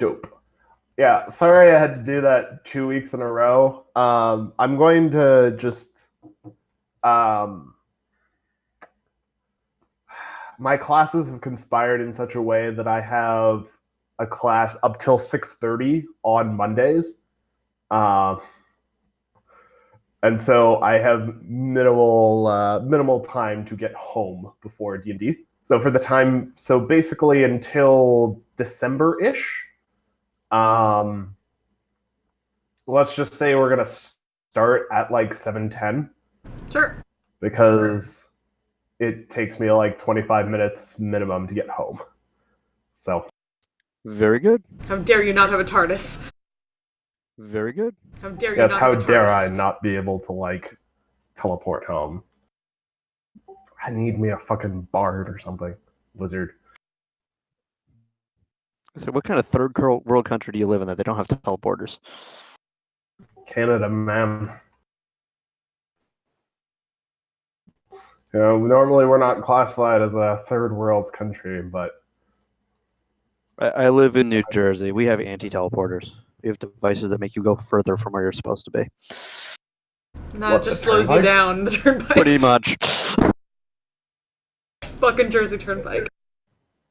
Dope. Yeah, sorry I had to do that 2 weeks in a row. I'm going to just my classes have conspired in such a way that I have a class up till 6:30 on Mondays. Um, and so I have minimal time to get home before D&D. So basically until December-ish, um, let's just say we're gonna start at like 7:10. Sure. Because it takes me like 25 minutes minimum to get home. So. Very good. How dare you not have a TARDIS? Very good. How dare you Yes, not how have a TARDIS? dare I not be able to, like, teleport home? I need me a fucking bard or something. Wizard. So what kind of third world country do you live in that they don't have teleporters? Canada, man. You know, normally we're not classified as a third world country, but... I live in New Jersey. We have anti-teleporters. We have devices that make you go further from where you're supposed to be. No, it just slows you down, the turnpike. Pretty much. Fucking Jersey Turnpike.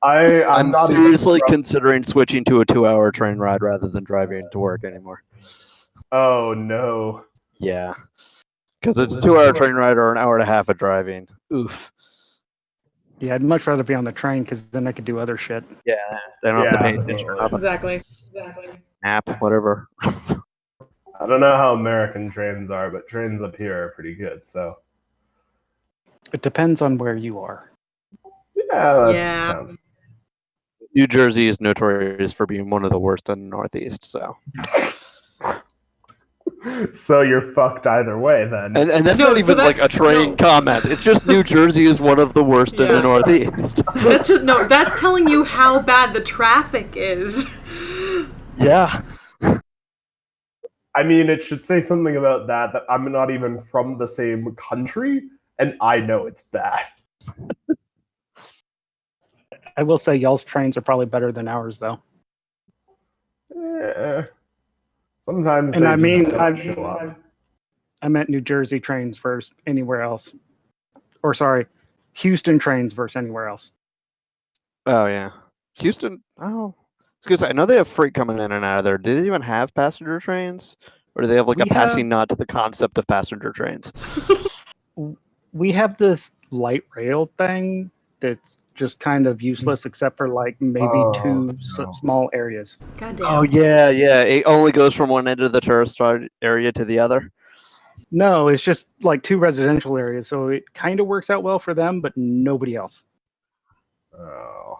I'm not seriously considering switching to a 2-hour train ride rather than driving to work anymore. Oh, no. Yeah. Because it's a 2-hour train ride or an hour and a half of driving. Oof. Yeah, I'd much rather be on the train because then I could do other shit. Yeah, they don't have to pay attention or nothing. Exactly. Nap, whatever. I don't know how American trains are, but trains up here are pretty good, so... It depends on where you are. Yeah. Sounds... New Jersey is notorious for being one of the worst in the Northeast, so... So you're fucked either way, then. And that's not even like a train comment. It's just New Jersey is one of the worst in the Northeast. That's telling you how bad the traffic is. Yeah. I mean, it should say something about that I'm not even from the same country, and I know it's bad. I will say y'all's trains are probably better than ours, though. Yeah. Sometimes. And I meant New Jersey trains versus anywhere else. Or sorry, Houston trains versus anywhere else. Oh, yeah. Houston, I know they have freight coming in and out of there. Do they even have passenger trains? Or do they have like passing nod to the concept of passenger trains? We have this light rail thing that's just kind of useless except for like maybe two small areas. Goddamn. Oh, yeah. It only goes from one end of the tourist area to the other. No, it's just like two residential areas, so it kind of works out well for them, but nobody else. Oh.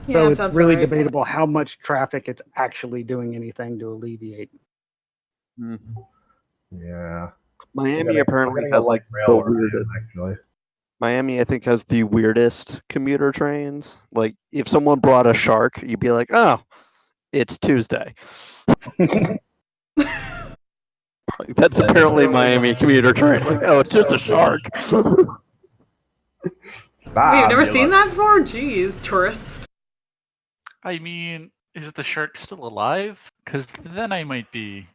So it's really debatable how much traffic it's actually doing anything to alleviate. Mm-hmm. Yeah. Miami apparently has like the weirdest. Actually. Miami, I think, has the weirdest commuter trains. Like, if someone brought a shark, you'd be like, "Oh, it's Tuesday." Like, that's apparently Miami commuter train. Like, oh, it's just a shark. Wait, you've never seen that before? Jeez, tourists. I mean, is the shark still alive? Because then I might be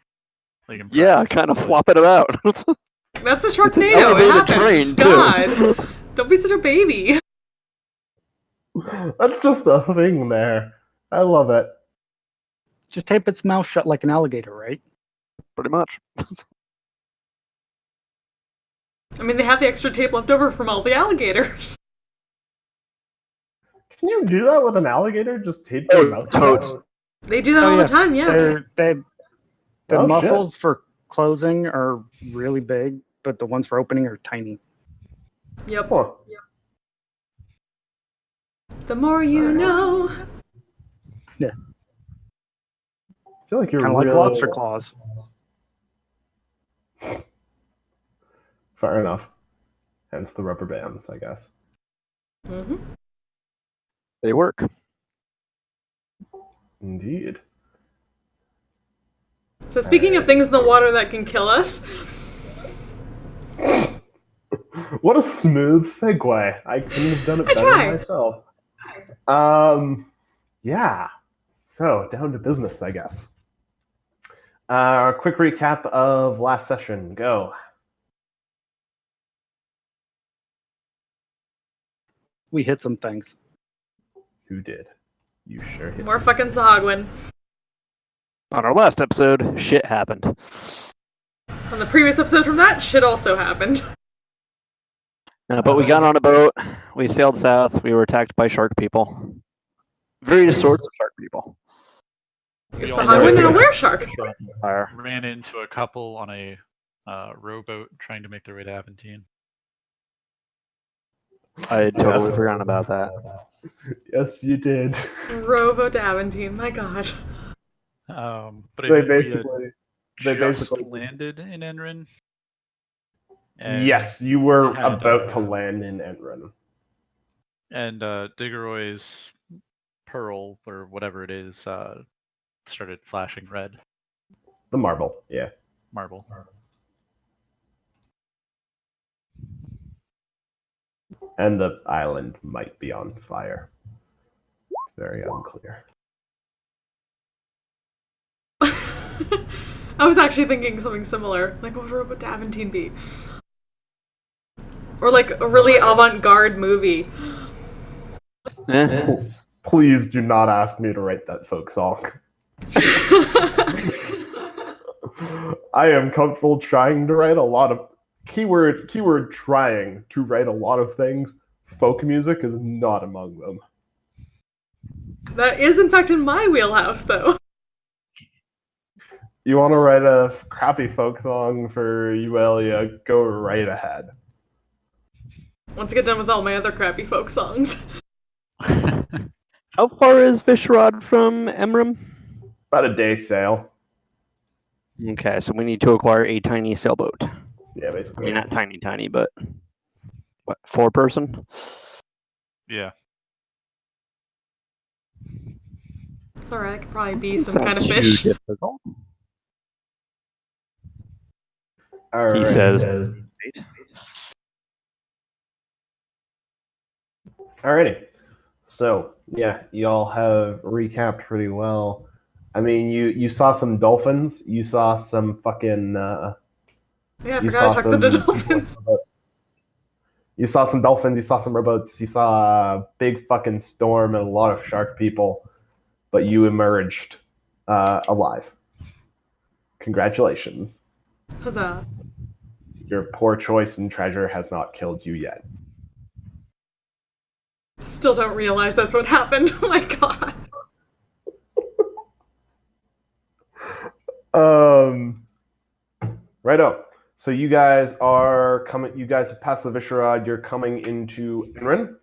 like impressed. Yeah, kind of flopping about. That's a Sharknado. It happens. God, don't be such a baby. That's just a thing there. I love it. Just tape its mouth shut like an alligator, right? Pretty much. I mean, they have the extra tape left over from all the alligators. Can you do that with an alligator? Just tape their mouth shut? They do that all the time, yeah. The muscles for closing are really big, but the ones for opening are tiny. Yep. The more you know. Yeah. I feel like you're kind of like lobster claws. Fair enough. Hence the rubber bands, I guess. Mm-hmm. They work. Indeed. So speaking of things in the water that can kill us. What a smooth segue. I couldn't have done it better myself. Yeah. So, down to business, I guess. Quick recap of last session. Go. We hit some things. Who did? You sure hit. More fucking Sahagwin. On our last episode, shit happened. On the previous episode from that, shit also happened. But we got on a boat, we sailed south, we were attacked by shark people. Various sorts of shark people. You're Sahagwin and a were-shark. Ran into a couple on a rowboat trying to make their way to Aventine. I had totally forgotten about that. Yes, you did. Rowboat to Aventine, my god. But They basically landed in Enrin. Yes, you were about to land in Enrin. And Diggeroy's pearl, or whatever it is, started flashing red. The marble, yeah. Marble. And the island might be on fire. It's very unclear. I was actually thinking something similar. Like, what would Rowboat to Aventine be? Or like a really avant-garde movie. Please do not ask me to write that folk song. I am comfortable trying to write a lot of keyword trying to write a lot of things. Folk music is not among them. That is in fact in my wheelhouse though. You want to write a crappy folk song for Yualia, go right ahead. Once I get done with all my other crappy folk songs. How far is Vishrad from Emrim? About a day sail. Okay, so we need to acquire a tiny sailboat. Yeah, I basically. mean, not tiny, but what, 4-person? Yeah. It's alright, I could probably be some kind of fish. Difficult. All right. He says. Alrighty. So, yeah, y'all have recapped pretty well. I mean, you saw some dolphins. You saw some fucking... Yeah, I forgot I talked to the dolphins. You saw some dolphins, you saw some rowboats, you saw a big fucking storm and a lot of shark people, but you emerged alive. Congratulations. Huzzah. Your poor choice in treasure has not killed you yet. Still don't realize that's what happened. Oh my god. Righto. So you guys are coming. You guys have passed the Vishrad. You're coming into Enrin.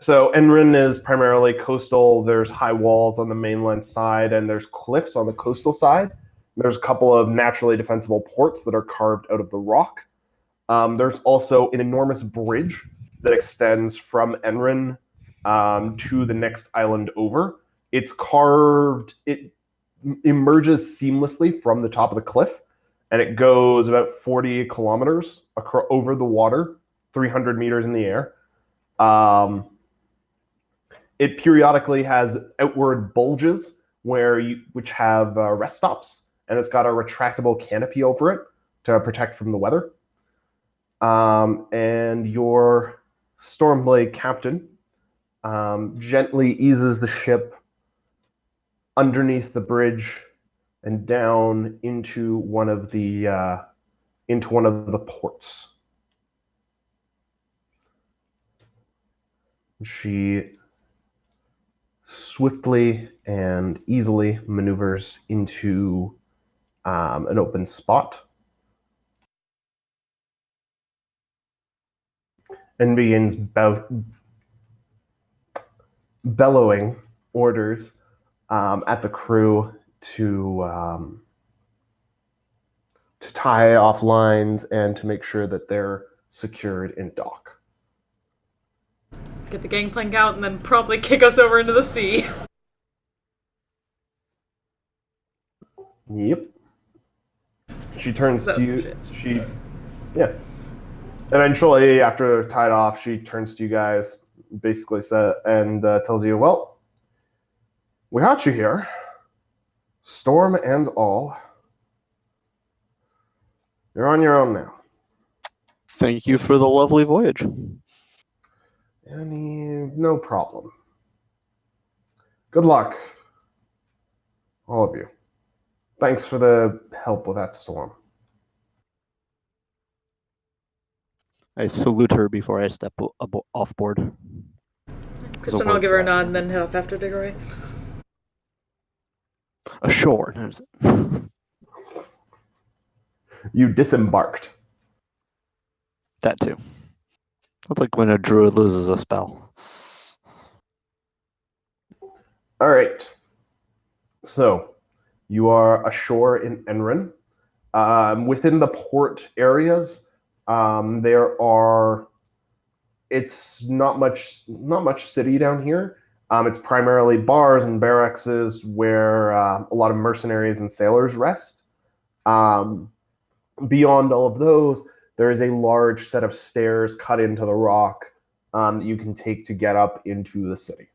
So Enrin is primarily coastal. There's high walls on the mainland side, and there's cliffs on the coastal side. There's a couple of naturally defensible ports that are carved out of the rock. There's also an enormous bridge that extends from Enrin to the next island over. It's carved. It emerges seamlessly from the top of the cliff, and it goes about 40 kilometers over the water, 300 meters in the air. It periodically has outward bulges which have rest stops, and it's got a retractable canopy over it to protect from the weather. And your Stormblade captain gently eases the ship underneath the bridge and down into one of the ports. She swiftly and easily maneuvers into an open spot and begins bellowing orders at the crew to tie off lines and to make sure that they're secured in dock. Get the gangplank out and then probably kick us over into the sea. Yep. She turns to you. Yeah. Eventually, after they're tied off, she turns to you guys, basically tells you, well, We got you here. Storm and all. You're on your own now. Thank you for the lovely voyage. No problem. Good luck, all of you. Thanks for the help with that storm. I salute her before I step off board. Kristen will give her a nod and then head off after Diggory. Ashore. You disembarked. That too. That's like when a druid loses a spell. All right. So, you are ashore in Enrin. Within the port areas, there are. It's not much city down here. It's primarily bars and barracks where a lot of mercenaries and sailors rest. Beyond all of those, there is a large set of stairs cut into the rock that you can take to get up into the city.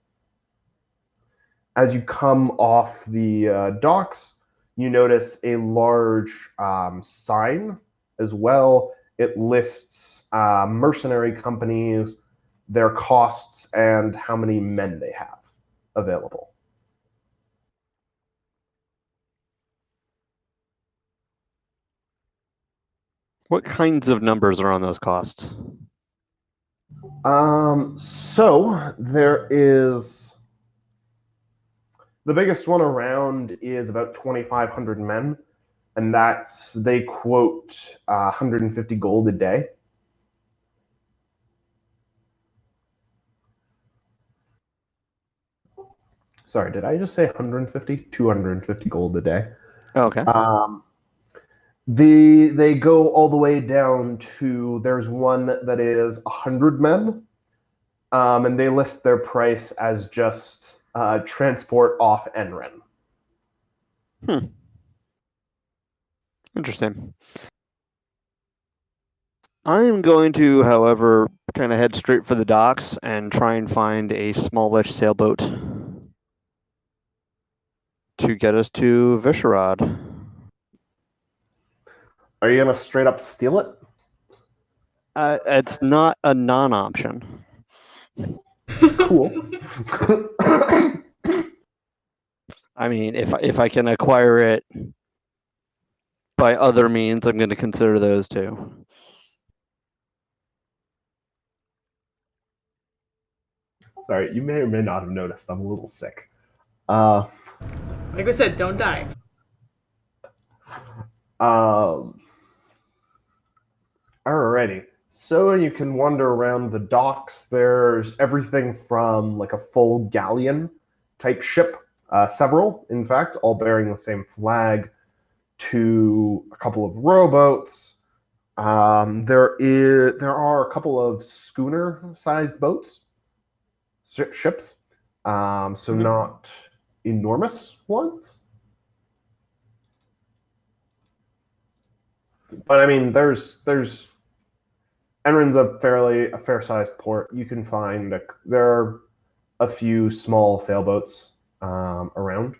As you come off the docks, you notice a large sign as well. It lists mercenary companies, their costs, and how many men they have available. What kinds of numbers are on those costs? So there is the biggest one around is about 2,500 men, and they quote 150 gold a day. Sorry, did I just say 150? 250 gold a day. Okay. They go all the way down to, there's one that is 100 men, and they list their price as just transport off Enrin. Interesting. I am going to, however, kind of head straight for the docks and try and find a smallish sailboat to get us to Visharad. Are you going to straight up steal it? It's not a non-option. Cool. I mean, if I can acquire it by other means, I'm going to consider those too. Sorry, you may or may not have noticed I'm a little sick. Like we said, don't die. Alrighty. So you can wander around the docks. There's everything from like a full galleon type ship, several, in fact, all bearing the same flag, to a couple of rowboats. There are a couple of schooner-sized boats, ships, so not enormous ones. But I mean, there's Enrin's a fair-sized port. You can find there are a few small sailboats around.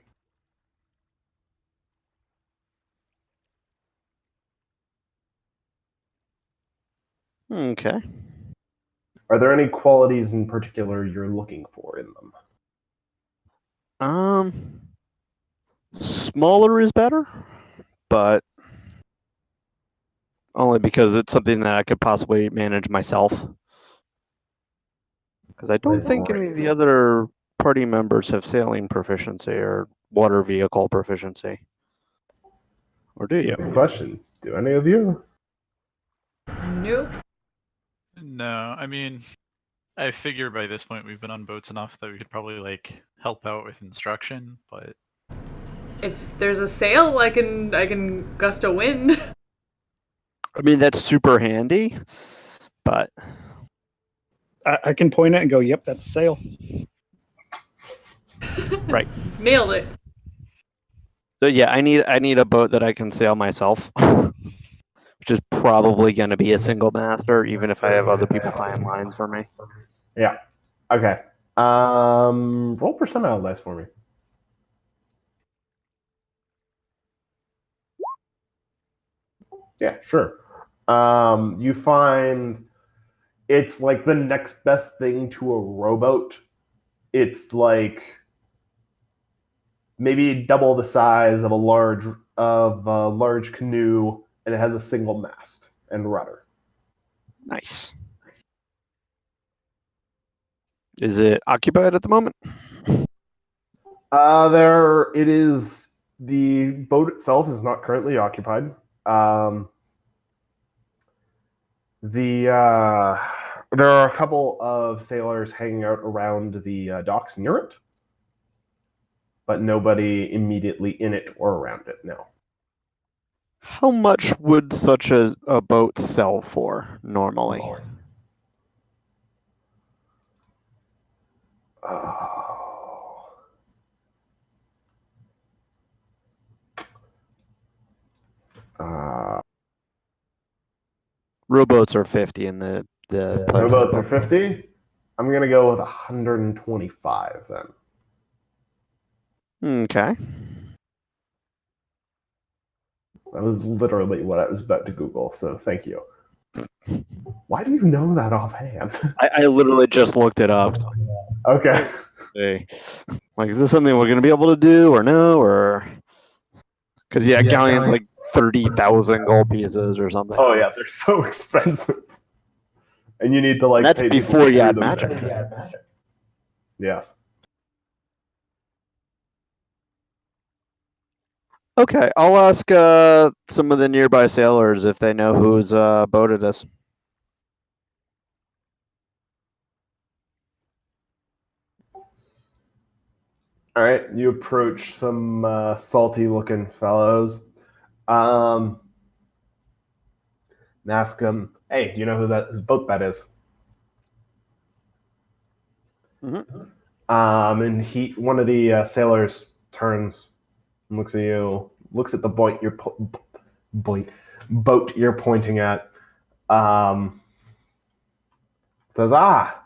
Okay. Are there any qualities in particular you're looking for in them? Smaller is better, but only because it's something that I could possibly manage myself. Because I don't think any of the other party members have sailing proficiency or water vehicle proficiency. Or do you? Good question. Do any of you? Nope. No, I mean, I figure by this point we've been on boats enough that we could probably like help out with instruction, but if there's a sail, I can gust a wind. I mean, that's super handy, but I can point it and go, "Yep, that's a sail." Right. Nailed it. So yeah, I need a boat that I can sail myself, which is probably going to be a single master, even if I have other people tying lines for me. Yeah. Okay. Roll percentile dice for me. Yeah, sure. You find it's like the next best thing to a rowboat. It's like maybe double the size of a large canoe, and it has a single mast and rudder. Nice. Is it occupied at the moment? There it is. The boat itself is not currently occupied. There are a couple of sailors hanging out around the docks near it, but nobody immediately in it or around it. No. How much would such a boat sell for normally? Oh. Rowboats are 50 and the Rowboats are 50. I'm gonna go with 125 then. Okay. That was literally what I was about to Google, so thank you. Why do you know that offhand? I literally just looked it up. Okay. Hey. Like, is this something we're gonna be able to do or no? Or because galleon's like 30,000 gold pieces or something. Oh yeah, they're so expensive, and you need to like. That's pay before you add them. magic. Yes. Okay, I'll ask some of the nearby sailors if they know whose boat it is. All right, you approach some salty-looking fellows, and ask them, "Hey, do you know whose boat that is?" Mm-hmm. And one of the sailors turns and looks at you, looks at the boat you're pointing at, says, "Ah,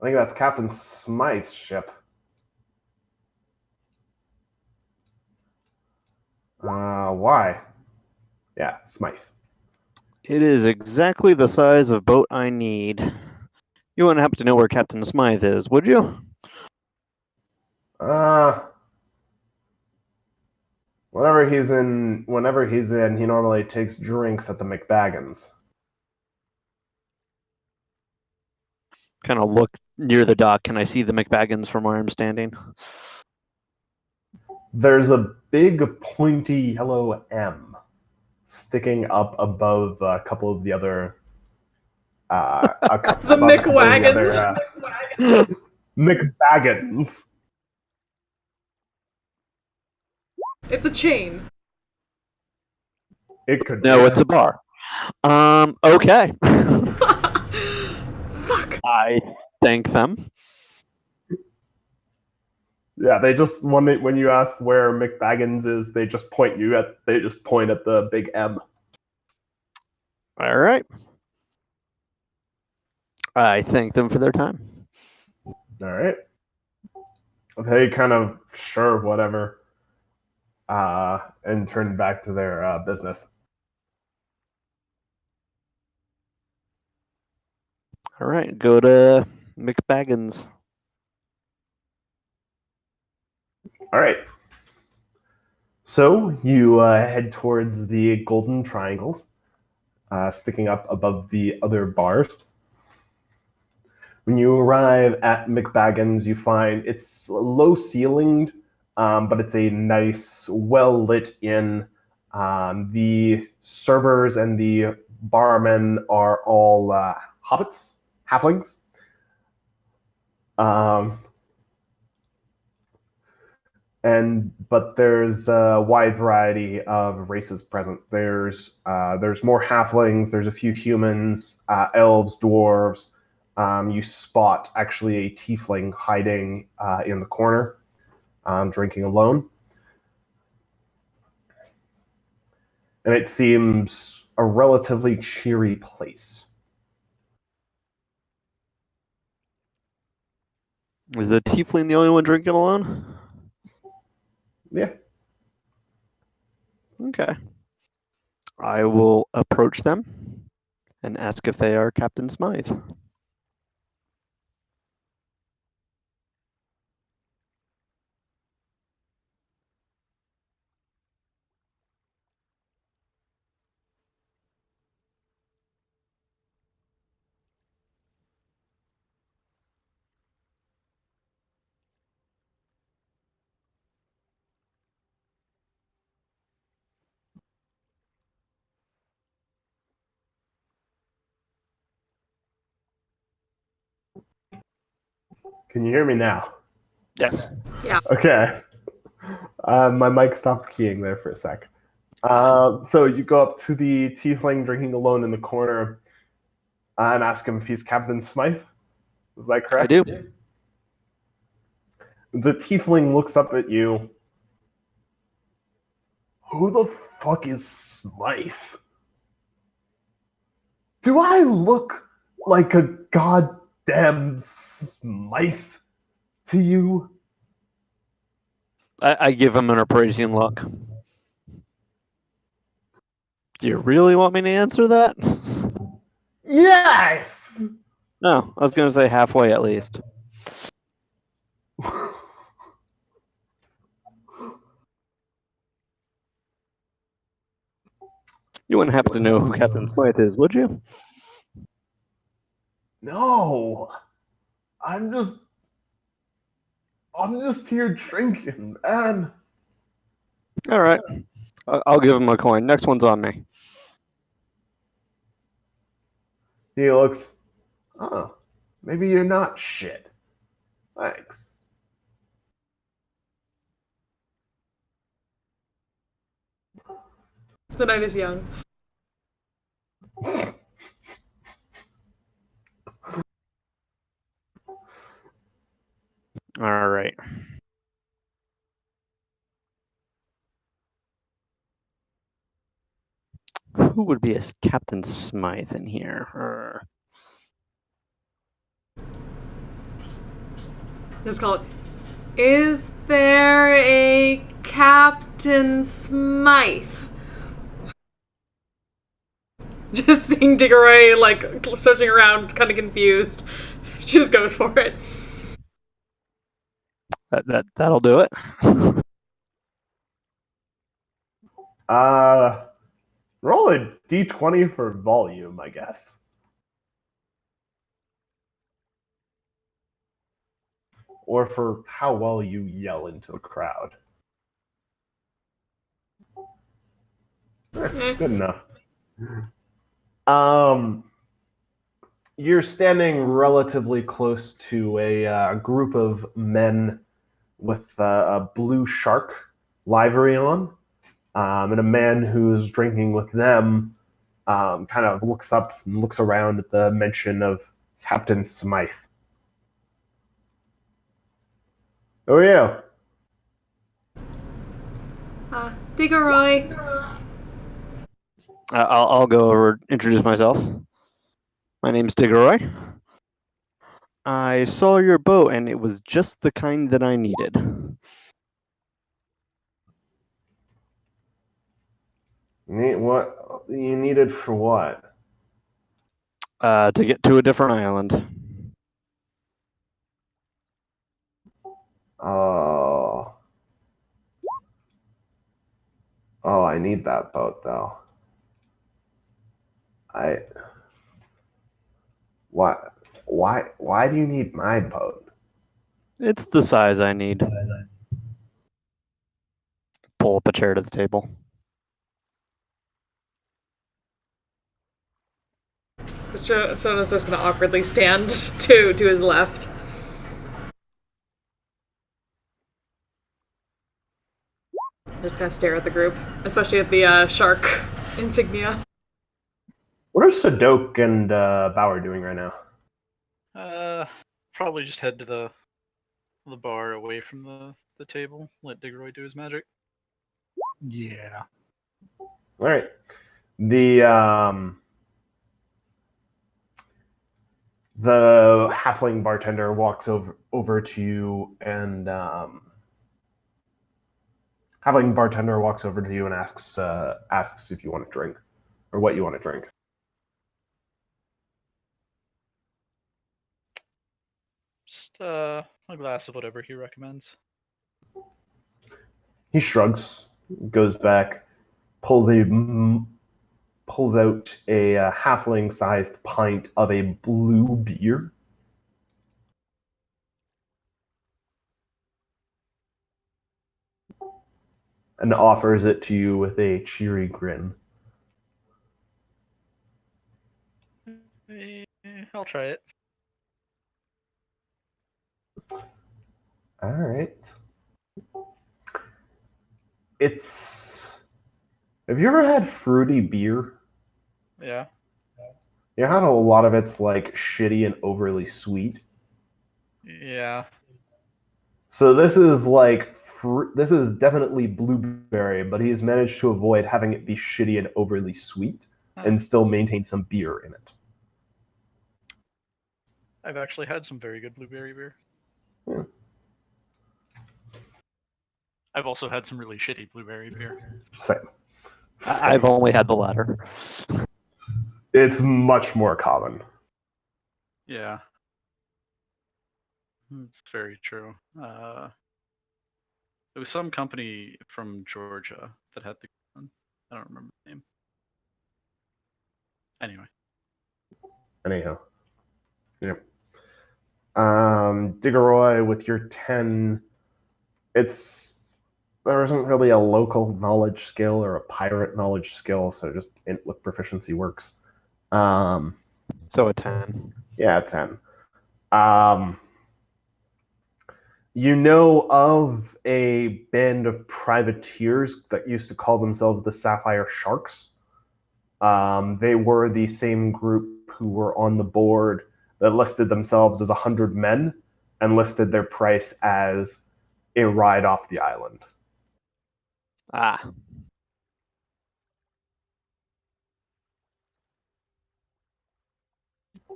I think that's Captain Smythe's ship." Why? Yeah, Smythe. It is exactly the size of boat I need. You wouldn't happen to know where Captain Smythe is, would you? Whenever he's in, he normally takes drinks at the McBaggins. Kind of look near the dock. Can I see the McBaggins from where I'm standing? There's a big pointy yellow M sticking up above a couple of the other. The McWagons. McBaggins. It's a chain. It could. No, it's a bar. Okay. Fuck. I thank them. Yeah, they just when you ask where McBaggins is, they just point at the big M. All right. I thank them for their time. All right. They kind of sure whatever, and turn back to their business. All right, go to McBaggins. All right. So you head towards the golden triangles, sticking up above the other bars. When you arrive at McBaggins, you find it's low ceilinged, but it's a nice, well lit inn. The servers and the barmen are all hobbits, halflings. But there's a wide variety of races present. There's more halflings. There's a few humans, elves, dwarves. You spot actually a tiefling hiding in the corner, drinking alone, and it seems a relatively cheery place. Is the tiefling the only one drinking alone? Yeah. Okay. I will approach them and ask if they are Captain Smythe. Can you hear me now? Yes. Yeah. Okay. My mic stopped keying there for a sec. So you go up to the tiefling drinking alone in the corner and ask him if he's Captain Smythe. Is that correct? I do. The tiefling looks up at you. Who the fuck is Smythe? Do I look like a goddamn Smythe to you? I give him an appraising look. Do you really want me to answer that? Yes! No, I was going to say halfway at least. You wouldn't happen to know who Captain Smythe is, would you? No. I'm just here drinking, man. All right. I'll give him a coin. Next one's on me. He looks, oh, maybe you're not shit. Thanks. The night is young. All right. Who would be a Captain Smythe in here? Just call it. Is there a Captain Smythe? Just seeing Diggory, like, searching around, kind of confused. She just goes for it. That'll do it. Roll a d20 for volume, I guess. Or for how well you yell into the crowd. Good enough. You're standing relatively close to a group of men with a blue shark livery on, and a man who's drinking with them kind of looks up and looks around at the mention of Captain Smythe. Who are you? Diggory. I'll go over introduce myself. My name's Diggory. I saw your boat and it was just the kind that I needed. What you needed for what? To get to a different island. Oh. Oh, I need that boat though. Why do you need my boat? It's the size I need. Pull up a chair to the table. Shona's just gonna awkwardly stand to his left. Just kind of stare at the group, especially at the shark insignia. What are Sadok and Bauer doing right now? Probably just head to the bar away from the table. Let Diggory do his magic. Yeah. All right. The halfling bartender walks over to you and asks if you want a drink. or what you want to drink. Just a glass of whatever he recommends. He shrugs, goes back, pulls out a halfling-sized pint of a blue beer. And offers it to you with a cheery grin. I'll try it. All right. Have you ever had fruity beer? Yeah. You know how a lot of it's like shitty and overly sweet? Yeah. So this is like this is definitely blueberry, but he's managed to avoid having it be shitty and overly sweet and still maintain some beer in it. I've actually had some very good blueberry beer. Yeah. I've also had some really shitty blueberry beer. Same. I've only had the latter. It's much more common. Yeah. It's very true. There was some company from Georgia that had the one. I don't remember the name. Anyway. Anyhow. Yep. Diggeroy, with your 10, there isn't really a local knowledge skill or a pirate knowledge skill, so just with proficiency works. So a 10. Yeah, 10. You know of a band of privateers that used to call themselves the Sapphire Sharks. They were the same group who were on the board that listed themselves as 100 men and listed their price as a ride off the island. Ah.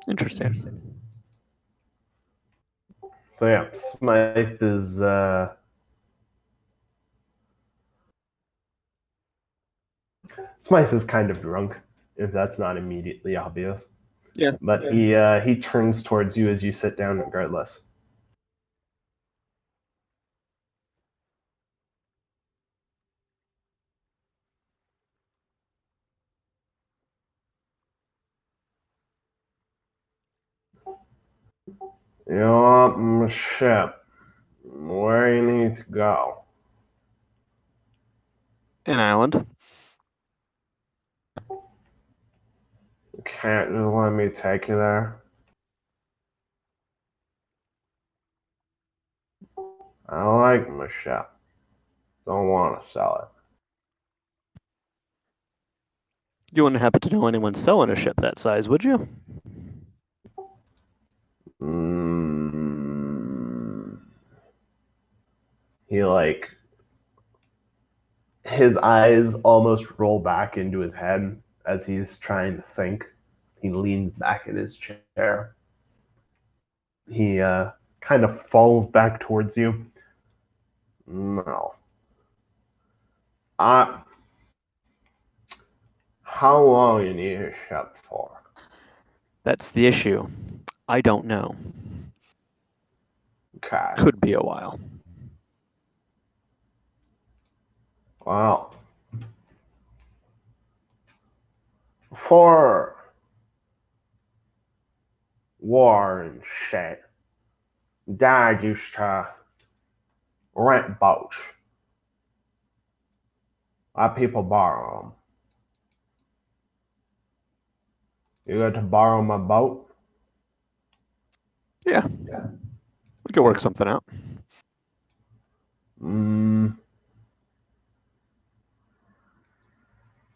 Interesting. So yeah, Smythe is kind of drunk, if that's not immediately obvious. Yeah. But he turns towards you as you sit down regardless. You're on the ship. Where you need to go? An island. You can't just let me take you there. I like my ship. Don't want to sell it. You wouldn't happen to know anyone selling a ship that size, would you? He his eyes almost roll back into his head as he's trying to think. He leans back in his chair. He kind of falls back towards you. No. How long you need a ship for? That's the issue. I don't know. Okay. Could be a while. Well, for war and shit, Dad used to rent boats. Let people borrow them. You got to borrow my boat? Yeah. We could work something out.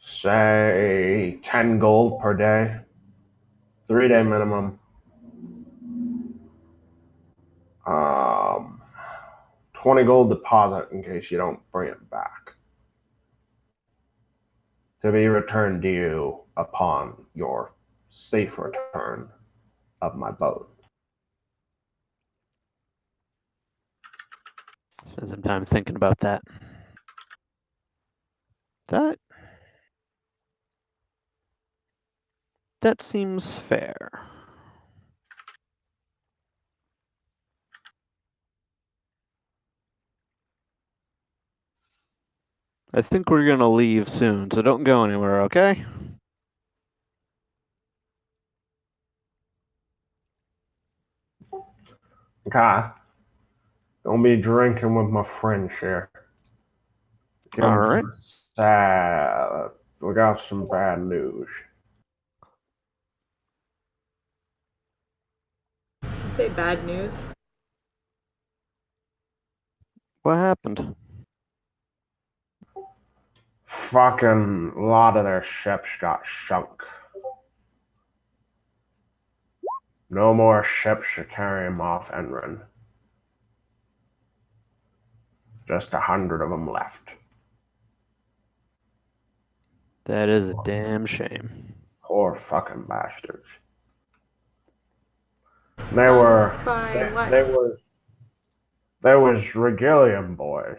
Say 10 gold per day. 3-day minimum. 20 gold deposit in case you don't bring it back. To be returned to you upon your safe return of my boat. Spend some time thinking about that. That That seems fair. I think we're gonna leave soon, so don't go anywhere, okay? Okay. Don't be drinking with my friends here. All right. Sad. We got some bad news. You say bad news. What happened? Fucking lot of their ships got sunk. No more ships to carry them off Enron. Just 100 of them left. That is a damn shame. Poor fucking bastards. They were. By what? There was Regillium boys.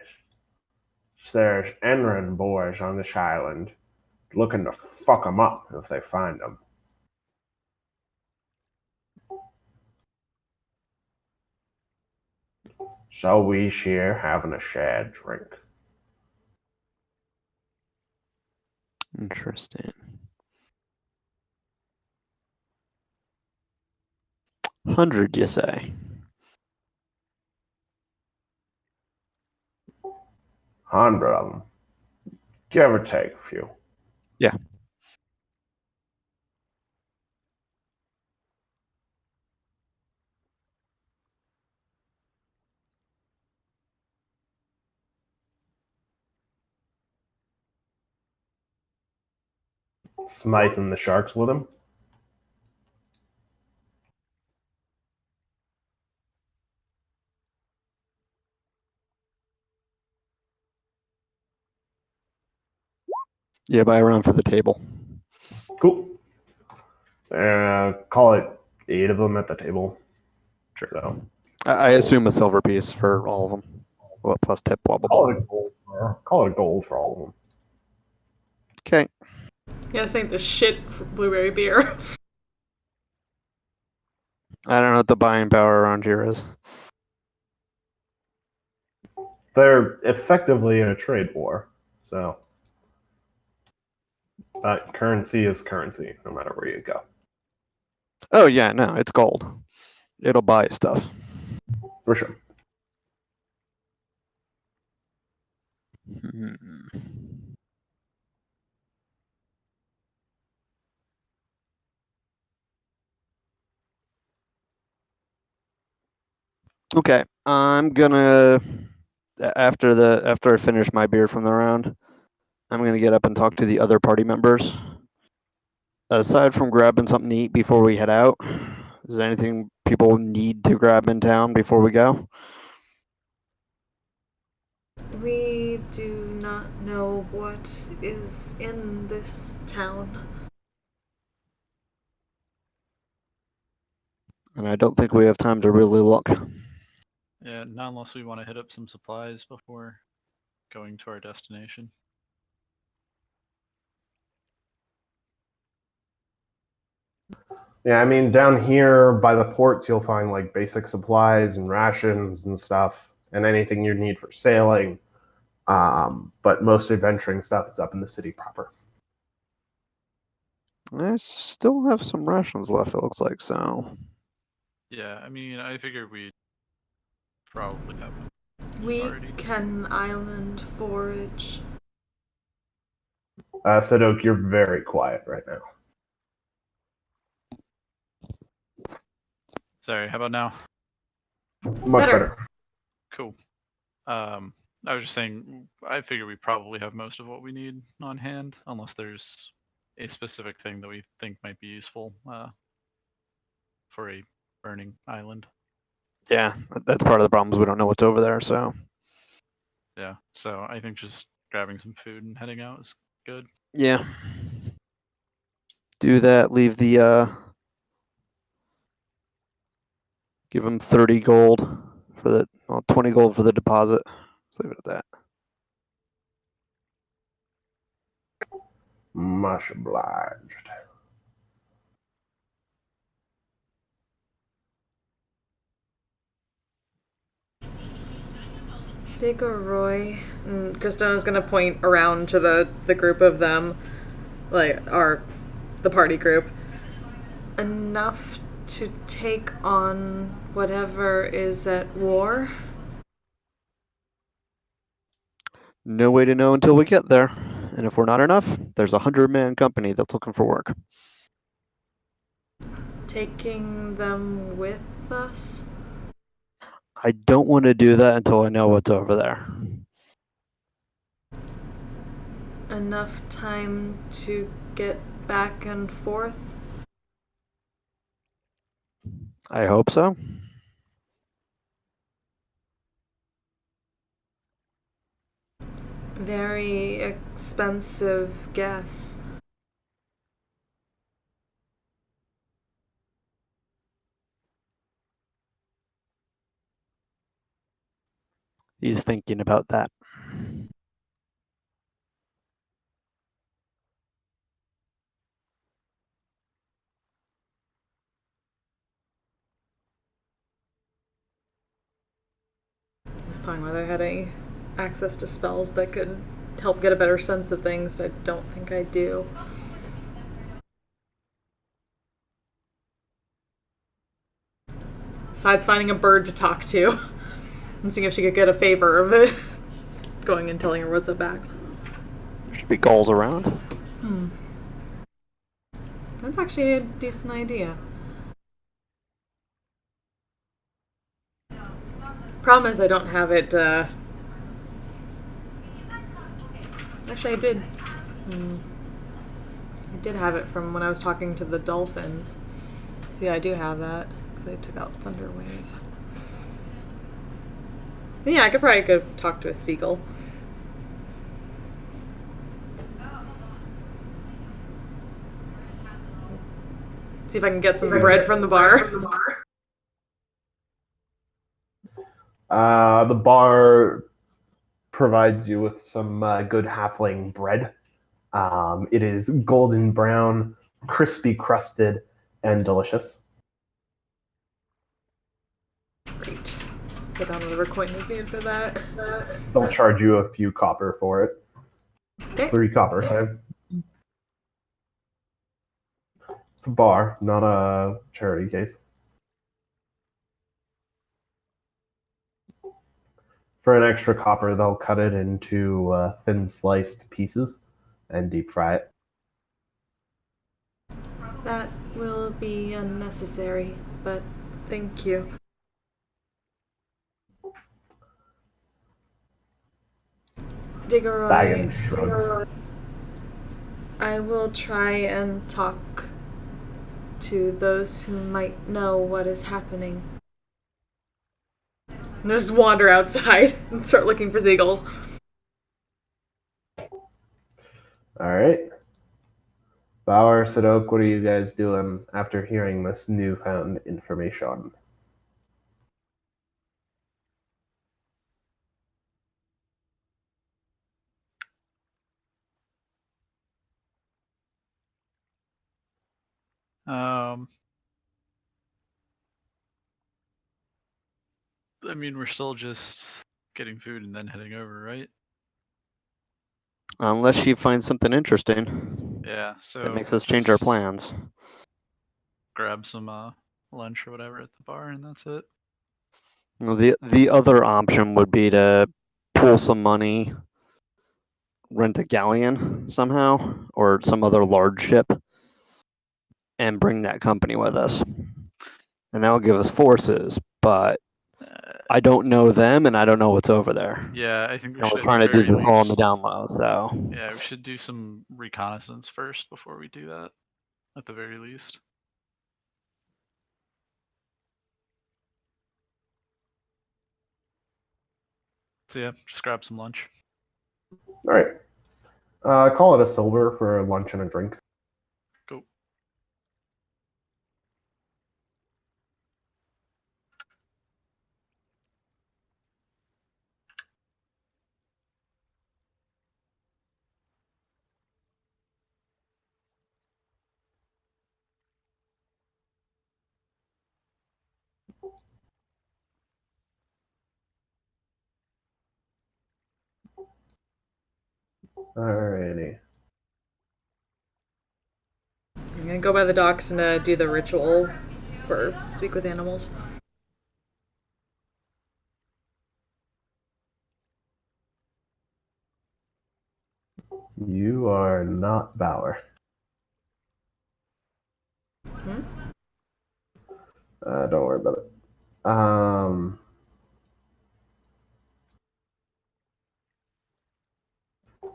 There's Enron boys on this island looking to fuck them up if they find them. So we here having a shared drink. Interesting. 100, you say? 100 of them. Give or take a few. Yeah. Smiting the sharks with him. Yeah, buy a round for the table. Cool. Call it 8 of them at the table. Sure. So I assume a silver piece for all of them. What plus tip, blah, blah, blah. call it gold for all of them. Okay. Yeah, this ain't the shit for blueberry beer. I don't know what the buying power around here is. They're effectively in a trade war. So currency is currency, no matter where you go. Oh, yeah, no, it's gold. It'll buy stuff. For sure. Okay, I'm gonna after I finish my beer from the round, I'm gonna get up and talk to the other party members. Aside from grabbing something to eat before we head out, is there anything people need to grab in town before we go? We do not know what is in this town. And I don't think we have time to really look. Yeah, not unless we want to hit up some supplies before going to our destination. Yeah, I mean, down here by the ports, you'll find like basic supplies and rations and stuff, and anything you need for sailing. But most adventuring stuff is up in the city proper. I still have some rations left, it looks like, so. Yeah, I mean, I figured we'd probably have them We already. can island forage. Sadok, you're very quiet right now. Sorry, how about now? Much Better. better. Cool. I was just saying, I figure we probably have most of what we need on hand, unless there's a specific thing that we think might be useful for a burning island. Yeah, that's part of the problem is we don't know what's over there, so. Yeah, so I think just grabbing some food and heading out is good. Yeah. Do that, leave the, give them 30 gold for the, well, 20 gold for the deposit. Let's leave it at that. Much obliged. Digoroy. And Kristona's gonna point around to the group of them, like the party group. Enough to take on whatever is at war? No way to know until we get there. And if we're not enough, there's a 100-man company that's looking for work. Taking them with us? I don't want to do that until I know what's over there. Enough time to get back and forth? I hope so. Very expensive guess. He's thinking about that. He's pondering whether I had any access to spells that could help get a better sense of things, but I don't think I do. Besides finding a bird to talk to and seeing if she could get a favor of it. Going and telling her what's up back. There should be gulls around. That's actually a decent idea. Problem is I don't have it, Actually, I did. I did have it from when I was talking to the dolphins. So yeah, I do have that, because I took out Thunderwave. Yeah, I could probably go talk to a seagull. See if I can get some bread from the bar. The bar provides you with some good halfling bread. It is golden brown, crispy crusted, and delicious. Great. Sit down whatever coin is needed for that. They'll charge you a few copper for it. Okay. 3 copper, sorry. It's a bar, not a charity case. For an extra copper, they'll cut it into thin sliced pieces and deep fry it. That will be unnecessary, but thank you. Digoroy, Baggin shrugs. I will try and talk to those who might know what is happening. And just wander outside and start looking for seagulls. Alright. Bauer, Sadok, what are you guys doing after hearing this newfound information? I mean, we're still just getting food and then heading over, right? Unless she finds something interesting Yeah, so that makes us change our plans. grab some lunch or whatever at the bar, and that's it. Well, the other option would be to pool some money, rent a galleon somehow, or some other large ship, and bring that company with us. And that will give us forces, but I don't know them, and I don't know what's over there. Yeah, I think we And should. we're trying to do this all on the down low, so. Yeah, we should do some reconnaissance first before we do that, at the very least. So yeah, just grab some lunch. Alright. Call it a silver for lunch and a drink. Go. Alrighty. I'm gonna go by the docks and do the ritual for speak with animals. You are not Bauer. Don't worry about it.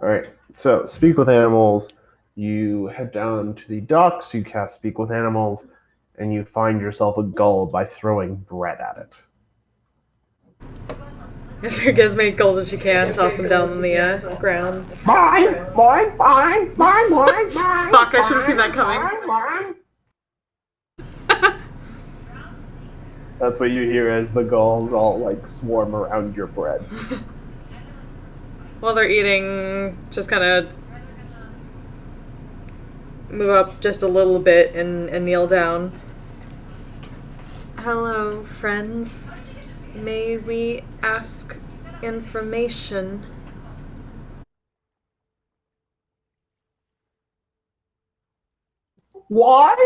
Alright, so speak with animals. You head down to the docks, you cast speak with animals, and you find yourself a gull by throwing bread at it. Get as many gulls as you can, toss them down on the ground. Mine! Mine! Mine! Mine! Mine! Mine! Fuck, I should have seen that coming. Mine! That's what you hear as the gulls all like swarm around your bread. While they're eating, just kind of move up just a little bit and kneel down. Hello, friends. May we ask information? Why?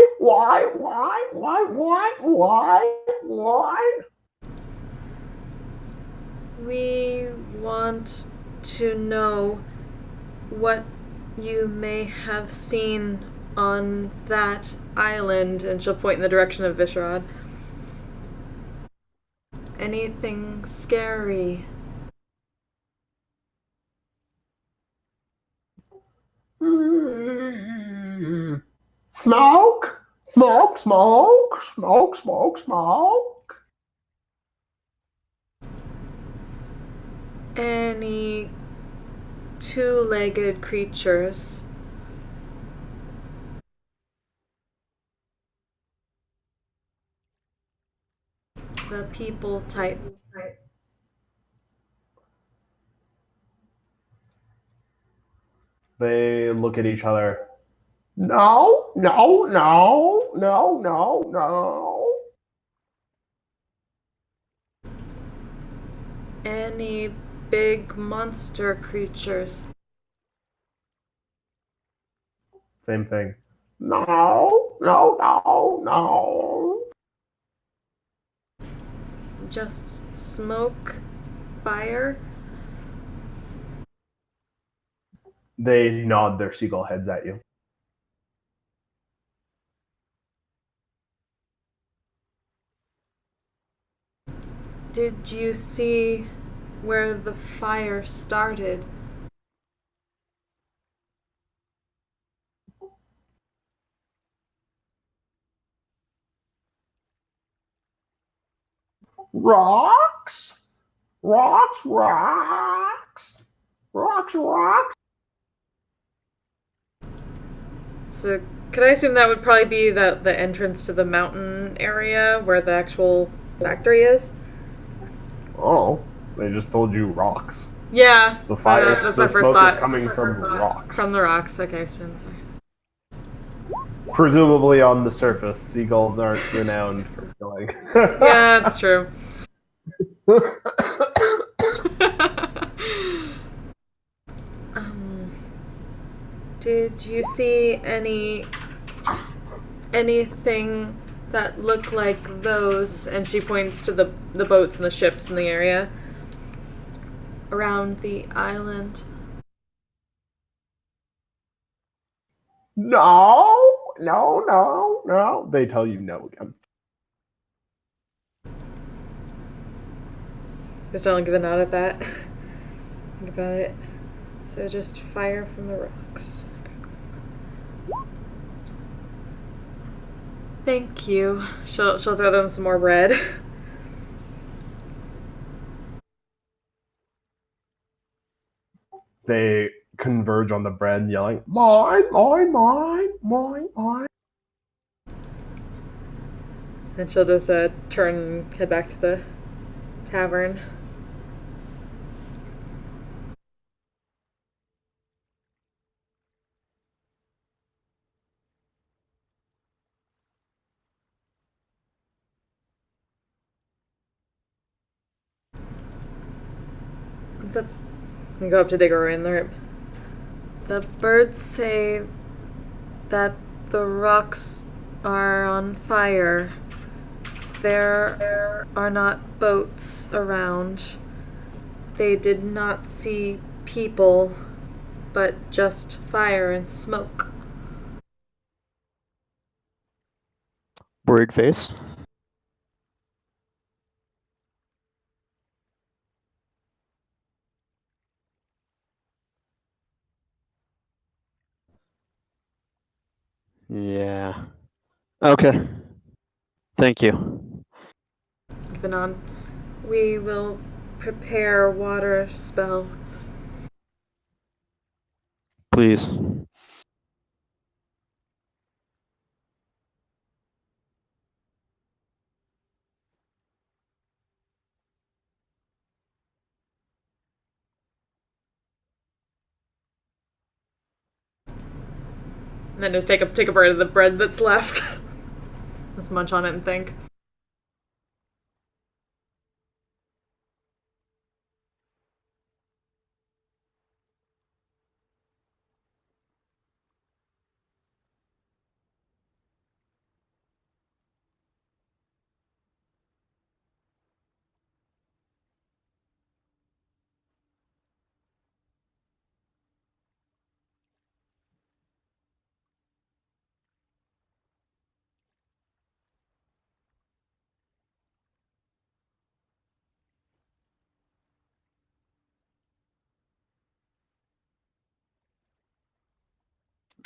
We want to know what you may have seen on that island, and she'll point in the direction of Visharad. Anything scary? Smoke? Smoke, smoke, smoke, smoke, smoke. Any two-legged creatures? The people type. They look at each other. No, no, no, no, no, no. Any big monster creatures? Same thing. No, no, no, no. Just smoke? Fire? They nod their seagull heads at you. Did you see where the fire started? Rocks? Rocks, rocks. Rocks, rocks. So, could I assume that would probably be the entrance to the mountain area where the actual factory is? Oh, they just told you rocks. Yeah, The fire, that's the my first smoke thought. is coming from rocks. From the rocks, okay. Presumably on the surface. Seagulls aren't renowned for killing. Yeah, that's true. Did you see anything that looked like those? And she points to the boats and the ships in the area around the island. No, no, no, no. They tell you no again. Just don't give a nod at that. Think about it. So just fire from the rocks. Thank you. She'll throw them some more bread. They converge on the bread, yelling, "Mine, mine, mine, mine, mine." And she'll just turn and head back to the tavern. You go up to dig her in the rib. The birds say that the rocks are on fire. There are not boats around. They did not see people, but just fire and smoke. Worried face. Yeah. Okay. Thank you. Banon, we will prepare water spell. Please. And then just take a bite of the bread that's left. Let's munch on it and think.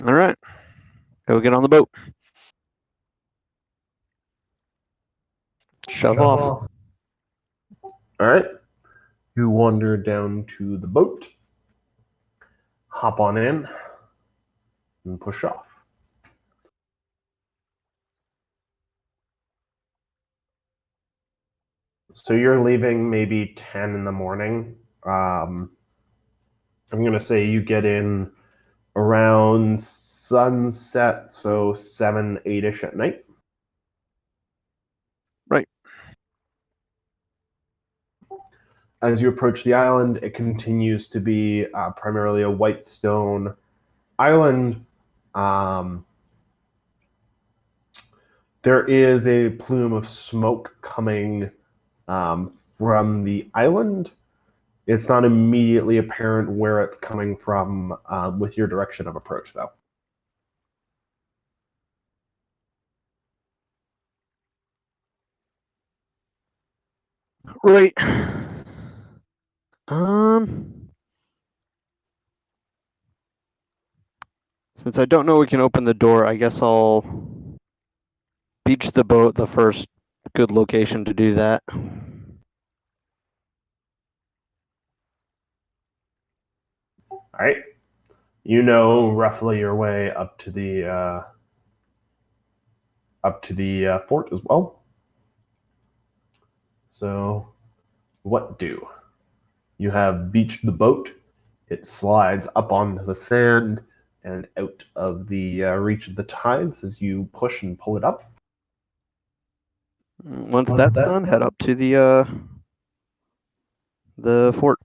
All right. Go get on the boat. Shove off. All right. You wander down to the boat, hop on in, and push off. So you're leaving maybe 10 in the morning. I'm going to say you get in around sunset, so 7, 8-ish at night. Right. As you approach the island, it continues to be primarily a white stone island. There is a plume of smoke coming from the island. It's not immediately apparent where it's coming from with your direction of approach, though. Right. Since I don't know we can open the door, I guess I'll beach the boat, the first good location to do that. All right. You know roughly your way up to the fort as well. So, what do? You have beached the boat. It slides up onto the sand and out of the reach of the tides as you push and pull it up. Once that's done, head up to the fort.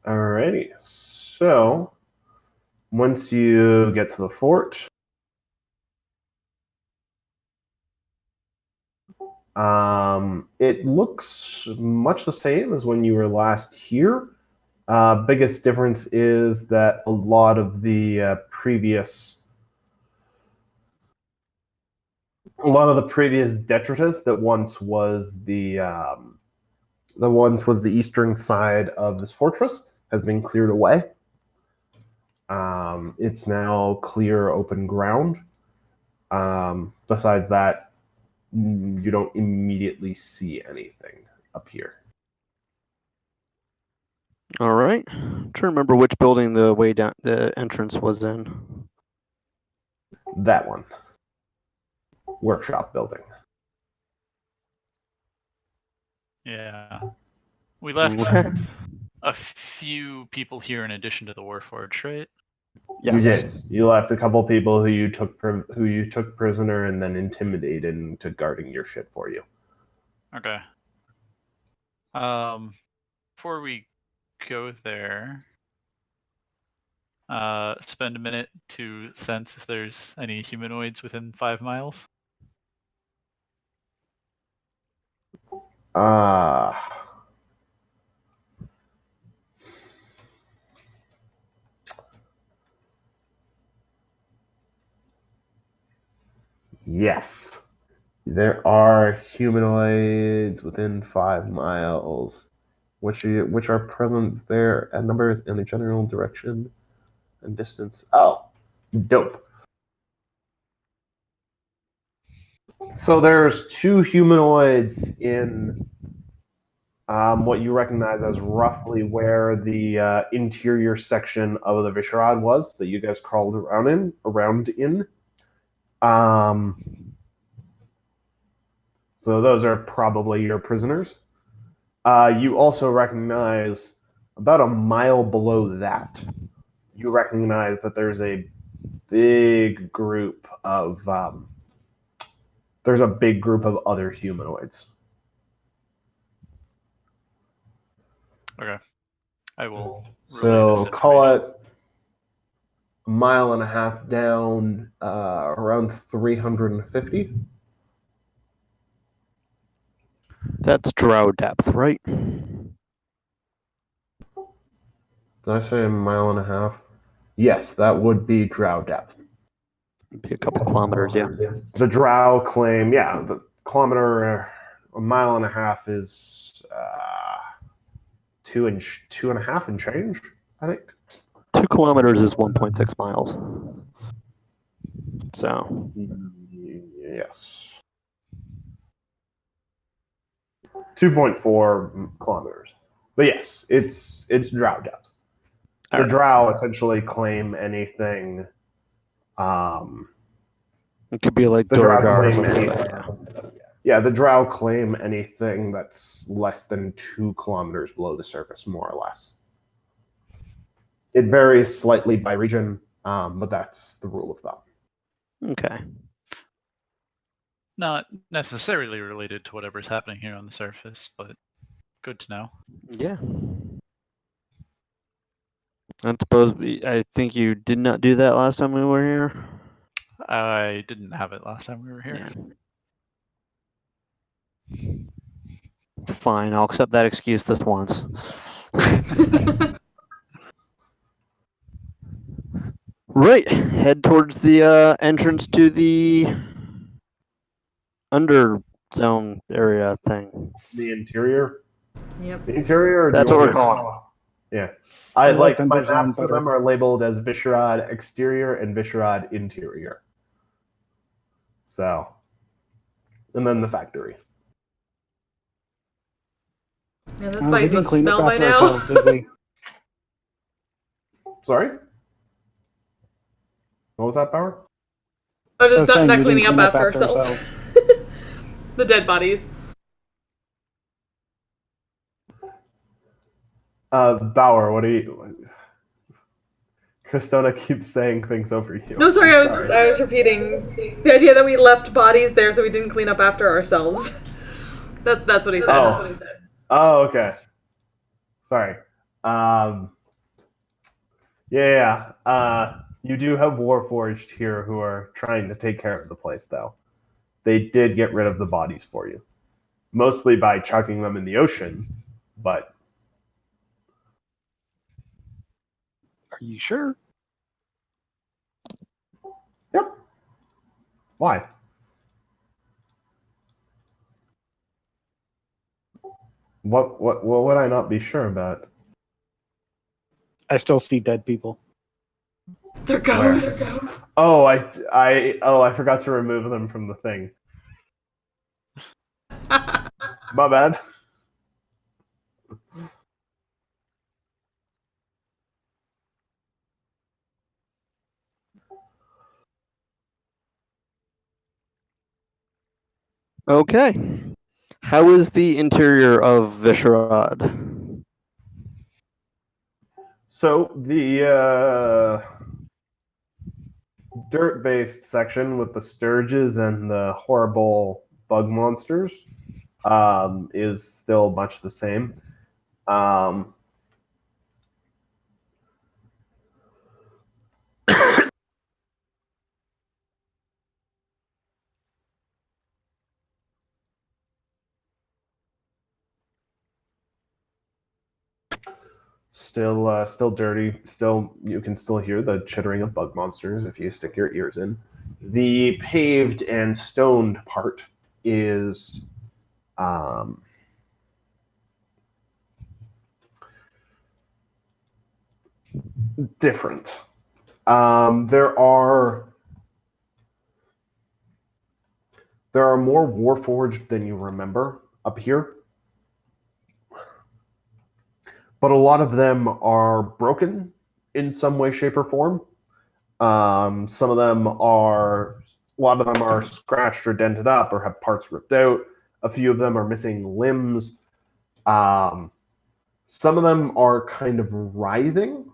Alrighty. So, once you get to the fort, it looks much the same as when you were last here. Biggest difference is that a lot of the previous detritus that once was the eastern side of this fortress has been cleared away. It's now clear open ground. Besides that, you don't immediately see anything up here. All right. I'm trying to remember which building the entrance was in. That one. Workshop building. Yeah. We left Okay. a few people here in addition to the Warforged, right? Yes. You did. You left a couple people who you took prisoner and then intimidated into guarding your ship for you. Okay. Before we go there, spend a minute to sense if there's any humanoids within 5 miles. Yes. There are humanoids within 5 miles, which are present there at numbers in the general direction and distance. Oh, dope. So there's 2 humanoids in what you recognize as roughly where the interior section of the Visharad was that you guys crawled around in. So those are probably your prisoners. You also recognize about a mile below that. You recognize that there's a big group of other humanoids. Okay. I will relay So this call information. it a mile and a half down, around 350. That's drow depth, right? Did I say a mile and a half? Yes, that would be drow depth. Be a couple kilometers, yeah. The drow claim, the kilometer, a mile and a half is 2.5 and change, I think. 2 kilometers is 1.6 miles. So Yes. 2.4 kilometers. But yes, it's drow depth. The drow essentially claim anything. It could be like The drow Duragar. claim anything. Yeah, the drow claim anything that's less than 2 kilometers below the surface, more or less. It varies slightly by region, but that's the rule of thumb. Okay. Not necessarily related to whatever's happening here on the surface, but good to know. Yeah. I suppose I think you did not do that last time we were here. I didn't have it last time we were here. Yeah. Fine, I'll accept that excuse this once. Right, head towards the entrance to the underzone area thing. The interior? Yep. The interior? That's what we're calling it. Yeah. I My like maps underzone for them are labeled as Visharad exterior and Visharad interior. So, and then the factory. Yeah, this We body's didn't must clean smell up by after now. ourselves, did we? Sorry? What was that, Power? Oh, just saying not we cleaning didn't up clean after ourselves. The dead bodies. Bauer, what do you... Kristona keeps saying things over you. No, sorry, I was repeating the idea that we left bodies there so we didn't clean up after ourselves. That's what he said. Oh, okay. Sorry. You do have Warforged here who are trying to take care of the place, though. They did get rid of the bodies for you. Mostly by chucking them in the ocean, but... Are you sure? Yep. Why? What would I not be sure about? I still see dead people. They're ghosts. Oh, I forgot to remove them from the thing. My bad. Okay. How is the interior of Visharad? So dirt-based section with the sturges and the horrible bug monsters is still much the same. Still dirty. Still, you can still hear the chittering of bug monsters if you stick your ears in. The paved and stoned part is different. There are more Warforged than you remember up here, but a lot of them are broken in some way, shape, or form. Some of them are, a lot of them are scratched or dented up or have parts ripped out. A few of them are missing limbs. Some of them are kind of writhing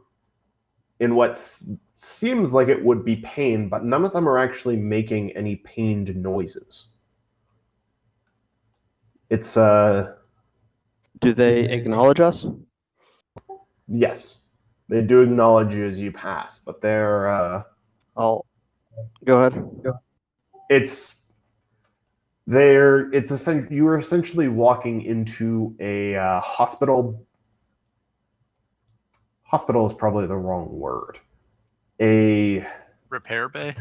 in what seems like it would be pain, but none of them are actually making any pained noises. It's Do they acknowledge us? yes, they do acknowledge you as you pass, but they're I'll go ahead. you are essentially walking into a hospital. Hospital is probably the wrong word. A Repair bay?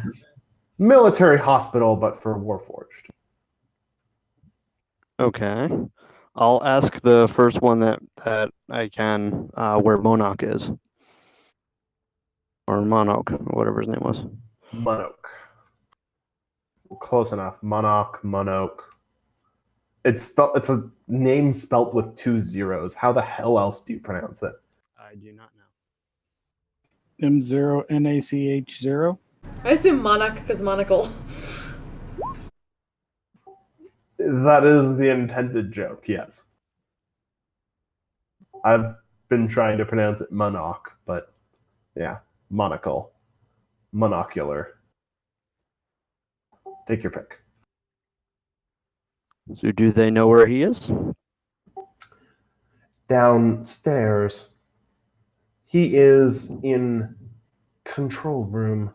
military hospital, but for Warforged. Okay. I'll ask the first one that I can where Monarch is. Or Monarch, whatever his name was. Monok. Close enough. Monok. It's a name spelt with 2 zeros. How the hell else do you pronounce it? I do not know. M0NACH0. I assume monarch because monocle. That is the intended joke, yes. I've been trying to pronounce it Monok, but yeah, monocle. Monocular. Take your pick. So do they know where he is? Downstairs. He is in control room.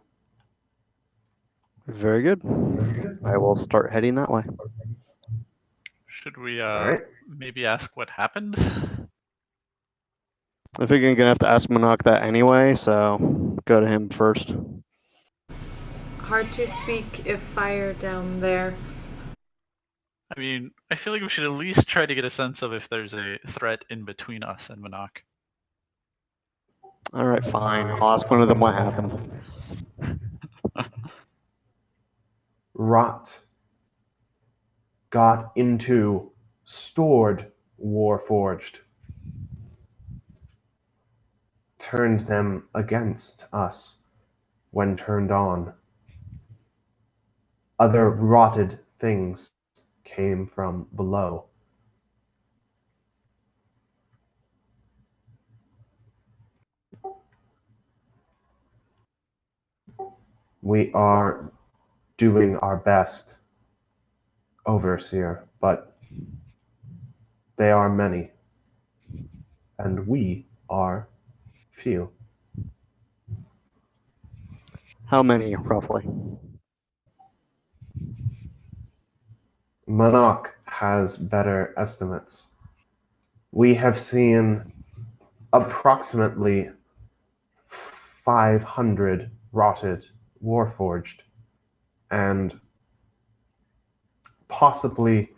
Very good. I will start heading that way. Should we right. maybe ask what happened? I think I'm gonna have to ask Monarch that anyway, so go to him first. Hard to speak if fire down there. I mean, I feel like we should at least try to get a sense of if there's a threat in between us and Monarch. All right, fine. I'll ask one of them what happened. Rot got into stored Warforged. Turned them against us when turned on. Other rotted things came from below. We are doing our best, Overseer, but they are many, and we are few. How many, roughly? Monarch has better estimates. We have seen approximately 500 rotted Warforged, and possibly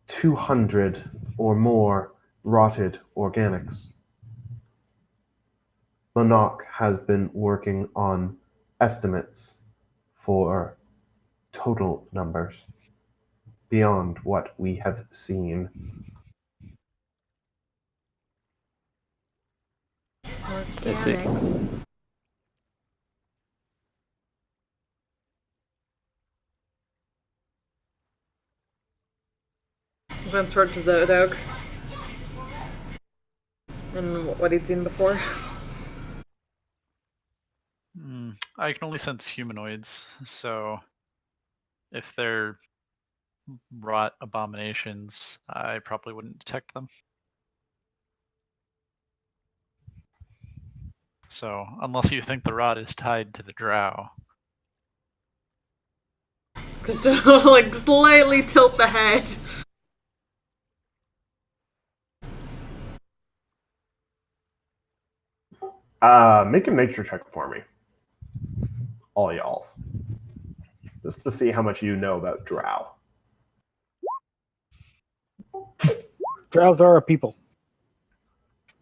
200 or more rotted organics. Monarch has been working on estimates for total numbers beyond what we have seen. Organics. Glance toward to Zodok. And what he'd seen before. I can only sense humanoids, so if they're rot abominations, I probably wouldn't detect them. So, unless you think the rot is tied to the drow. Krista will like slightly tilt the head. Make a nature check for me. All y'all. Just to see how much you know about drow. Drows are a people.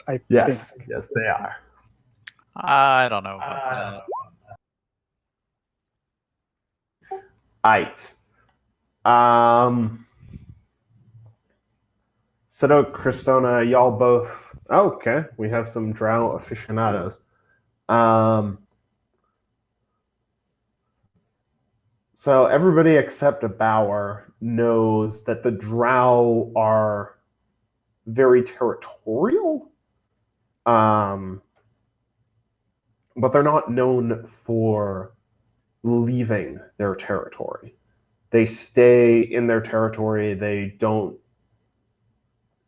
I Yes, think. yes, they are. I don't know about Aight. Sido, Cristona, y'all both. Oh, okay, we have some drow aficionados. So everybody except Bauer knows that the drow are very territorial. But they're not known for leaving their territory. They stay in their territory. They don't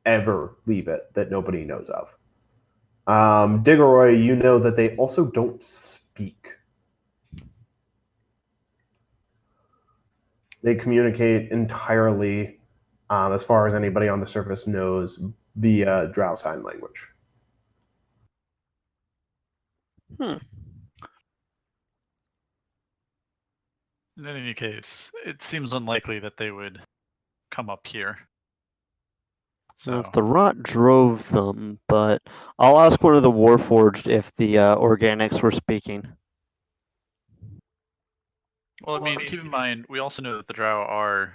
ever leave it that nobody knows of. Diggeroy, you know that they also don't speak. They communicate entirely, as far as anybody on the surface knows, via Drow Sign Language. In any case, it seems unlikely that they would come up here. So Well, the rot drove them, but I'll ask one of the Warforged if the organics were speaking. well, I mean, keep in mind, we also know that the drow are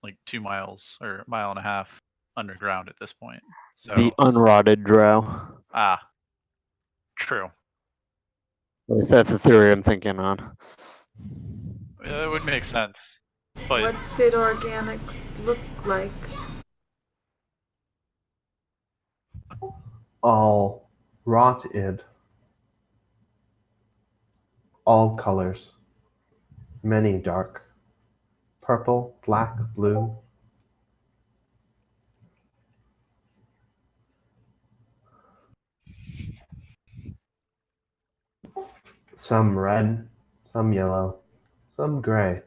like 2 miles or a mile and a half underground at this point. So The unrotted drow. True. At least that's the theory I'm thinking on. It would make sense. But What did organics look like? All rotted. All colors. Many dark. Purple, black, blue. Some red, some yellow, some gray.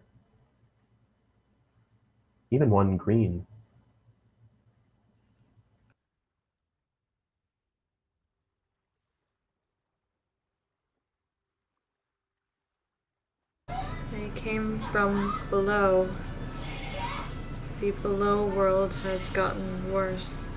Even one green. They came from below. The below world has gotten worse.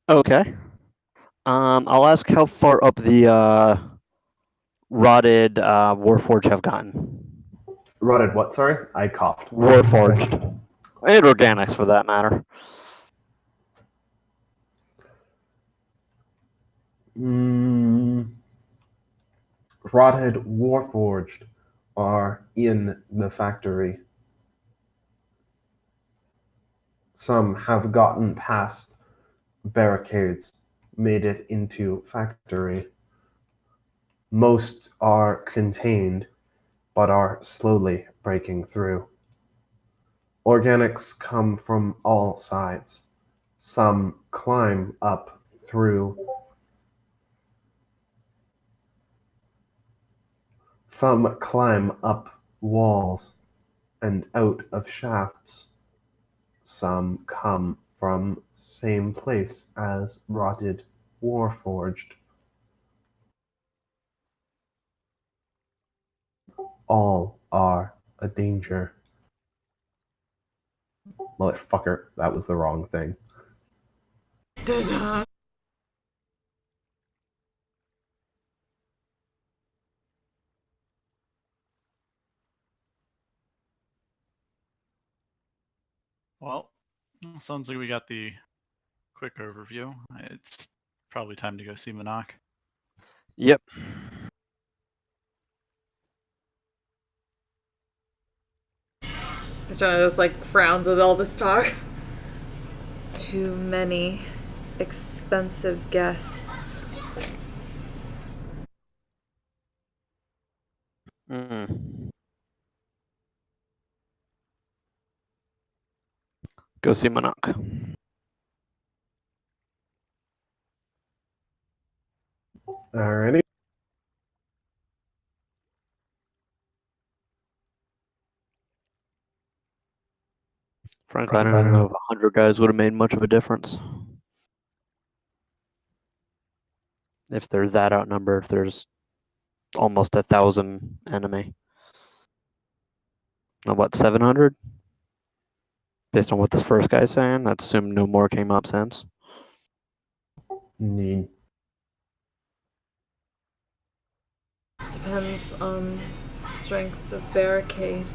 Okay. I'll ask how far up the rotted Warforged have gotten. Rotted what, sorry? I coughed. Warforged. And organics, for that matter. Rotted Warforged are in the factory. Some have gotten past barricades, made it into factory. Most are contained, but are slowly breaking through. Organics come from all sides. Some climb up through. Some climb up walls and out of shafts. Some come from same place as rotted Warforged. All are a danger. Motherfucker, that was the wrong thing. well, Well, sounds like we got the quick overview. It's probably time to go see Manak. Yep. Estrella just like frowns at all this talk. Too many expensive guests. Go see Manak. Alrighty. Frankly, I don't even know if 100 guys would have made much of a difference. If they're that outnumbered, if there's almost 1,000 enemy. Now, what, 700? Based on what this first guy's saying, I'd assume no more came up since. Need. Depends on strength of barricade.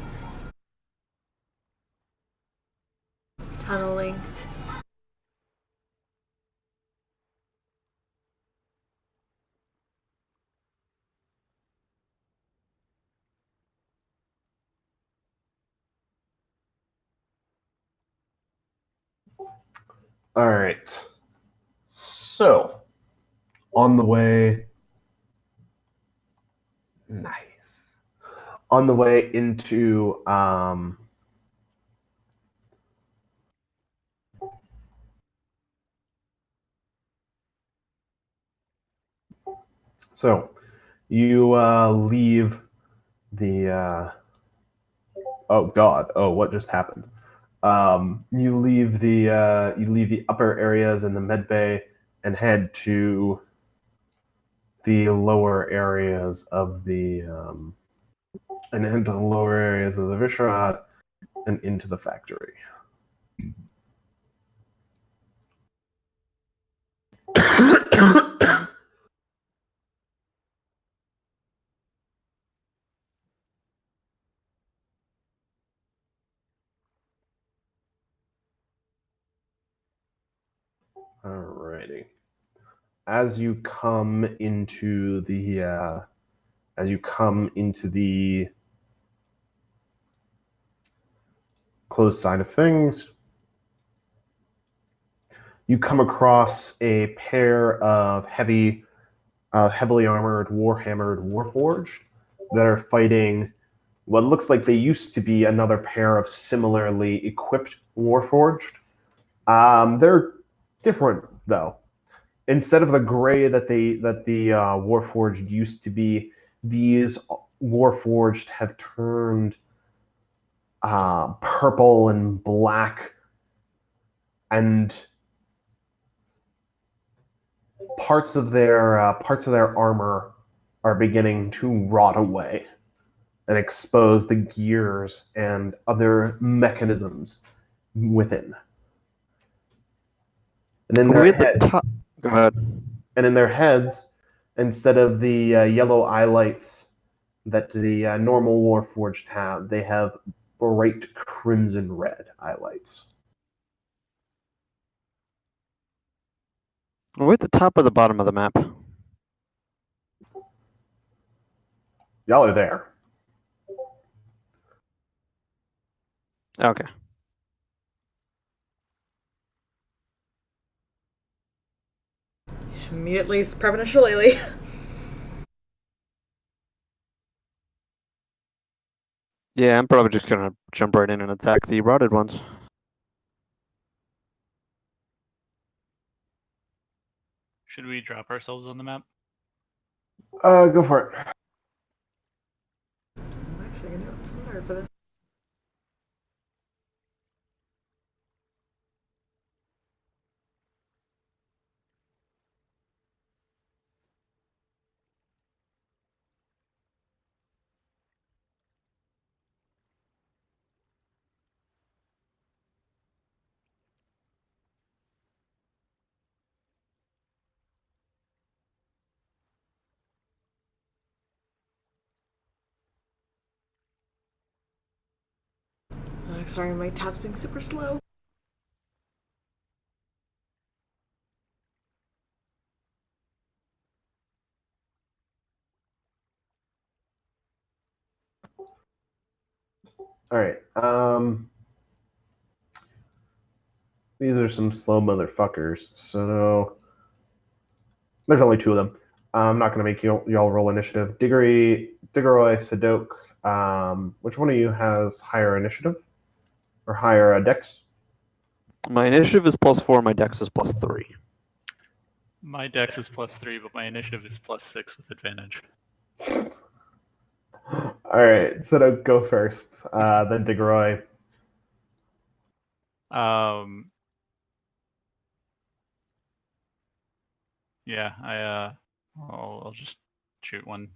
Tunneling. All right. So, on the way. Nice. On the way into so you leave the oh god, oh what just happened? You leave the upper areas in the med bay and head to the lower areas of the Viscerad and into the factory. Alrighty. As you come into the closed side of things, you come across a pair of heavily armored, warhammered warforged that are fighting what looks like they used to be another pair of similarly equipped warforged. They're different though. Instead of the gray that the warforged used to be, these warforged have turned purple and black, and parts of their armor are beginning to rot away and expose the gears and other mechanisms within. And in their Go ahead. And in their heads, instead of the yellow eye lights that the normal warforged have, they have bright crimson red eye lights. Are we at the top or the bottom of the map? Y'all are there. Okay. Immediately prepping a shillelagh. Yeah, I'm probably just gonna jump right in and attack the rotted ones. Should we drop ourselves on the map? Go for it. I'm actually gonna do similar for this. Sorry, my tap's being super slow. All right. These are some slow motherfuckers. So there's only two of them. I'm not going to make y'all roll initiative. Diggory, Sadok. Which one of you has higher initiative or higher dex? My initiative is +4. My dex is +3. My dex is +3, but my initiative is +6 with advantage. All right, Sadok, go first. Then Diggory. Yeah, I'll just shoot one.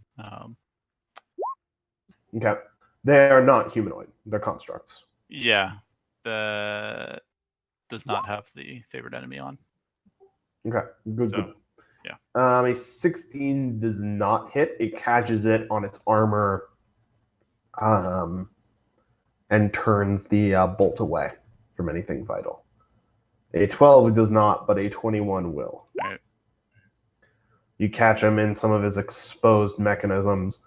Okay. They are not humanoid. They're constructs. Yeah, that does not have the favorite enemy on. Okay. Good. So, Good. yeah. A 16 does not hit. It catches it on its armor, and turns the bolt away from anything vital. A 12 does not, but a 21 will. All right. You catch him in some of his exposed mechanisms.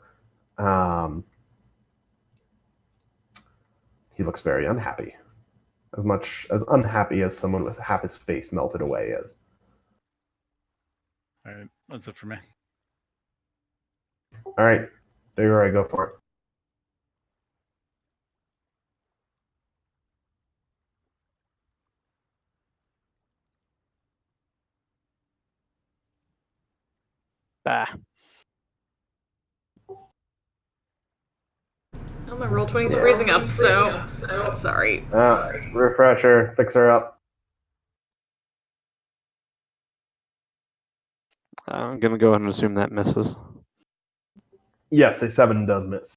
He looks very unhappy. As much as unhappy as someone with half his face melted away is. All right. That's it for me. All right. There I go for it. Bah. Oh, my roll 20's freezing up, so sorry. Refresher. Fix her up. I'm going to go ahead and assume that misses. Yes, a 7 does miss.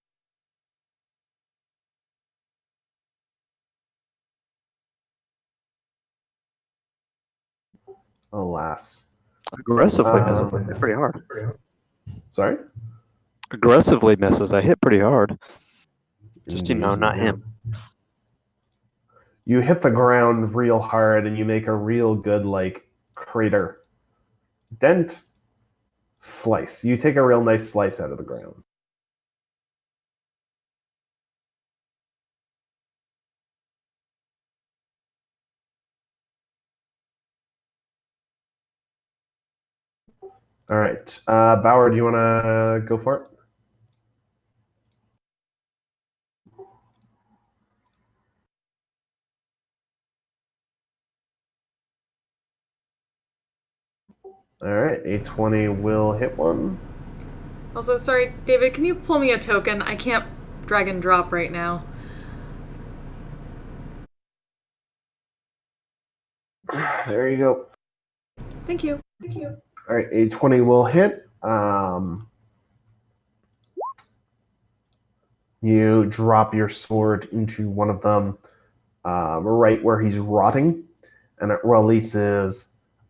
Alas. Aggressively misses. I hit pretty hard. Sorry? Aggressively misses. I hit pretty hard. Just, not him. You hit the ground real hard and you make a real good, crater. Dent. Slice. You take a real nice slice out of the ground. All right. Bauer, do you want to go for it? All right. A 20 will hit one. Also, sorry, David, can you pull me a token? I can't drag and drop right now. There you go. Thank you. All right. A 20 will hit. You drop your sword into one of them, right where he's rotting, and it releases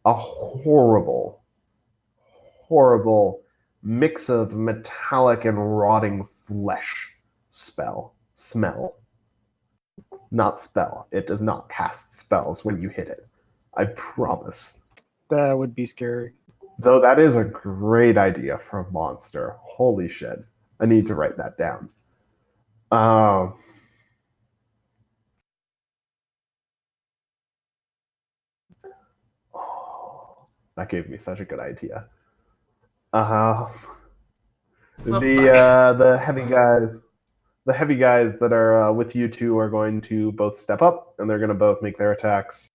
a horrible, horrible mix of metallic and rotting flesh smell. Not spell. It does not cast spells when you hit it. I promise. That would be scary. Though that is a great idea for a monster. Holy shit. I need to write that down. Oh, that gave me such a good idea. Well, The heavy guys that are with you two are going to both step up, and they're going to both make their attacks.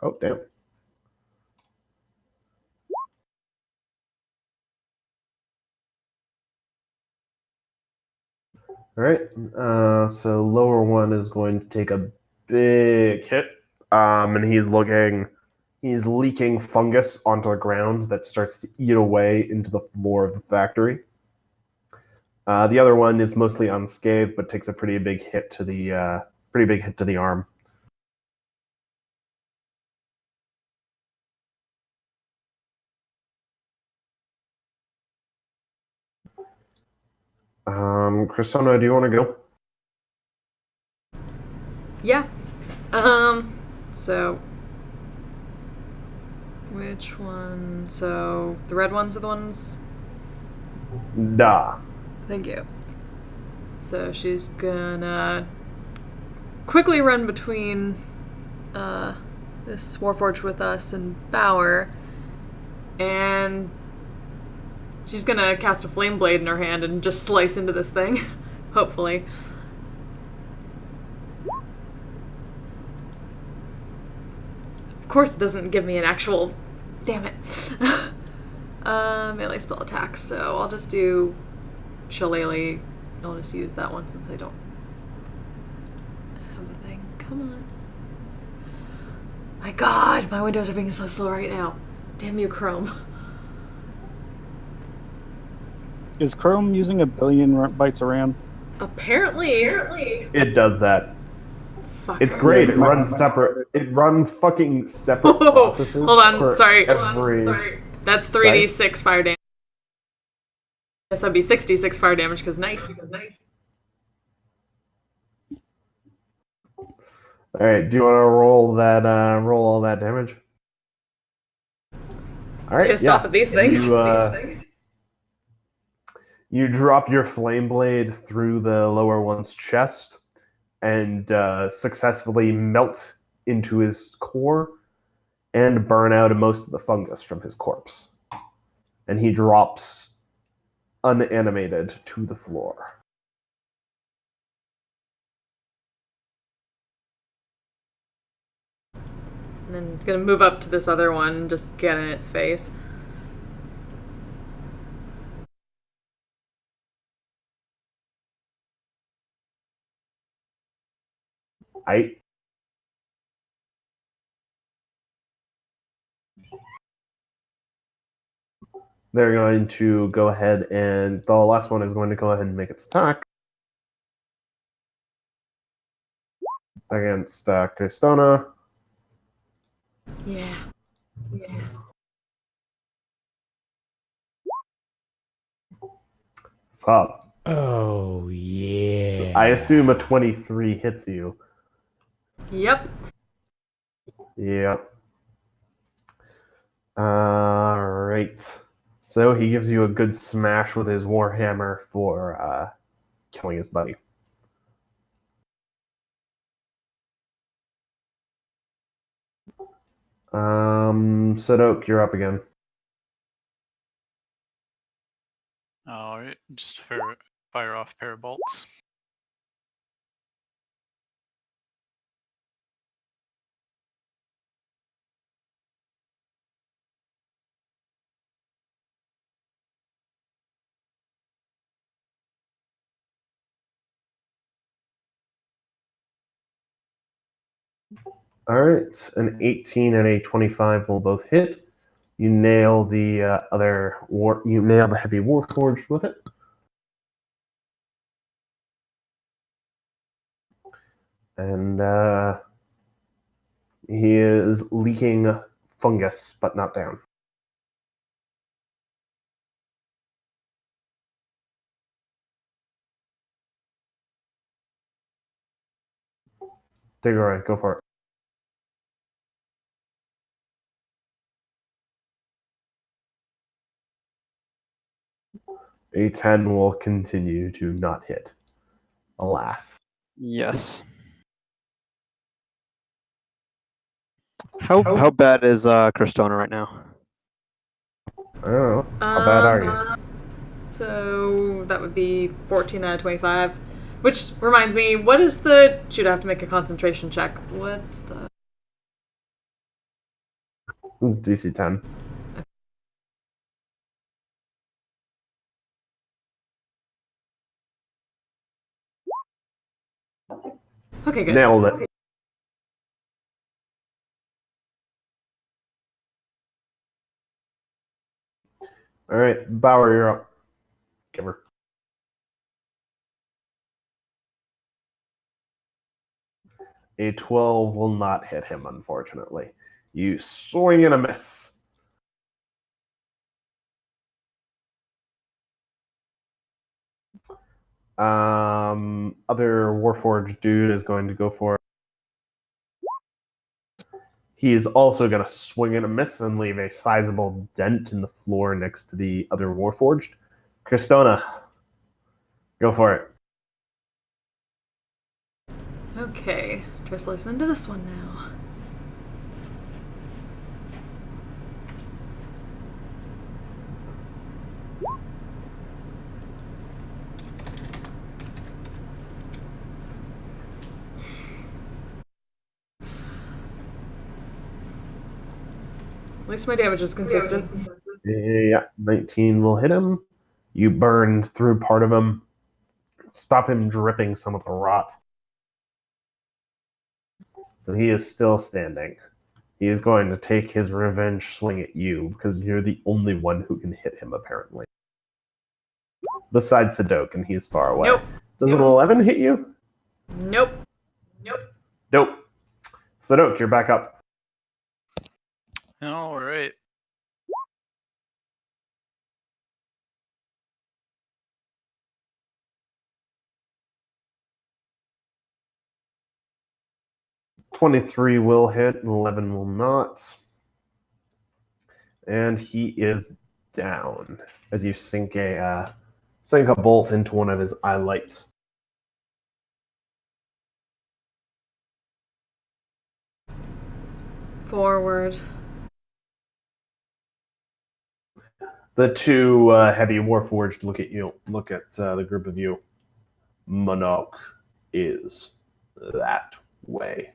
Oh, damn. All right. So lower one is going to take a big hit, and he's leaking fungus onto the ground that starts to eat away into the floor of the factory. The other one is mostly unscathed, but takes a pretty big hit to the arm. Christina, do you want to go? Yeah. So which one? So the red ones are the ones. Da. Thank you. So she's gonna quickly run between this Warforged with us and Bauer, and she's gonna cast a flame blade in her hand and just slice into this thing. Hopefully. Of course, it doesn't give me an actual. Damn it. Melee spell attacks, so I'll just do Shillelagh. I'll just use that one since I don't have the thing. Come on. My god, my windows are being so slow right now. Damn you, Chrome. Is Chrome using 1 billion bytes of RAM? Apparently. It does that. Fucker. It's great. It runs separate. It runs fucking separate processes. Hold on, for sorry. Every... That's 3d6 fire damage. Guess that'd be 66 fire damage because nice. All right. Do you want to roll that? Roll all that damage. All right. Pissed off at these things. You drop your flame blade through the lower one's chest and successfully melt into his core and burn out most of the fungus from his corpse. And he drops unanimated to the floor. And then it's gonna move up to this other one and just get in its face. They're going to go ahead and the last one is going to go ahead and make its attack against Cristona. Yeah. What's up? Oh, yeah. I assume a 23 hits you. Yep. Yep. Alright. So he gives you a good smash with his warhammer for killing his buddy. Sadok, you're up again. Alright, just fire off a pair of bolts. Alright, an 18 and a 25 will both hit. You nail the you nail the heavy warforged with it. And he is leaking fungus, but not down. Take it right, go for it. A 10 will continue to not hit. Alas. Yes. How bad is Cristona right now? I don't know. How bad are you? So that would be 14 out of 25. Which reminds me, what is the... Shoot, I have to make a concentration check. What's the... DC 10. Okay, good. Nailed it. Alright, Bauer, you're up. Give her. A 12 will not hit him, unfortunately. You swing and a miss. Other Warforged dude is going to go for it. He is also going to swing and a miss and leave a sizable dent in the floor next to the other Warforged. Christona, go for it. Okay, just listen to this one now. At least my damage is consistent. Yeah, 19 will hit him. You burn through part of him. Stop him dripping some of the rot. But he is still standing. He is going to take his revenge swing at you because you're the only one who can hit him, apparently. Besides Sadok, and he's far away. Nope. Does an 11 hit you? Nope. Nope. Sadok, you're back up. All right. .23 will hit, and 11 will not. And he is down as you sink a bolt into one of his eye lights. Forward. The two heavy Warforged look at you, look at the group of you. Monarch is that way.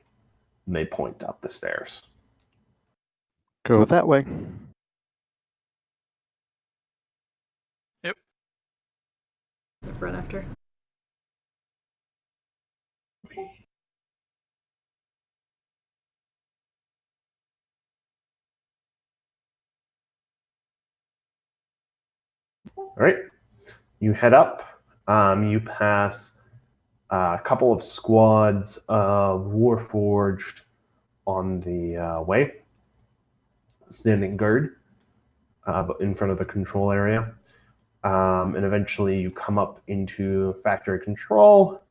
And they point up the stairs. Go that way. Yep. Run after. All right. You head up. You pass a couple of squads of Warforged on the way, standing guard in front of the control area. And eventually you come up into factory control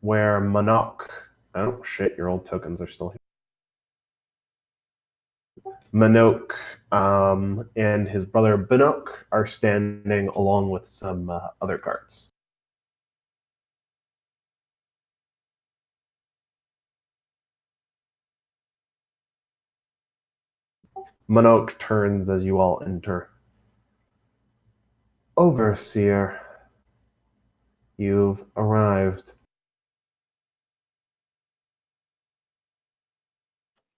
where Monarch... Oh, shit, your old tokens are still here. Monarch and his brother Binok are standing along with some other guards. Monarch turns as you all enter. Overseer, you've arrived.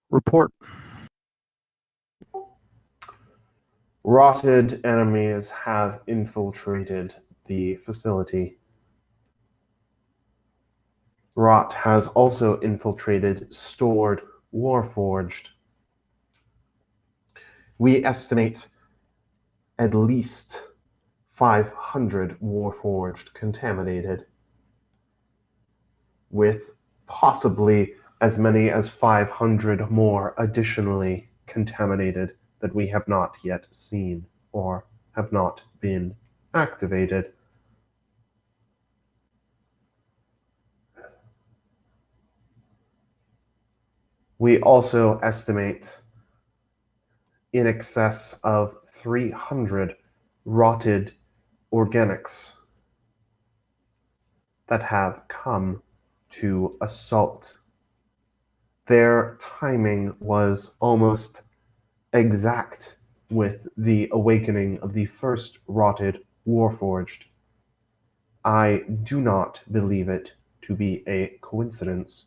Report. Rotted enemies have infiltrated the facility. Rot has also infiltrated stored Warforged. We estimate at least 500 Warforged contaminated, with possibly as many as 500 more additionally contaminated that we have not yet seen or have not been activated. We also estimate in excess of 300 rotted organics that have come to assault. Their timing was almost exact with the awakening of the first rotted Warforged. I do not believe it to be a coincidence.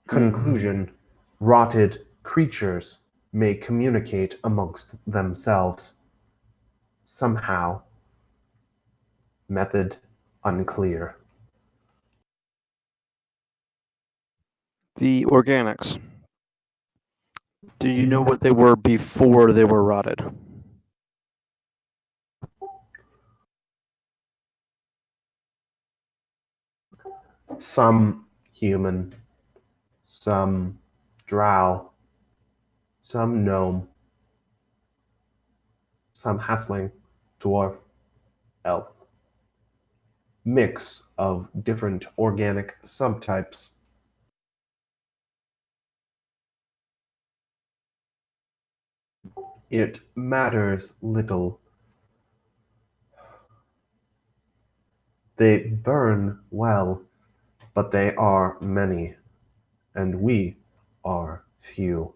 Conclusion: rotted creatures may communicate amongst themselves. Somehow. Method unclear. The organics. Do you know what they were before they were rotted? Some human, some drow, some gnome, some halfling, dwarf, elf. Mix of different organic subtypes. It matters little. They burn well, but they are many, and we are few.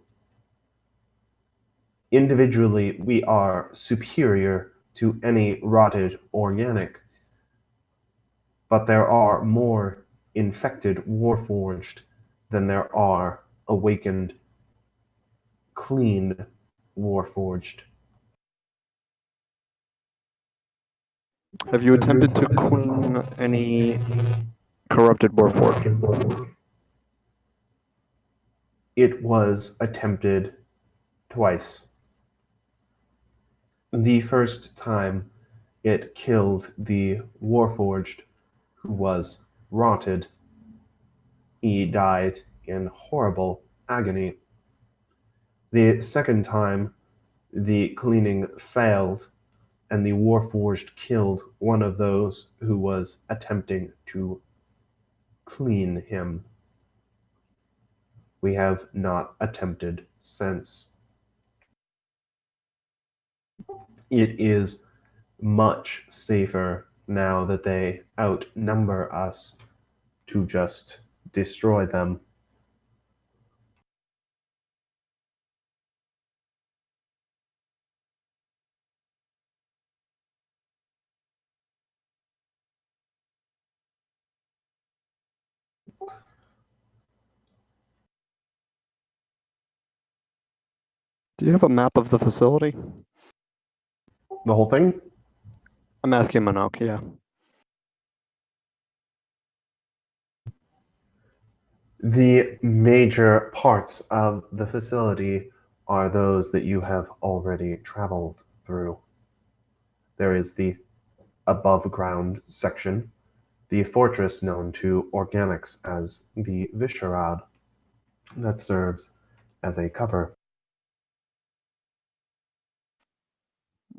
Individually, we are superior to any rotted organic, but there are more infected warforged than there are awakened, clean warforged. Have you attempted to clean any corrupted Warforged? It was attempted twice. The first time it killed the warforged who was rotted. He died in horrible agony. The second time the cleaning failed and the warforged killed one of those who was attempting to clean him. We have not attempted since. It is much safer now that they outnumber us to just destroy them. Do you have a map of the facility? The whole thing? I'm asking Monok, yeah. The major parts of the facility are those that you have already traveled through. There is the above ground section, the fortress known to organics as the Visharad, that serves as a cover.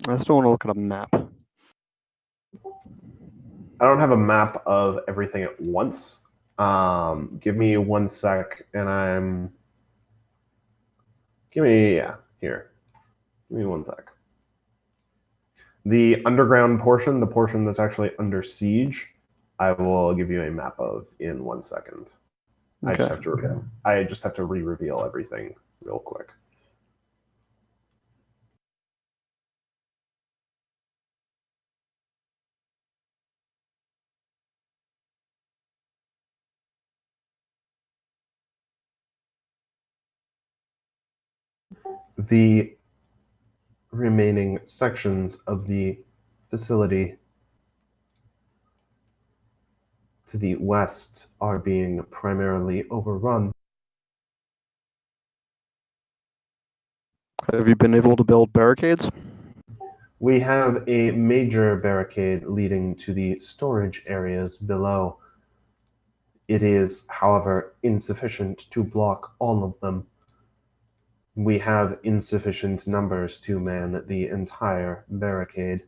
I still want to look at a map. I don't have a map of everything at once. Give me 1 sec, and here. Give me 1 sec. The underground portion, the portion that's actually under siege, I will give you a map of in 1 second. Okay. I just have to re-reveal everything real quick. The remaining sections of the facility to the west are being primarily overrun. Have you been able to build barricades? We have a major barricade leading to the storage areas below. It is, however, insufficient to block all of them. We have insufficient numbers to man the entire barricade.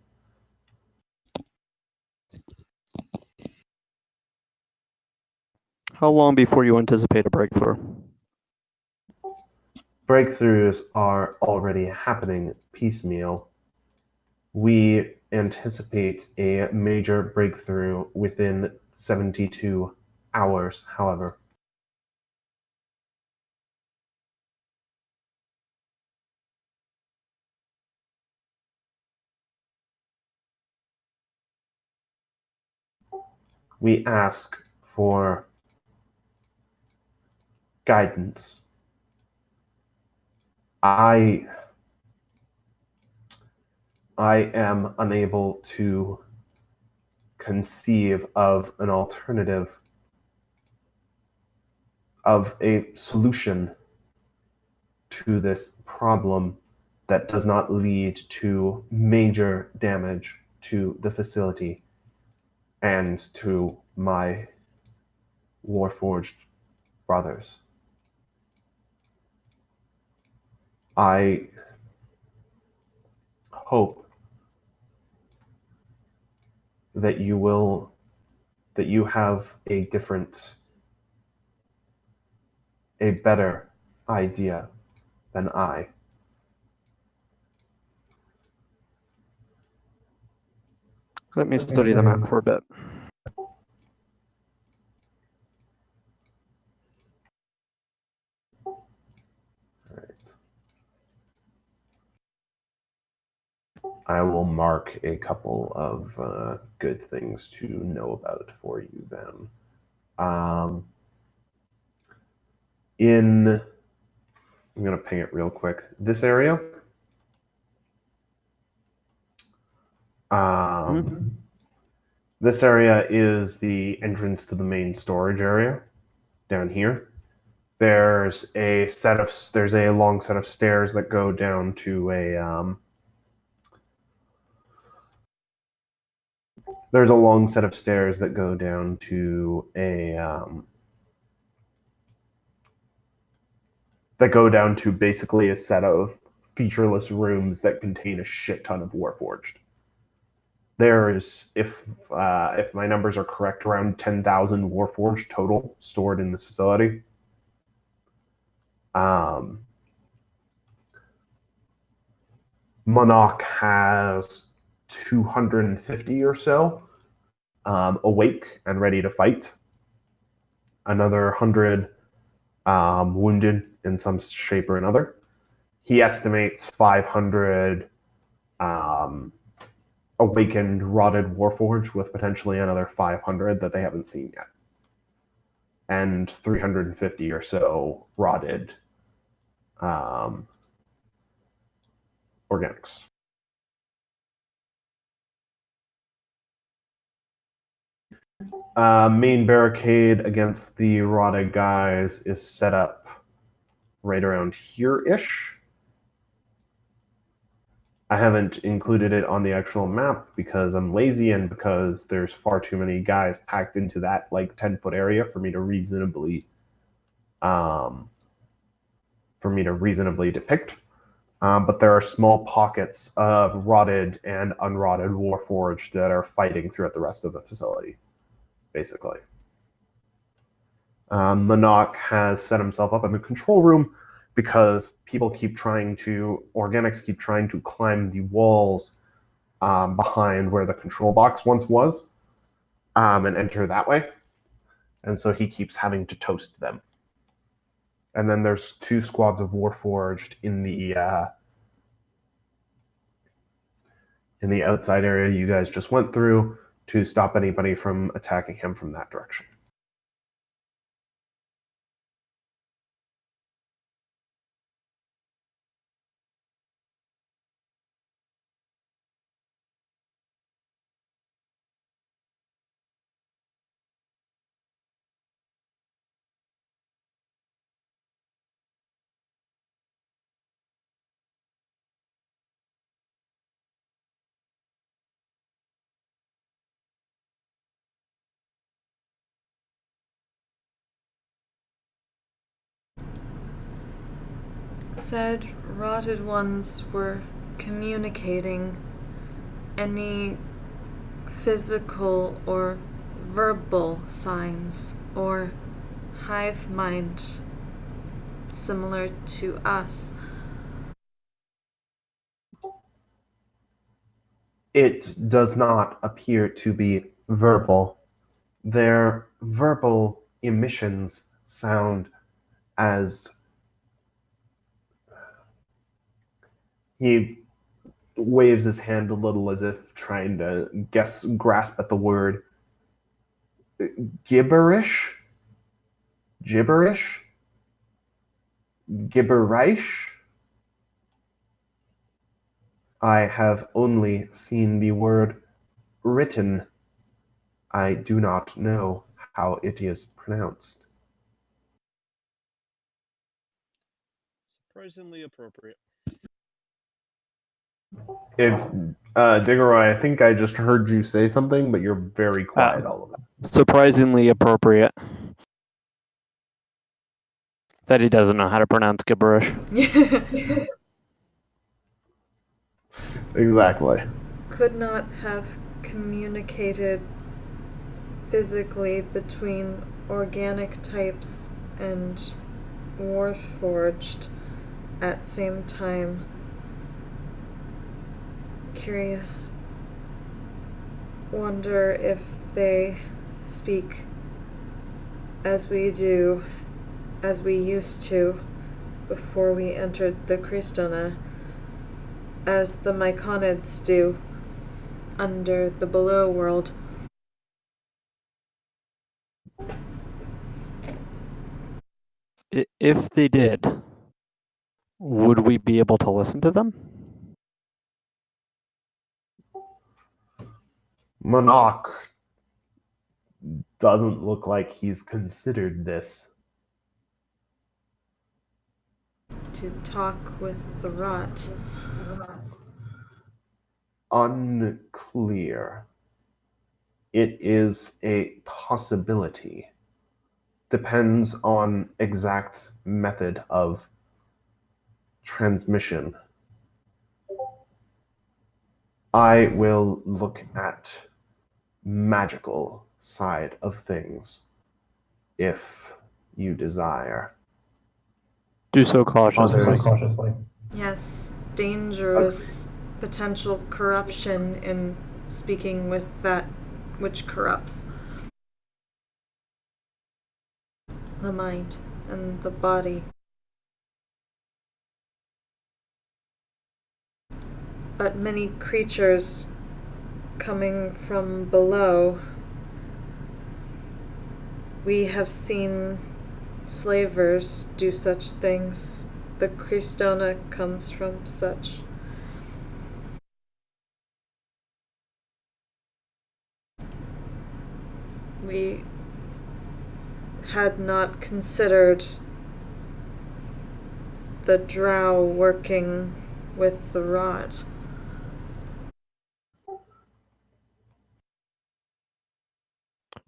How long before you anticipate a breakthrough? Breakthroughs are already happening piecemeal. We anticipate a major breakthrough within 72 hours, however. We ask for guidance. I am unable to conceive of an alternative, of a solution to this problem that does not lead to major damage to the facility and to my Warforged brothers. I hope that you have a better idea than I. Let me study the map for a bit. I will mark a couple of good things to know about for you then. I'm going to ping it real quick. This area, this area is the entrance to the main storage area down here. There's a long set of stairs that go down to there's a long set of stairs that go down to basically a set of featureless rooms that contain a shit ton of Warforged. There is, if my numbers are correct, around 10,000 Warforged total stored in this facility. Monarch has 250 or so awake and ready to fight. Another 100 wounded in some shape or another. He estimates 500 awakened, rotted Warforged with potentially another 500 that they haven't seen yet. And 350 or so rotted organics. Main barricade against the rotted guys is set up right around here-ish. I haven't included it on the actual map because I'm lazy and because there's far too many guys packed into that 10-foot area for me to reasonably depict. But there are small pockets of rotted and unrotted Warforged that are fighting throughout the rest of the facility, basically. Monarch has set himself up in the control room because organics keep trying to climb the walls behind where the control box once was and enter that way. And so he keeps having to toast them. And then there's 2 squads of Warforged in the outside area you guys just went through to stop anybody from attacking him from that direction. Said rotted ones were communicating. Any physical or verbal signs or hive mind similar to us? It does not appear to be verbal. Their verbal emissions sound as... He waves his hand a little as if trying to grasp at the word. Gibberish? Gibberish? Gibberish? I have only seen the word written. I do not know how it is pronounced. Surprisingly appropriate. If Diggeroy, I think I just heard you say something, but you're very quiet all of that. Surprisingly appropriate. That he doesn't know how to pronounce gibberish. Exactly. Could not have communicated physically between organic types and warforged at same time. Curious. Wonder if they speak as we do, as we used to before we entered the Kristona, as the Myconids do under the below world. If they did, would we be able to listen to them? Monarch doesn't look like he's considered this. To talk with the rot. Unclear. It is a possibility. Depends on exact method of transmission. I will look at magical side of things if you desire. Do so cautiously. Others, Yes, dangerous potential corruption in speaking with that which corrupts the mind and the body. But many creatures coming from below, we have seen slavers do such things. The Kristona comes from such. We had not considered the drow working with the rot.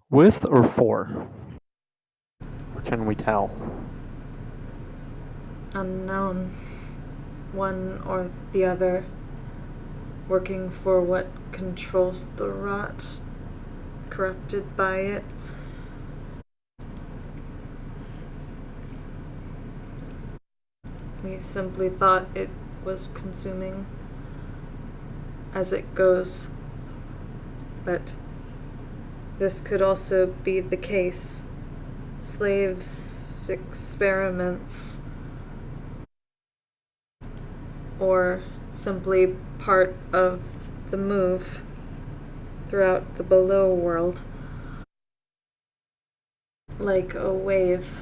With or for? Or can we tell? Unknown. One or the other. Working for what controls the rot. Corrupted by it. We simply thought it was consuming as it goes. But this could also be the case. Slaves' experiments, or simply part of the move throughout the below world, like a wave.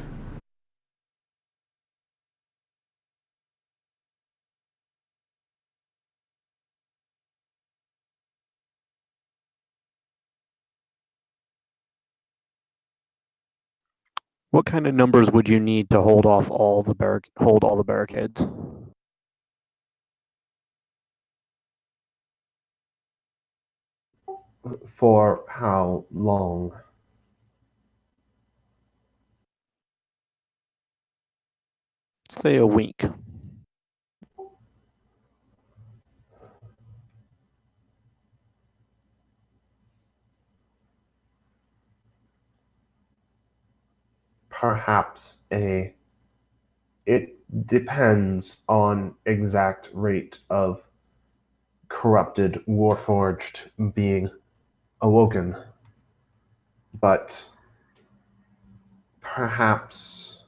What kind of numbers would you need to hold all the barricades? For how long? Say a week. Perhaps it depends on exact rate of corrupted warforged being awoken. But perhaps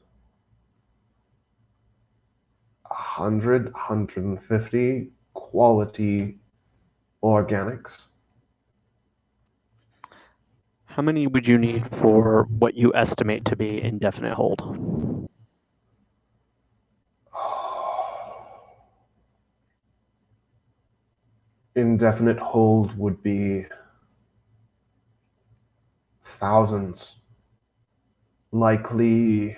100, 150 quality organics. How many would you need for what you estimate to be indefinite hold? Indefinite hold would be thousands. Likely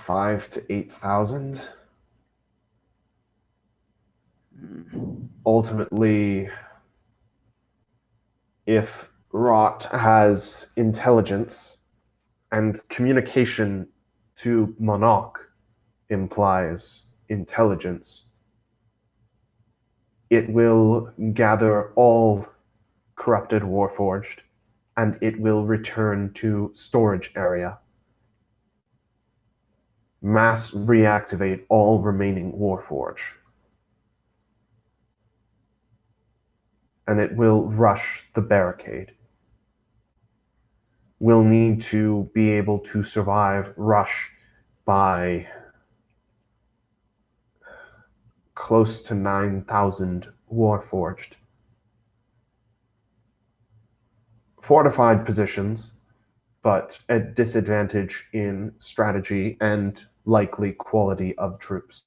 5,000 to 8,000. Ultimately, if Rot has intelligence and communication to Monarch implies intelligence, It will gather all corrupted Warforged, and it will return to storage area. Mass reactivate all remaining Warforge. And it will rush the barricade. We'll need to be able to survive rush by close to 9,000 Warforged. Fortified positions, but at disadvantage in strategy and likely quality of troops.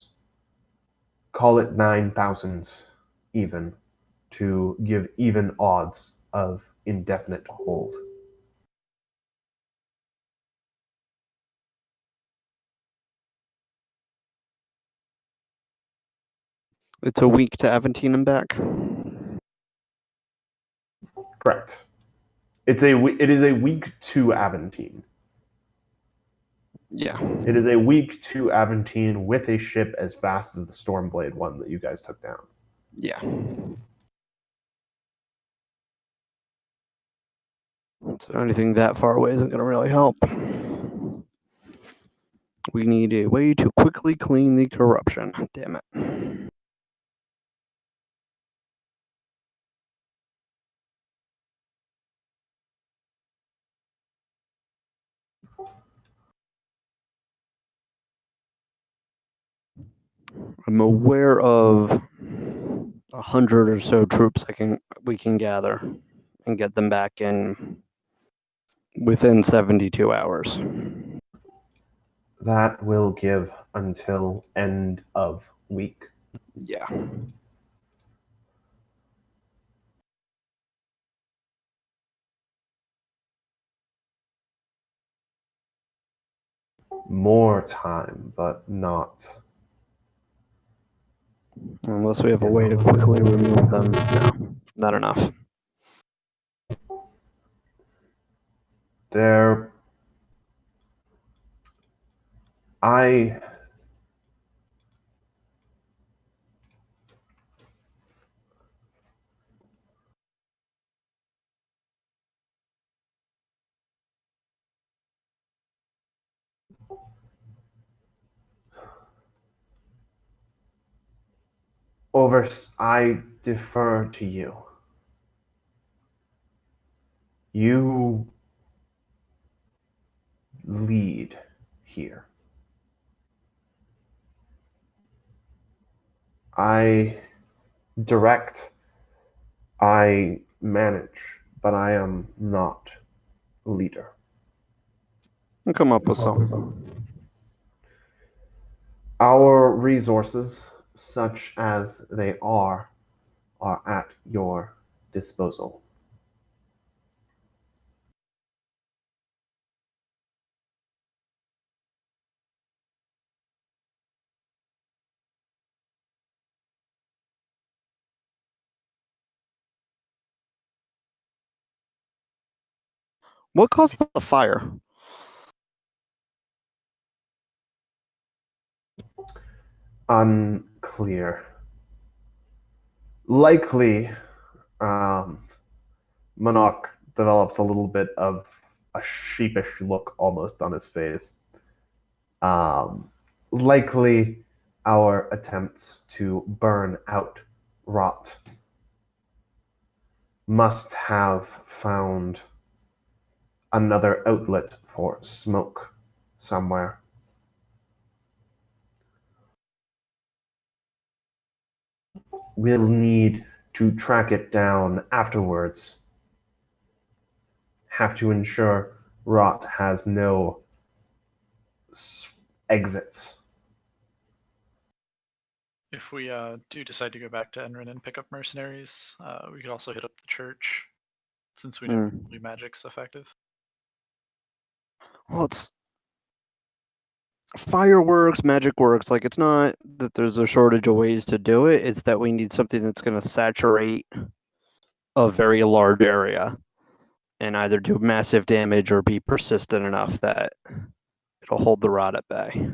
Call it 9,000 even, to give even odds of indefinite hold. It's a week to Aventine and back. Correct. It is a week to Aventine. Yeah. It is a week to Aventine with a ship as fast as the Stormblade one that you guys took down. Yeah. So anything that far away isn't going to really help. We need a way to quickly clean the corruption. Damn it. I'm aware of 100 or so troops we can gather and get them back in within 72 hours. That will give until end of week. Yeah. More time, but not. Unless we have a way to quickly remove them. No, not enough. I I defer to you. You lead here. I direct, I manage, but I am not leader. We'll come up with something. Our resources, such as they are at your disposal. What caused the fire? Unclear. Likely, Monarch develops a little bit of a sheepish look almost on his face. Likely, our attempts to burn out rot must have found another outlet for smoke somewhere. We'll need to track it down afterwards. Have to ensure rot has no exits. If we do decide to go back to Enrin and pick up mercenaries, we could also hit up the church, since we know magic's effective. Well, it's fireworks, magic works. Like, it's not that there's a shortage of ways to do it. It's that we need something that's going to saturate a very large area and either do massive damage or be persistent enough that it'll hold the rot at bay.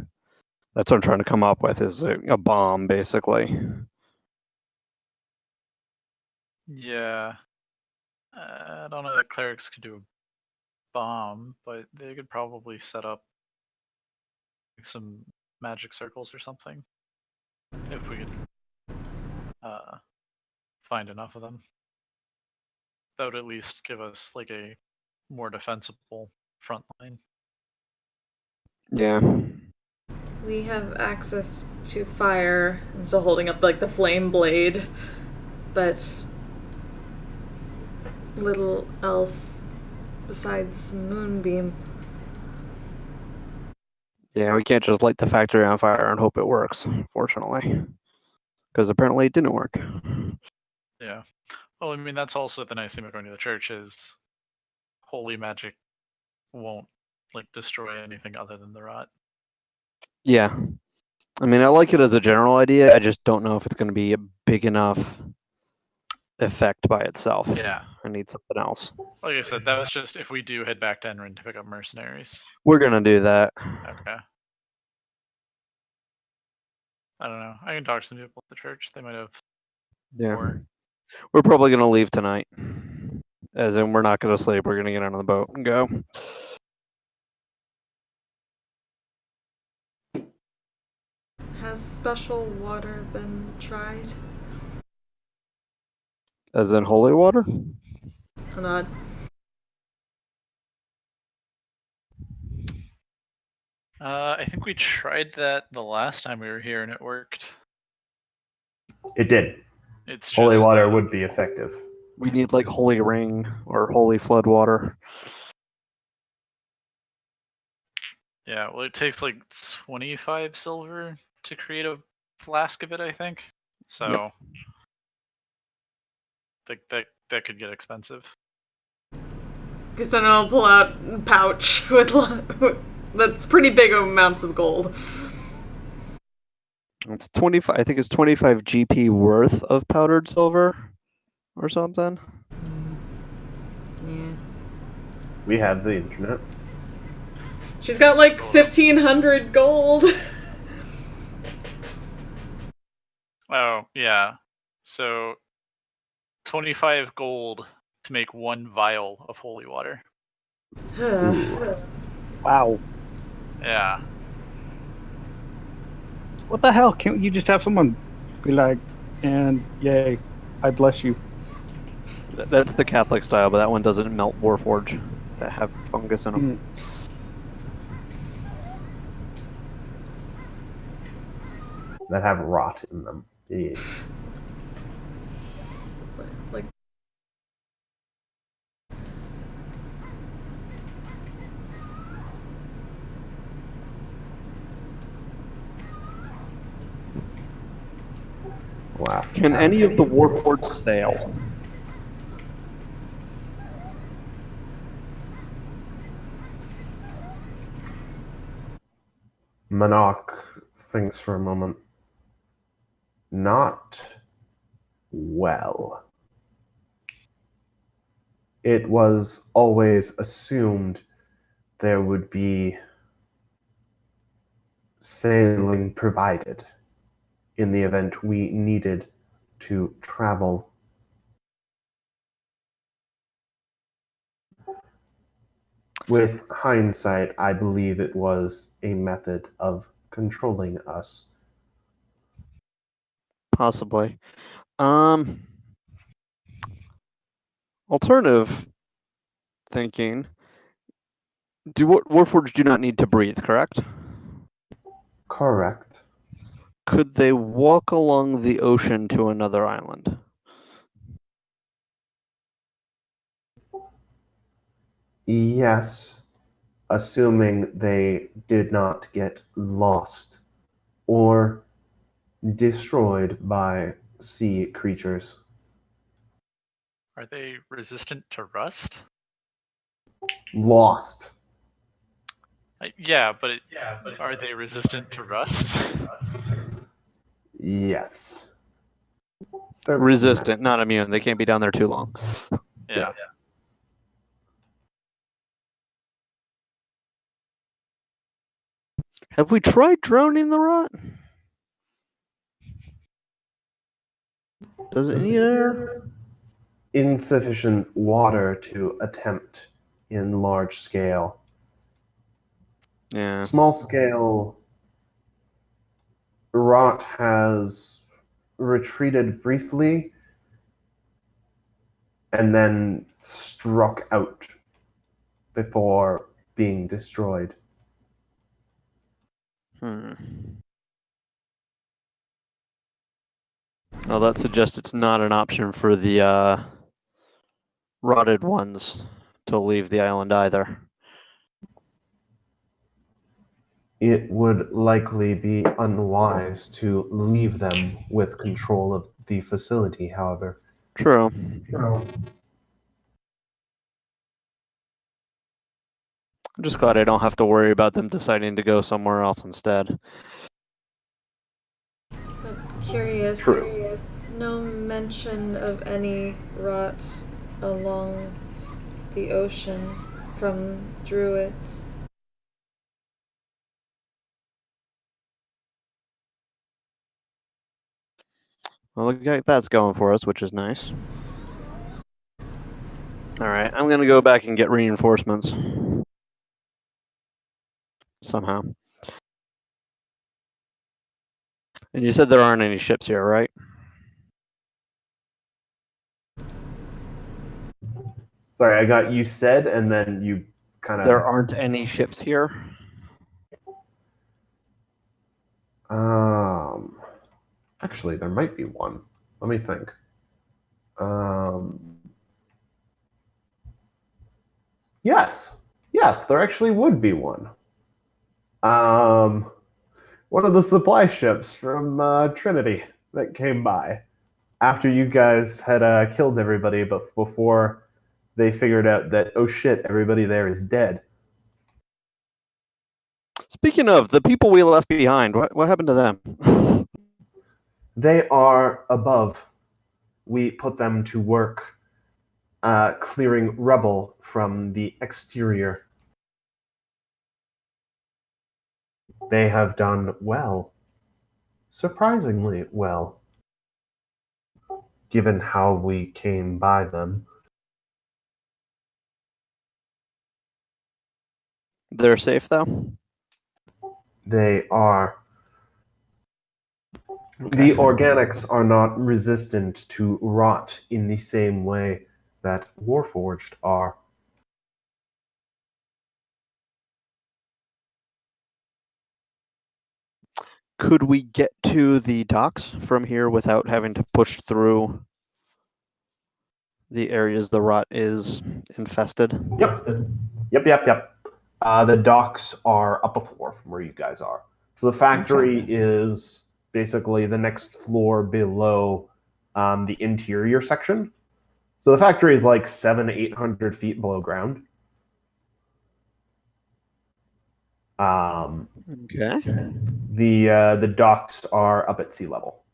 That's what I'm trying to come up with, is a bomb, basically. Yeah. I don't know that clerics could do a bomb, but they could probably set up like, some magic circles or something. If we could find enough of them. That would at least give us like a more defensible front line. Yeah. We have access to fire, and so holding up like the flame blade, but little else besides moonbeam. Yeah, we can't just light the factory on fire and hope it works, fortunately. Because apparently it didn't work. Yeah. Well, I mean, that's also the nice thing about going to the church is holy magic won't like destroy anything other than the rot. Yeah. I mean, I like it as a general idea. I just don't know if it's going to be a big enough effect by itself. Yeah. I need something else. Like I said, that was just if we do head back to Enrin to pick up mercenaries. We're going to do that. Okay. I don't know. I can talk to some people at the church. They might have Yeah. more. We're probably going to leave tonight. As in, we're not going to sleep. We're going to get on the boat and go. Has special water been tried? As in holy water? Or not? I think we tried that the last time we were here and it worked. It did. It's just Holy water would be effective. We need like holy ring or holy flood water. Yeah, well, it takes like 25 silver to create a flask of it, I think. So that could get expensive. Because then I'll pull out a pouch with that's pretty big amounts of gold. It's 25. I think it's 25 GP worth of powdered silver or something. Yeah. We have the internet. She's got like 1,500 gold. Oh, yeah. So 25 gold to make 1 vial of holy water. Wow. Yeah. What the hell? Can't you just have someone be like, and yay, I bless you? That's the Catholic style, but that one doesn't melt Warforge that have fungus in them. That have rot in them. Yeah. Like, Last Can time. any of the Warforged sail? Monarch thinks for a moment. Not well. It was always assumed there would be sailing provided in the event we needed to travel. With hindsight, I believe it was a method of controlling us. Possibly. Alternative thinking. Warforged do not need to breathe, correct? Correct. Could they walk along the ocean to another island? Yes, assuming they did not get lost or destroyed by sea creatures. Are they resistant to rust? Lost. Yeah, but are they resistant to rust? Yes. They're resistant, not immune. They can't be down there too long. Yeah. Have we tried drowning the rot? Does it need air? insufficient water to attempt in large scale. Yeah. Small scale rot has retreated briefly and then struck out before being destroyed. Well, that suggests it's not an option for the rotted ones to leave the island either. It would likely be unwise to leave them with control of the facility, however. True. I'm just glad I don't have to worry about them deciding to go somewhere else instead. But curious. True. No mention of any rot along the ocean from druids. Well, look like that's going for us, which is nice. All right, I'm gonna go back and get reinforcements somehow. And you said there aren't any ships here, right? Sorry, I got you said, and then you kind of. There aren't any ships here. Actually, there might be one. Let me think. Yes, there actually would be one. One of the supply ships from Trinity that came by after you guys had killed everybody, but before they figured out that, oh shit, everybody there is dead. Speaking of the people we left behind, what happened to them? They are above. We put them to work clearing rubble from the exterior. They have done well. Surprisingly well, given how we came by them. They're safe though? They are. Okay. The organics are not resistant to rot in the same way that Warforged are. Could we get to the docks from here without having to push through the areas the rot is infested? Yep. The docks are up a floor from where you guys are. So the factory is basically the next floor below the interior section. So the factory is like 800 feet below ground. Okay. The docks are up at sea level.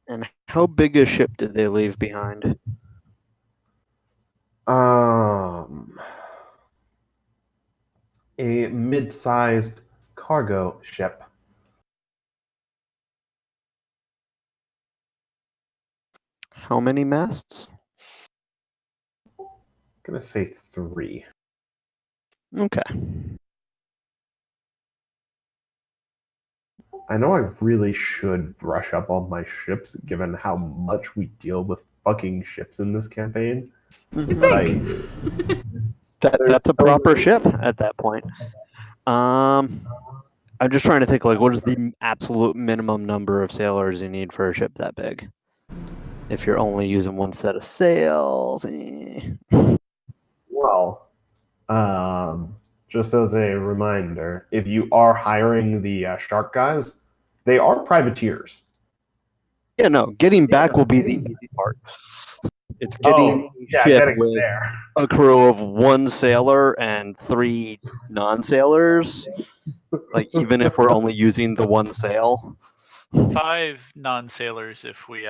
And how big a ship did they leave behind? A mid-sized cargo ship. How many masts? I'm gonna say 3. Okay. I know I really should brush up on my ships, given how much we deal with fucking ships in this campaign. That's a proper ship at that point. I'm just trying to think, like, what is the absolute minimum number of sailors you need for a ship that big? If you're only using one set of sails. Well, just as a reminder, if you are hiring the shark guys, they are privateers. Yeah, no, getting back will be the easy part. It's getting getting with there. a crew of 1 sailor and 3 non-sailors. Like, even if we're only using the 1 sail. 5 non-sailors if we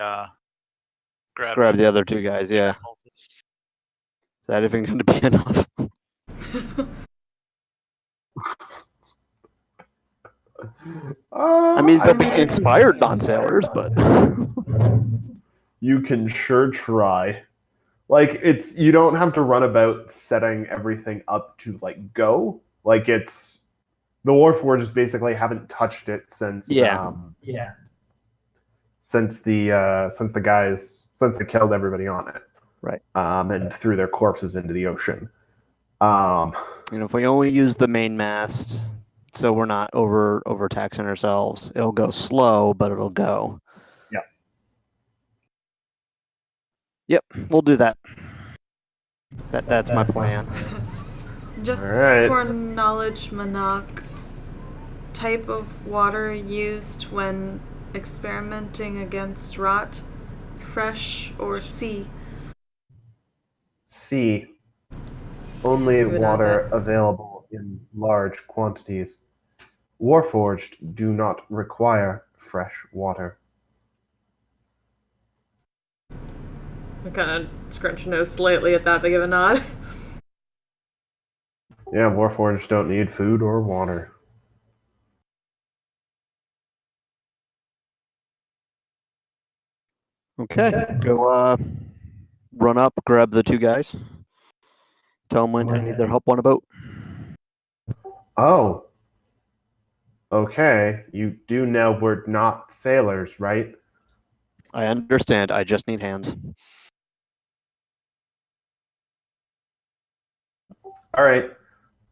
Grab the other 2 guys, yeah. Is that even going to be enough? I mean, they'll be inspired non-sailors, but... You can sure try. Like it's you don't have to run about setting everything up to like go. Like it's the Warforged basically haven't touched it since since they killed everybody on it. Right. And threw their corpses into the ocean. If we only use the main mast, so we're not overtaxing ourselves, it'll go slow, but it'll go. Yep. Yep, we'll do that. That's my plan. Just All right. for knowledge, Manak, type of water used when experimenting against rot, fresh or sea? Sea. Only You would add water that. available in large quantities. Warforged do not require fresh water. I kind of scrunch your nose slightly at that, but give a nod. Yeah, Warforged don't need food or water. Okay, go run up, grab the two guys. Tell them I need their help on a boat. Oh. Okay, you do know we're not sailors, right? I understand. I just need hands. All right.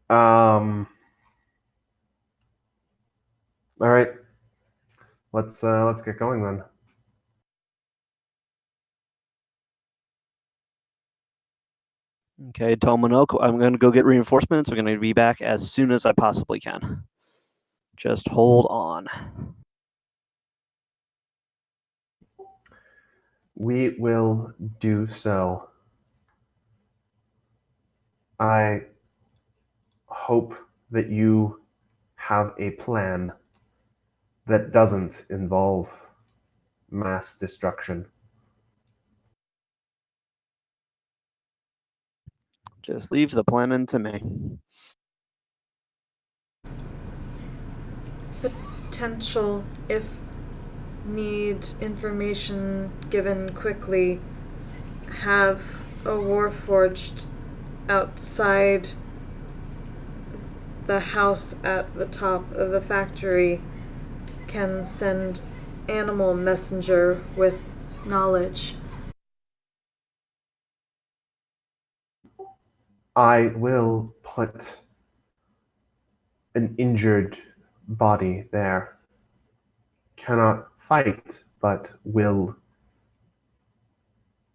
All right. Let's get going then. Okay, tell Minok I'm going to go get reinforcements. I'm going to be back as soon as I possibly can. Just hold on. We will do so. I hope that you have a plan that doesn't involve mass destruction. Just leave the planning to me. Potential, if need information given quickly, have a Warforged outside the house at the top of the factory can send animal messenger with knowledge. I will put an injured body there. Cannot fight, but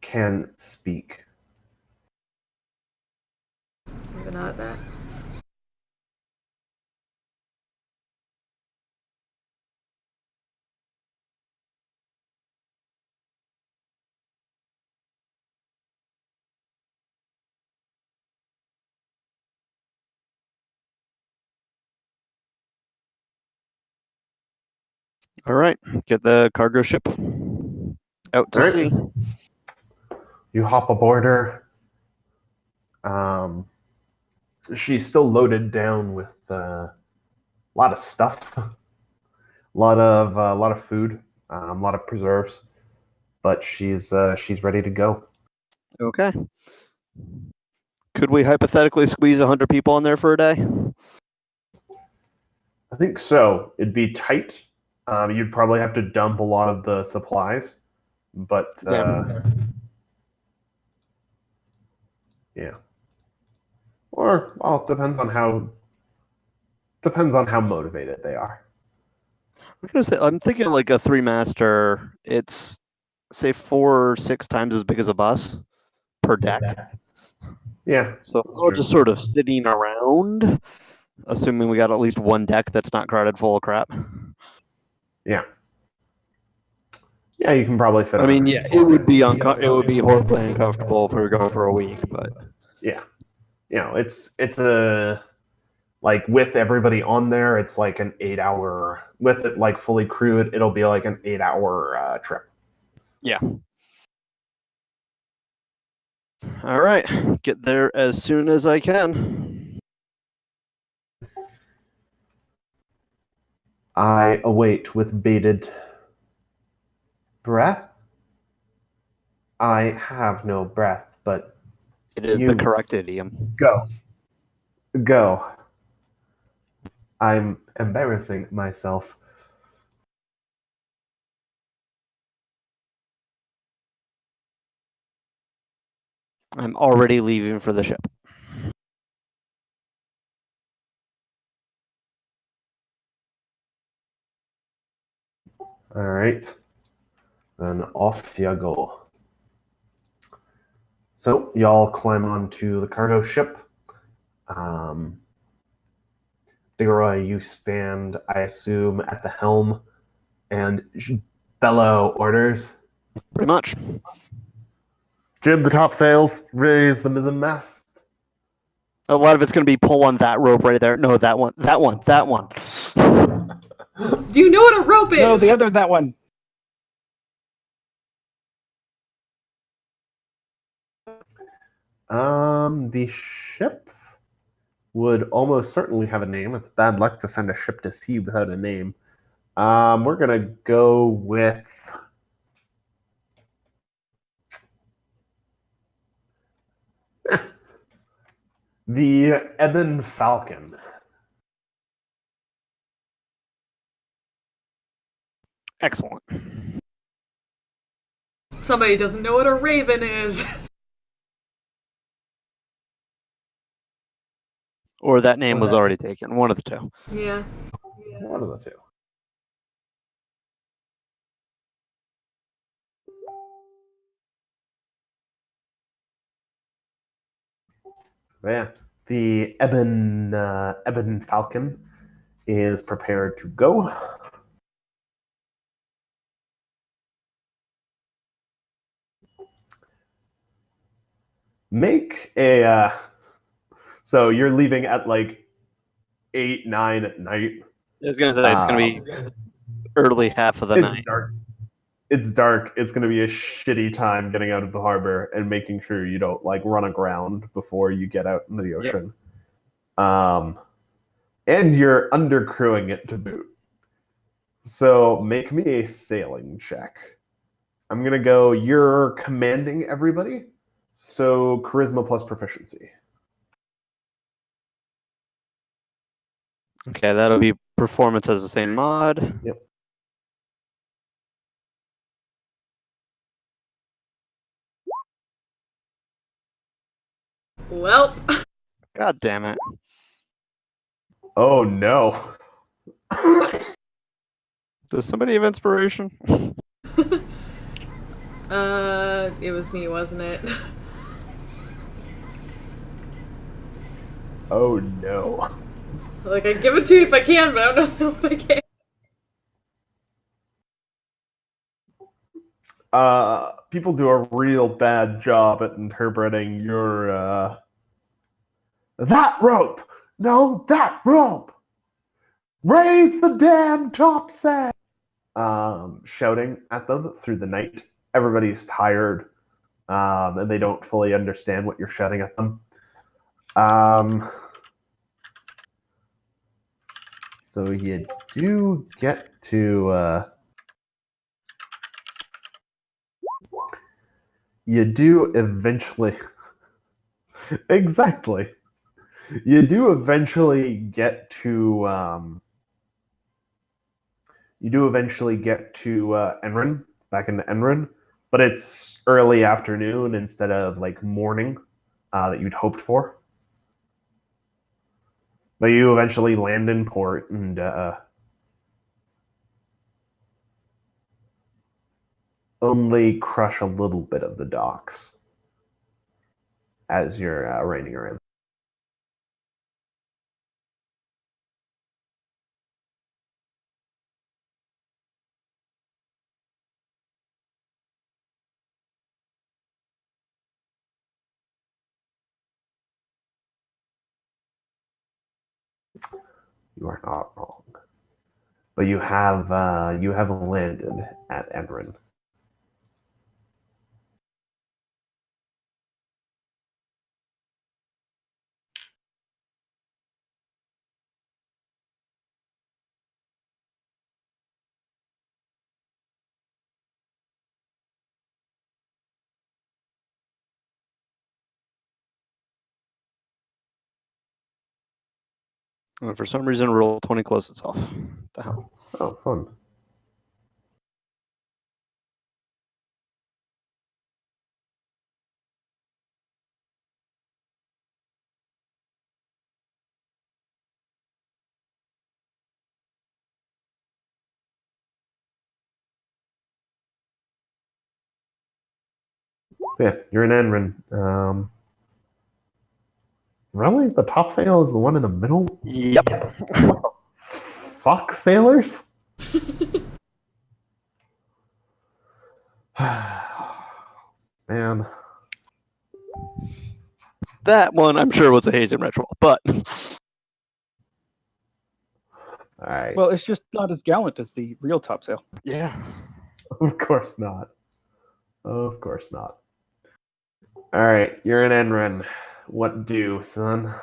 can speak. Give a nod at that. All right, get the cargo ship out to All right. sea. You hop aboard her. She's still loaded down with a lot of stuff, a lot of food, a lot of preserves, but she's ready to go. Okay. Could we hypothetically squeeze 100 people in there for a day? I think so. It'd be tight. You'd probably have to dump a lot of the supplies, but yeah. Or well, it depends on how motivated they are. I'm thinking like a 3-master. It's say 4 or 6 times as big as a bus per deck. Yeah. So we're just sort of sitting around, assuming we got at least one deck that's not crowded full of crap. Yeah. Yeah, you can probably fit. I mean, yeah, it would be horribly uncomfortable if we were going for a week, but yeah, it's a like with everybody on there, it's like an 8-hour with it like fully crewed. It'll be like an 8-hour trip. Yeah. All right, get there as soon as I can. I await with bated breath. I have no breath. but It is You- the correct idiom. go. I'm embarrassing myself. I'm already leaving for the ship. All right. Then off you go. So y'all climb onto the cargo ship. Digoroy, you stand, I assume, at the helm and bellow orders. Pretty much. Jib the topsails, raise the mizzenmast. A lot of it's going to be pull on that rope right there. No, that one. Do you know what a rope is? No, the other that one. The ship would almost certainly have a name. It's bad luck to send a ship to sea without a name. We're gonna go with the Ebon Falcon. Excellent. Somebody doesn't know what a raven is. Or that name was already taken. One of the two. Yeah. One of the two. Yeah, the Ebon Falcon is prepared to go. Make a. So you're leaving at like 8, 9 at night. I was going to say, it's going to be early half of the night. Dark. It's dark. It's going to be a shitty time getting out of the harbor and making sure you don't like run aground before you get out into the ocean. Yep. And you're undercrewing it to boot. So make me a sailing check. I'm going to go, you're commanding everybody. So charisma plus proficiency. Okay, that'll be performance as the same mod. Yep. Well. God damn it. Oh no. Does somebody have inspiration? It was me, wasn't it? Oh no. Like, I'd give it to you if I can, but I don't know if I can. People do a real bad job at interpreting your, that rope! No, that rope! Raise the damn topsail! Shouting at them through the night. Everybody's tired, and they don't fully understand what you're shouting at them. So you do get to, you do eventually, exactly. You do eventually get to, Enrin, back into Enrin, but it's early afternoon instead of like morning that you'd hoped for. But you eventually land in port and only crush a little bit of the docks as you're reining around. You are not wrong, but you have landed at Enrin. And for some reason, roll 20 close itself. The hell? Oh, fun. Yeah, you're in Enron. Really? The top sail is the one in the middle? Yep. What the fuck, sailors? Man. That one, I'm sure, was a hazing ritual, but All right. Well, it's just not as gallant as the real topsail. yeah. Of course not. Of course not. All right, you're in Enron. What do, son?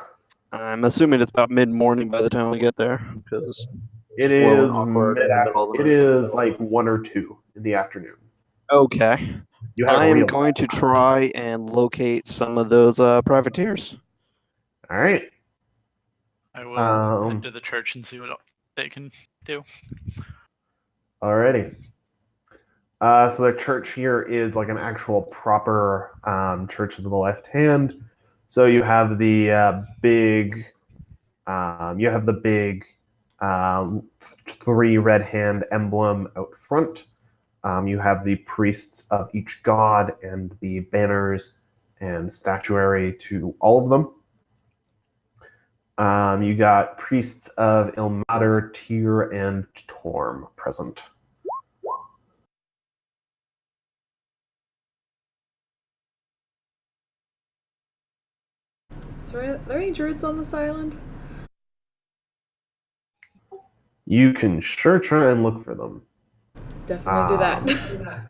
I'm assuming it's about mid-morning by the time we get there, because It slow and is awkward in the middle of the it night. is like 1 or 2 in the afternoon. Okay. You have I am real going to try and locate some of those privateers. All right. I will Um, head to the church and see what they can do. Alrighty. So the church here is like an actual proper church of the left hand. So you have the big, um, 3 red hand emblem out front. You have the priests of each god and the banners and statuary to all of them. You got priests of Ilmater, Tyr, and Torm present. So are there any druids on this island? You can sure try and look for them. Definitely do that.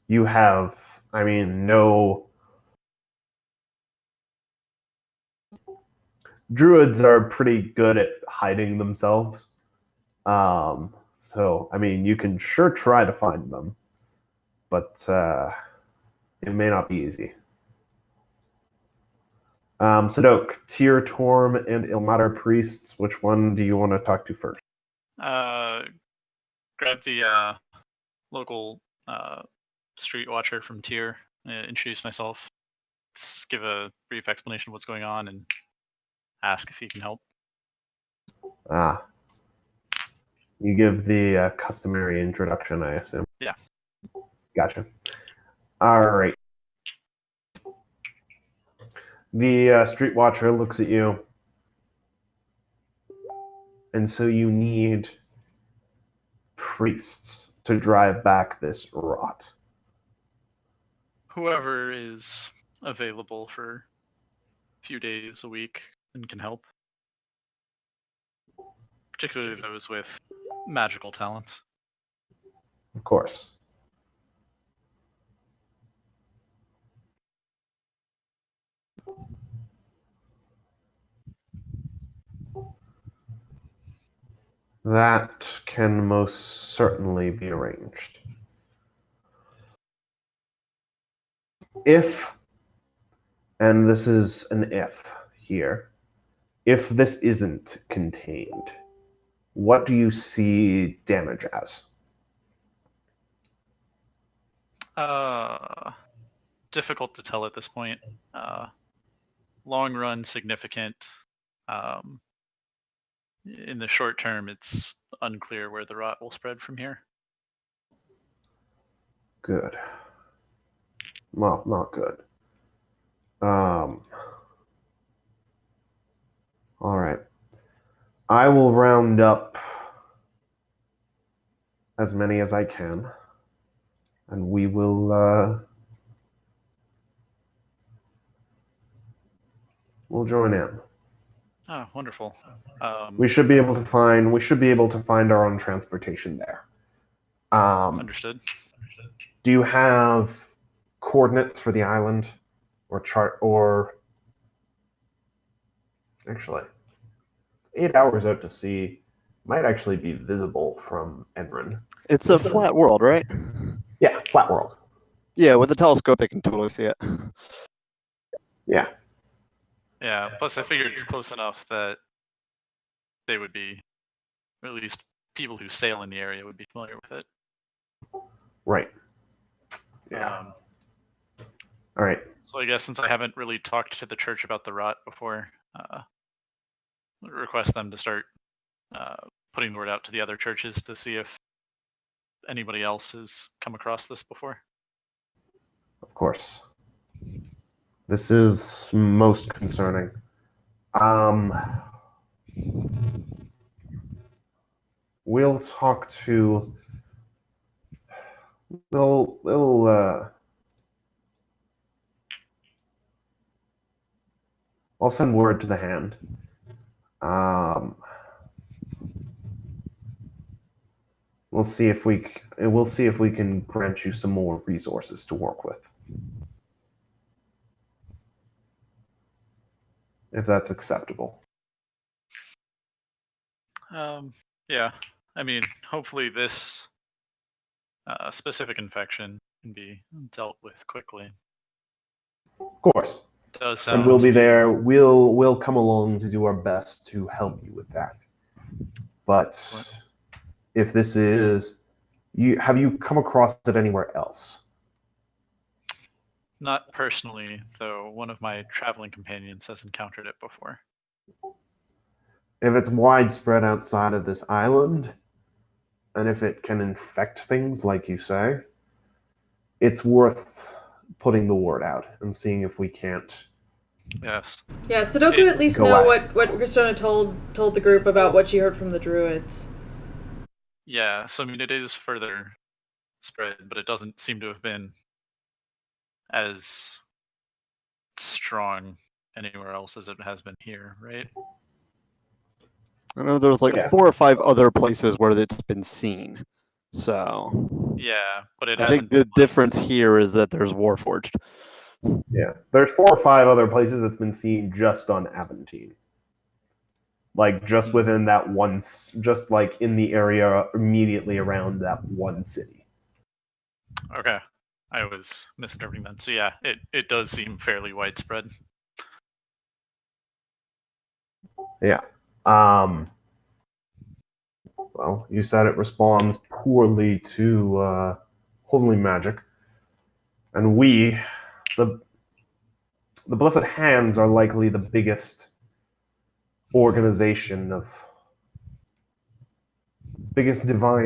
You have, I mean, no. Druids are pretty good at hiding themselves. So, I mean, you can sure try to find them, but it may not be easy. Sadok, Tyr, Torm, and Ilmater priests, which one do you want to talk to first? Grab the local street watcher from Tyr, introduce myself, give a brief explanation of what's going on, and ask if he can help. Ah. You give the customary introduction, I assume. Yeah. Gotcha. All right. The street watcher looks at you. And so you need priests to drive back this rot. Whoever is available for a few days a week and can help. Particularly those with magical talents. Of course. That can most certainly be arranged. If, and this is an if here, if this isn't contained, what do you see damage as? Difficult to tell at this point. Long run, significant. In the short term, it's unclear where the rot will spread from here. Good. Well, not good. All right. I will round up as many as I can, and we will we'll join in. Oh, wonderful. We should be able to find our own transportation there. Understood. Do you have coordinates for the island, or chart, or actually, 8 hours out to sea might actually be visible from Enron. It's a flat world, right? Yeah, flat world. Yeah, with a telescope, they can totally see it. Yeah. Yeah, plus I figured it's close enough that they would be, or at least people who sail in the area would be familiar with it. Right. Yeah. All right. So I guess since I haven't really talked to the church about the rot before, request them to start putting the word out to the other churches to see if anybody else has come across this before. Of course. This is most concerning. We'll talk to. I'll send word to the hand. We'll see if we can grant you some more resources to work with. If that's acceptable. Yeah. I mean, hopefully this specific infection can be dealt with quickly. Of course. It does sound. And we'll be there. We'll come along to do our best to help you with that. But if this is, have you come across it anywhere else? Not personally, though one of my traveling companions has encountered it before. If it's widespread outside of this island, and if it can infect things like you say, it's worth putting the word out and seeing if we can't. Yes. Yeah, Sudoku at least know what Christina told the group about what she heard from the druids. Yeah, so I mean it is further spread, but it doesn't seem to have been as strong anywhere else as it has been here, right? I know there's like 4 or 5 other places where it's been seen. So yeah, but I think the difference here is that there's Warforged. Yeah, there's 4 or 5 other places that's been seen just on Aventine. Like just within that one, just like in the area immediately around that one city. Okay, I was misinterpreting that. So yeah, it does seem fairly widespread. Yeah. Well, you said it responds poorly to holy magic, and we, the Blessed Hands, are likely the biggest divine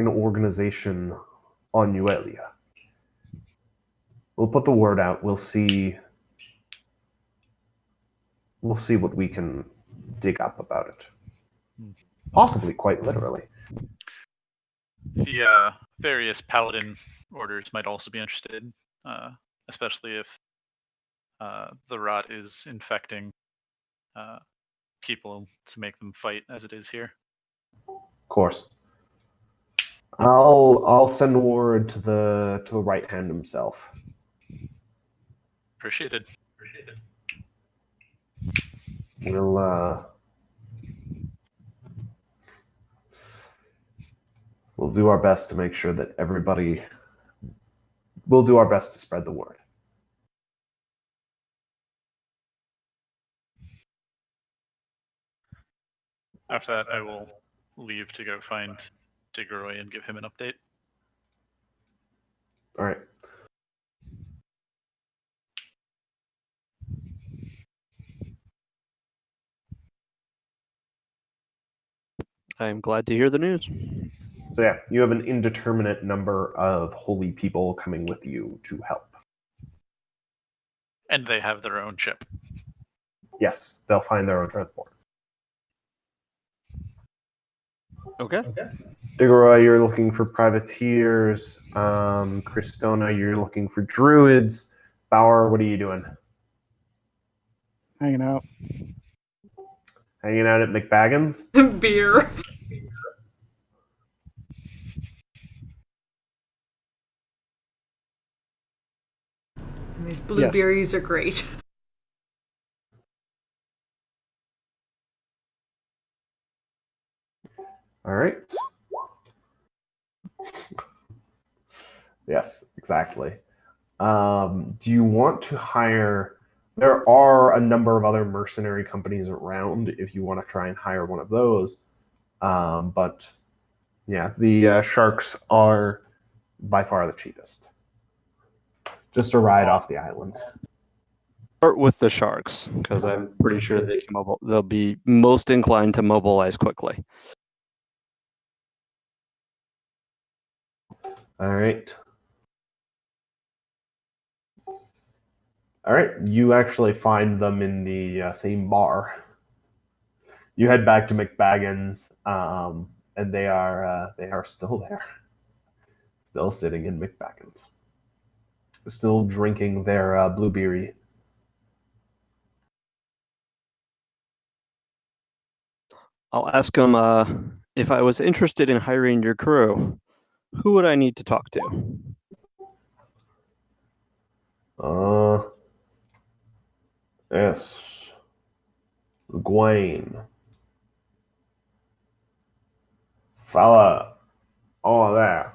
organization on Yualia. We'll put the word out. We'll see what we can dig up about it. Possibly quite literally. The various paladin orders might also be interested, especially if the rot is infecting people to make them fight as it is here. Of course. I'll send word to the right hand himself. Appreciated. We'll do our best to make sure that everybody. We'll do our best to spread the word. After that, I will leave to go find Digoroy and give him an update. All right. I'm glad to hear the news. So yeah, you have an indeterminate number of holy people coming with you to help. And they have their own ship. Yes, they'll find their own transport. Okay. Digoroy, you're looking for privateers. Christona, you're looking for druids. Bauer, what are you doing? Hanging out. Hanging out at McBaggin's? Beer. And these blueberries are great. All right. Yes, exactly. Do you want to hire? There are a number of other mercenary companies around if you want to try and hire one of those. But yeah, the sharks are by far the cheapest. Just a ride off the island. Start with the sharks because I'm pretty sure they'll be most inclined to mobilize quickly. All right. All right. You actually find them in the same bar. You head back to McBaggins, and they are still there, still sitting in McBaggins, still drinking their blueberry. I'll ask them if I was interested in hiring your crew, who would I need to talk to? Yes, Gwaine, fella, oh there.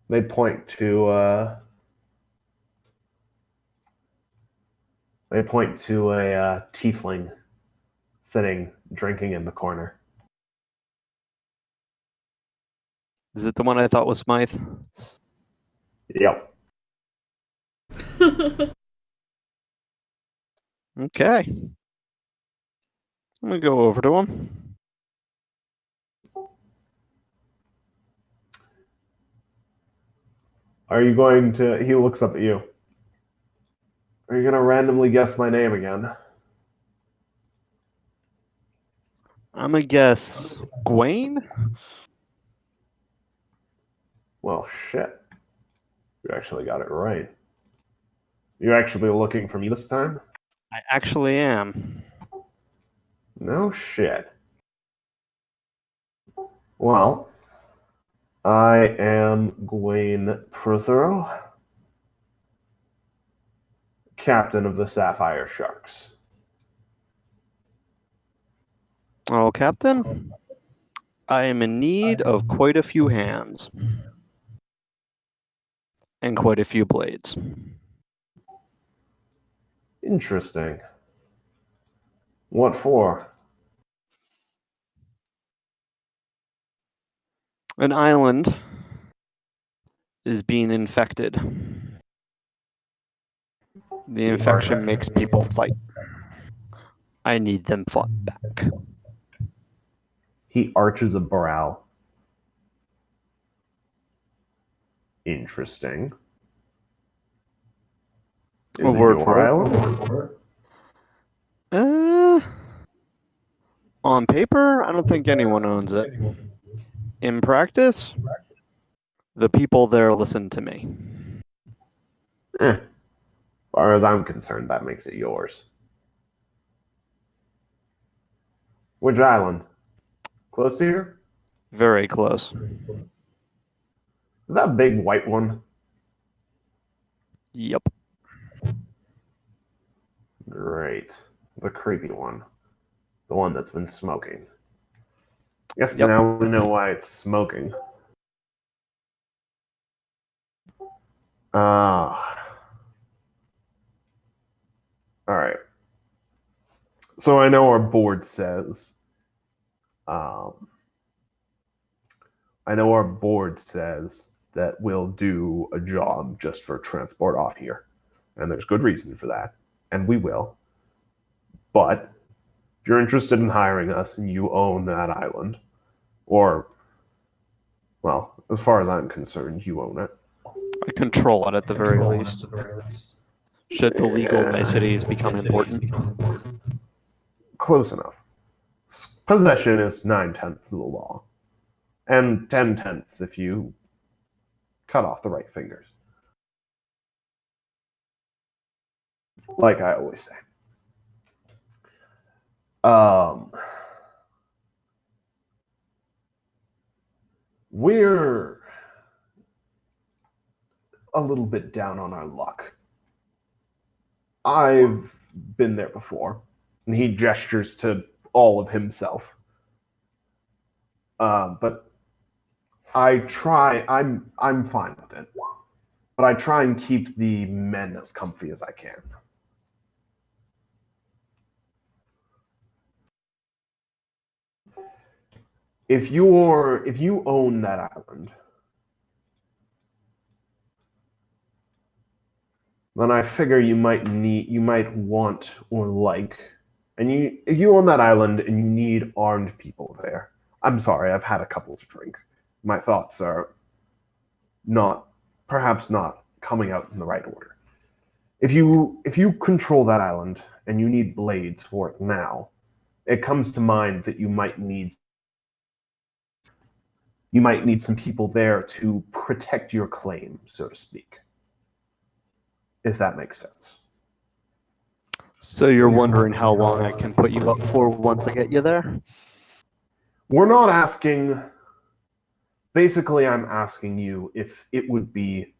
They point to a tiefling sitting drinking in the corner. Is it the one I thought was Smythe? Yep. Okay. I'm gonna go over to him. Are you going to? He looks up at you. Are you going to randomly guess my name again? I'm gonna guess Gwaine? Well, shit. You actually got it right. You're actually looking for me this time? I actually am. No shit. Well, I am Gwaine Prothero, captain of the Sapphire Sharks. Oh, Captain, I am in need of quite a few hands and quite a few blades. Interesting. What for? An island is being infected. The infection makes people fight. I need them fought back. He arches a brow. Interesting. Is A it word your for it. On paper, I don't think anyone owns it. In practice, the people there listen to me. As far as I'm concerned, that makes it yours. Which island? Close to here? Very close. Is that big white one? Yep. Great. The creepy one. The one that's been smoking. Guess Yep. now we know why it's smoking. Alright. So I know our board says that we'll do a job just for transport off here. And there's good reason for that. And we will. But if you're interested in hiring us and you own that island, or, well, as far as I'm concerned, you own it. I control it at the very least. Should the legal niceties become important? Close enough. Possession is 9/10 of the law, and 10/10 if you cut off the right fingers. Like I always say. We're a little bit down on our luck. I've been there before, and he gestures to all of himself. But I try. I'm fine with it, but I try and keep the men as comfy as I can. if you own that island, then I figure you might want or like, and if you own that island and you need armed people there. I'm sorry, I've had a couple to drink. My thoughts are perhaps not coming out in the right order. If you control that island and you need blades for it now, it comes to mind that you might need some people there to protect your claim, so to speak. If that makes sense. So you're wondering how long I can put you up for once I get you there? We're not asking. Basically, I'm asking you if you would be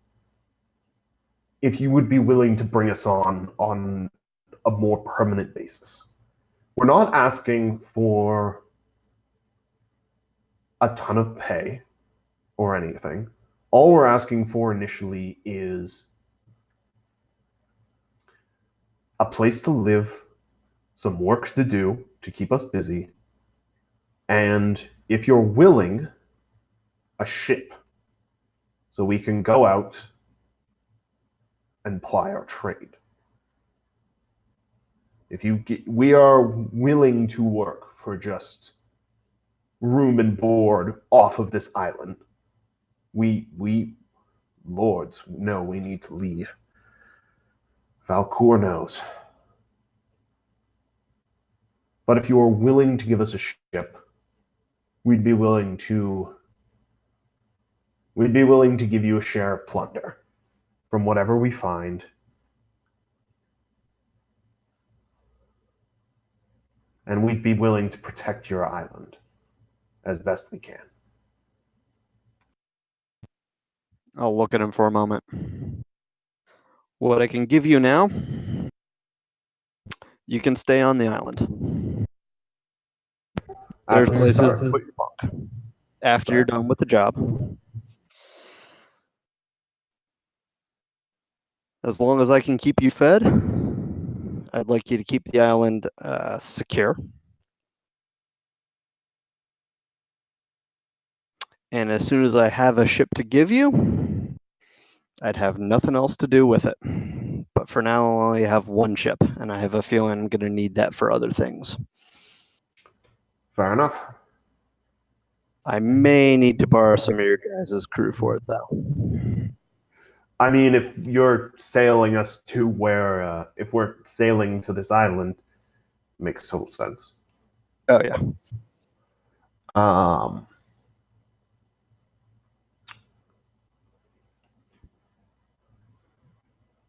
willing to bring us on a more permanent basis. We're not asking for a ton of pay or anything. All we're asking for initially is a place to live, some work to do to keep us busy, and if you're willing, a ship so we can go out and ply our trade. We are willing to work for just room and board off of this island. We lords know we need to leave. Valcour knows. But if you are willing to give us a ship, we'd be willing to give you a share of plunder from whatever we find. And we'd be willing to protect your island as best we can. I'll look at him for a moment. What I can give you now, you can stay on the island. There's places to put your bunk after you're done with the job. As long as I can keep you fed, I'd like you to keep the island secure. And as soon as I have a ship to give you, I'd have nothing else to do with it. But for now, I only have one ship, and I have a feeling I'm going to need that for other things. Fair enough. I may need to borrow some of your guys' crew for it, though. I mean, if you're sailing us to where, if we're sailing to this island, it makes total sense. Oh, yeah.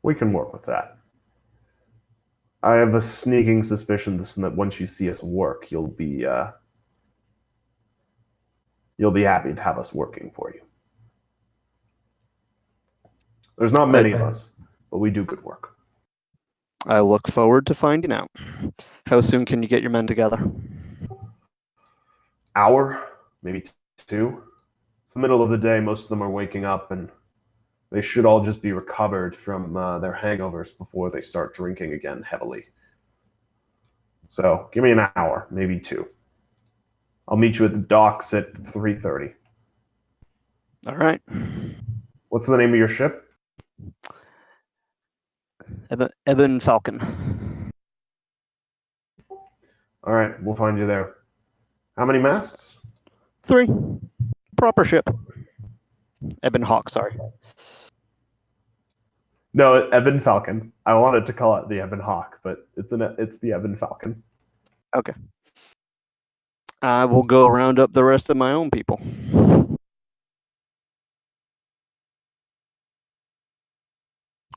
We can work with that. I have a sneaking suspicion that once you see us work, you'll be happy to have us working for you. There's not many of us, but we do good work. I look forward to finding out. How soon can you get your men together? Hour, maybe 2. It's the middle of the day. Most of them are waking up, and they should all just be recovered from their hangovers before they start drinking again heavily. So give me an hour, maybe 2. I'll meet you at the docks at 3:30. All right. What's the name of your ship? Ebon Falcon. All right, we'll find you there. How many masts? 3. Proper ship. Ebon Hawk, sorry. No, Ebon Falcon. I wanted to call it the Ebon Hawk, but it's the Ebon Falcon. Okay. I will go round up the rest of my own people.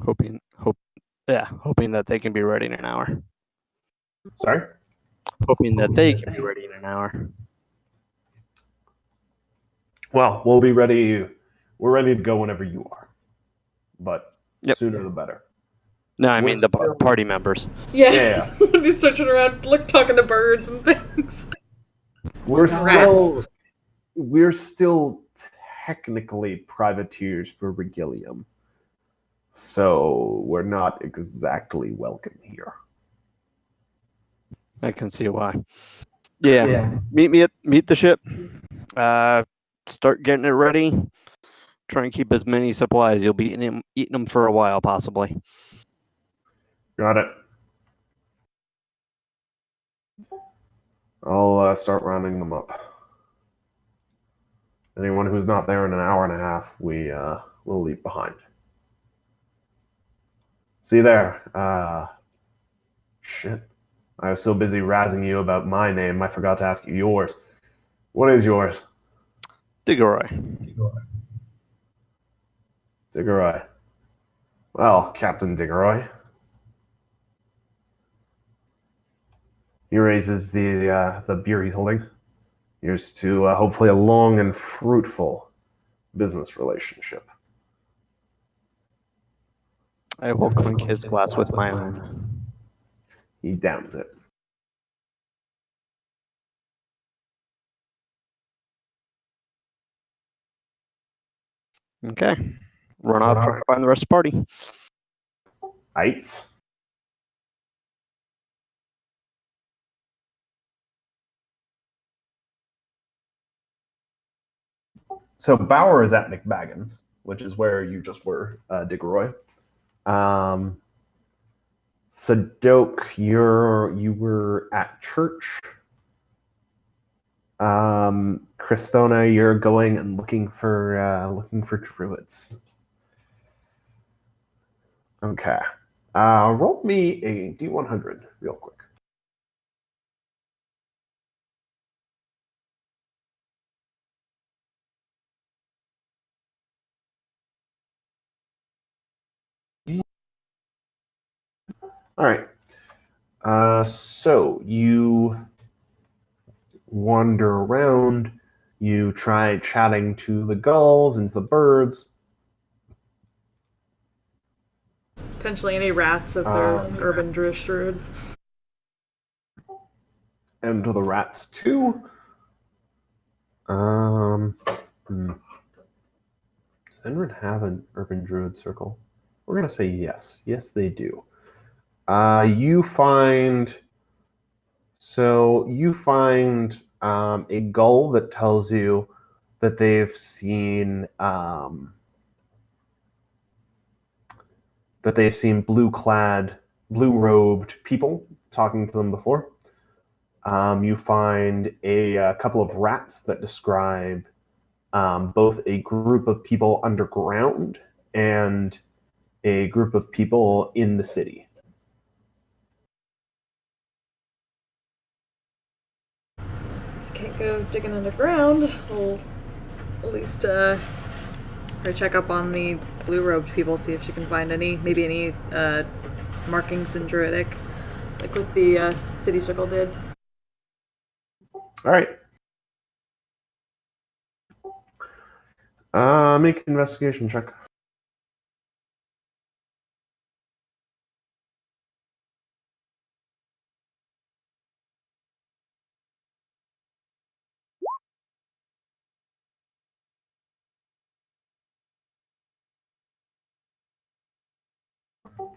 Hoping that they can be ready in an hour. Sorry? Hoping that they can be ready in an hour. Well, we'll be ready. We're ready to go whenever you are. But sooner the better. No, I mean the party members. Yeah. We'll be searching around, talking to birds and things. We're still technically privateers for Regilium. So we're not exactly welcome here. I can see why. Yeah. Meet the ship. Start getting it ready. Try and keep as many supplies. You'll be eating them for a while, possibly. Got it. I'll start rounding them up. Anyone who's not there in an hour and a half, we'll leave behind. See there. Shit. I was so busy razzing you about my name, I forgot to ask you yours. What is yours? Diggeroy. Diggeroy. Well, Captain Diggeroy. He raises the beer he's holding. Here's to hopefully a long and fruitful business relationship. I will clink his glass with my own. He downs it. Okay. Run off trying to find the rest of the party. Aight. So Bauer is at McBaggins, which is where you just were, Diggeroy. Sadok, you were at church. Cristona, you're going and looking for druids. Okay. Roll me a D100 real quick. All right. So you wander around. You try chatting to the gulls and to the birds. Potentially any rats if they're urban druids. And to the rats too. Does anyone have an urban druid circle? We're gonna say yes. Yes, they do. You find a gull that tells you that they've seen blue robed people talking to them before. You find a couple of rats that describe both a group of people underground and a group of people in the city. Since I can't go digging underground, we'll at least her check up on the blue-robed people, see if she can find maybe any markings in Druidic, like what the city circle did. All right. Make an investigation check.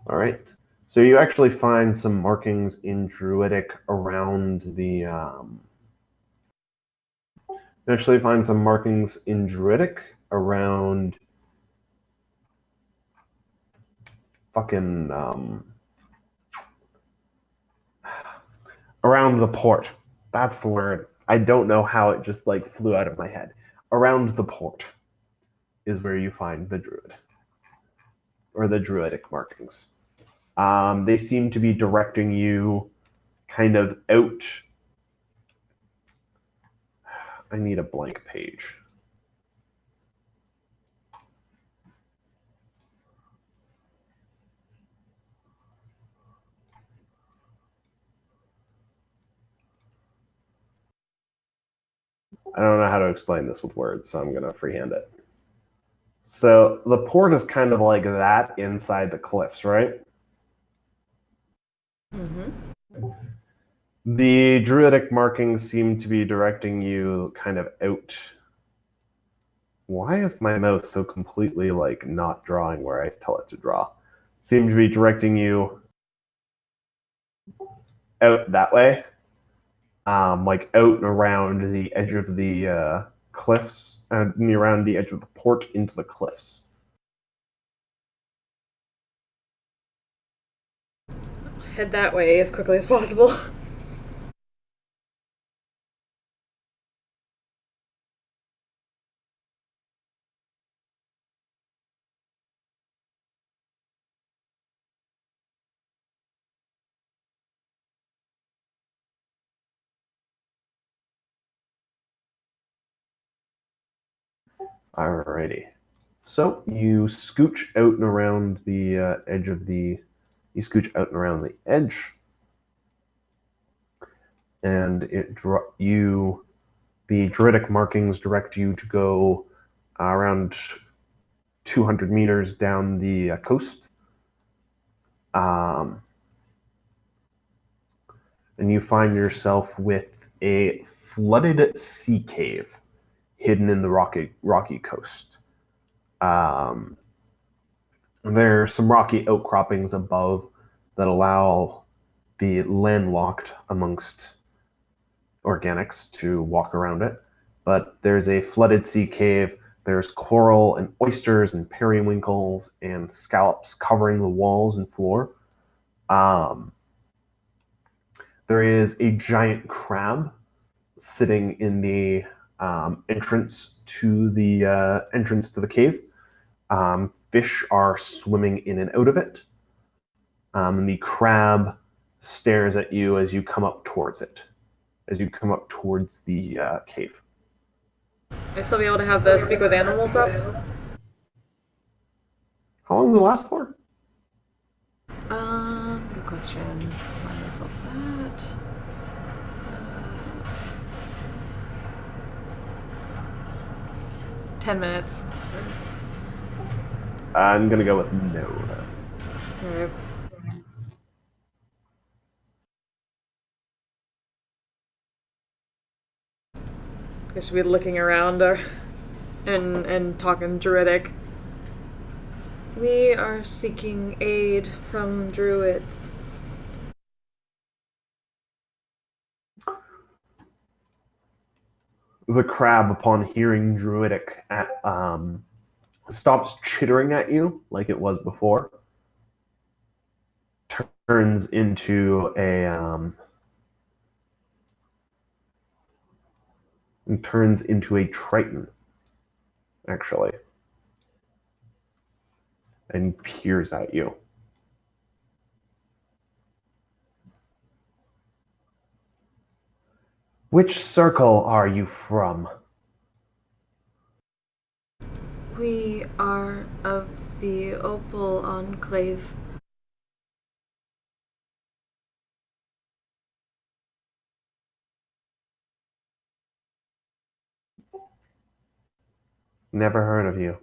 All right. So you actually find some markings in Druidic around the. You actually find some markings in Druidic around. Fucking around the port. That's the word. I don't know how it just like flew out of my head. Around the port is where you find the druid or the druidic markings. They seem to be directing you kind of out. I need a blank page. I don't know how to explain this with words, so I'm going to freehand it. So the port is kind of like that inside the cliffs, right? Mm-hmm. The druidic markings seem to be directing you kind of out. Why is my mouse so completely like not drawing where I tell it to draw? Seem to be directing you out that way, like out and around the edge of the cliffs and around the edge of the port into the cliffs. Head that way as quickly as possible. Alrighty. So you scooch out and around the edge of the. You scooch out and around the edge, and the druidic markings direct you to go around 200 meters down the coast. And you find yourself with a flooded sea cave hidden in the rocky coast. There are some rocky outcroppings above that allow the landlocked amongst organics to walk around it. But there's a flooded sea cave. There's coral and oysters and periwinkles and scallops covering the walls and floor. There is a giant crab sitting in the entrance to the cave. Fish are swimming in and out of it. And the crab stares at you as you come up towards it, as you come up towards the cave. I still be able to have the speak with animals up? How long will it last for? Good question. Remind myself of that. 10 minutes. I'm gonna go with no. Alright. I should be looking around and talking Druidic. We are seeking aid from druids. The crab, upon hearing Druidic, stops chittering at you like it was before. Turns into a triton, actually, and peers at you. Which circle are you from? We are of the Opal Enclave. Never heard of you.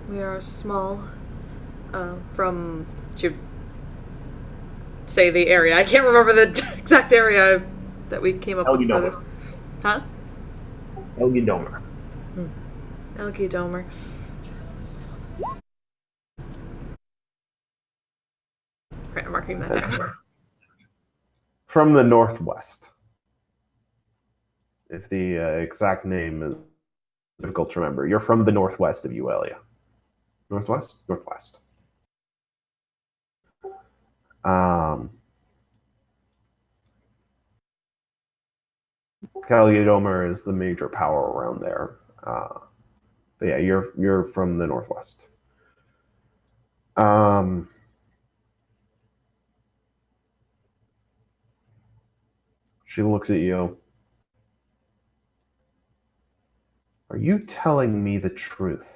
We are small. From to say the area. I can't remember the exact area that we came up with for this. Huh? Elgidomer. Elgidomer. Right, I'm marking that down. From the northwest. If the exact name is difficult to remember. You're from the northwest of Yualia. Northwest? Northwest. Calidomer is the major power around there. But yeah, you're from the northwest. She looks at you. Are you telling me the truth?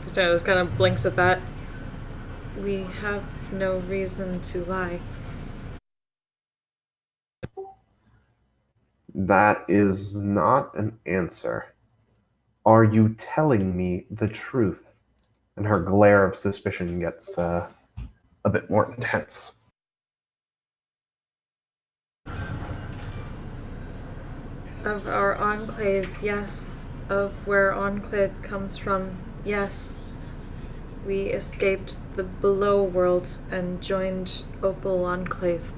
Christina just kind of blinks at that. We have no reason to lie. That is not an answer. Are you telling me the truth? And her glare of suspicion gets a bit more intense. Of our enclave, yes. Of where enclave comes from, yes. We escaped the below world and joined Opal Enclave.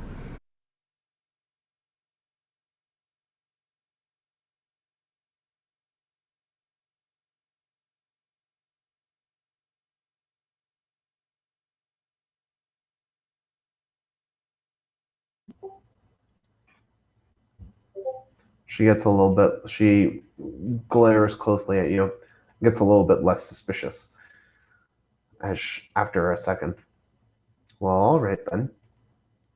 She gets a little bit, she glares closely at you, gets a little bit less suspicious after a second. Well, all right then.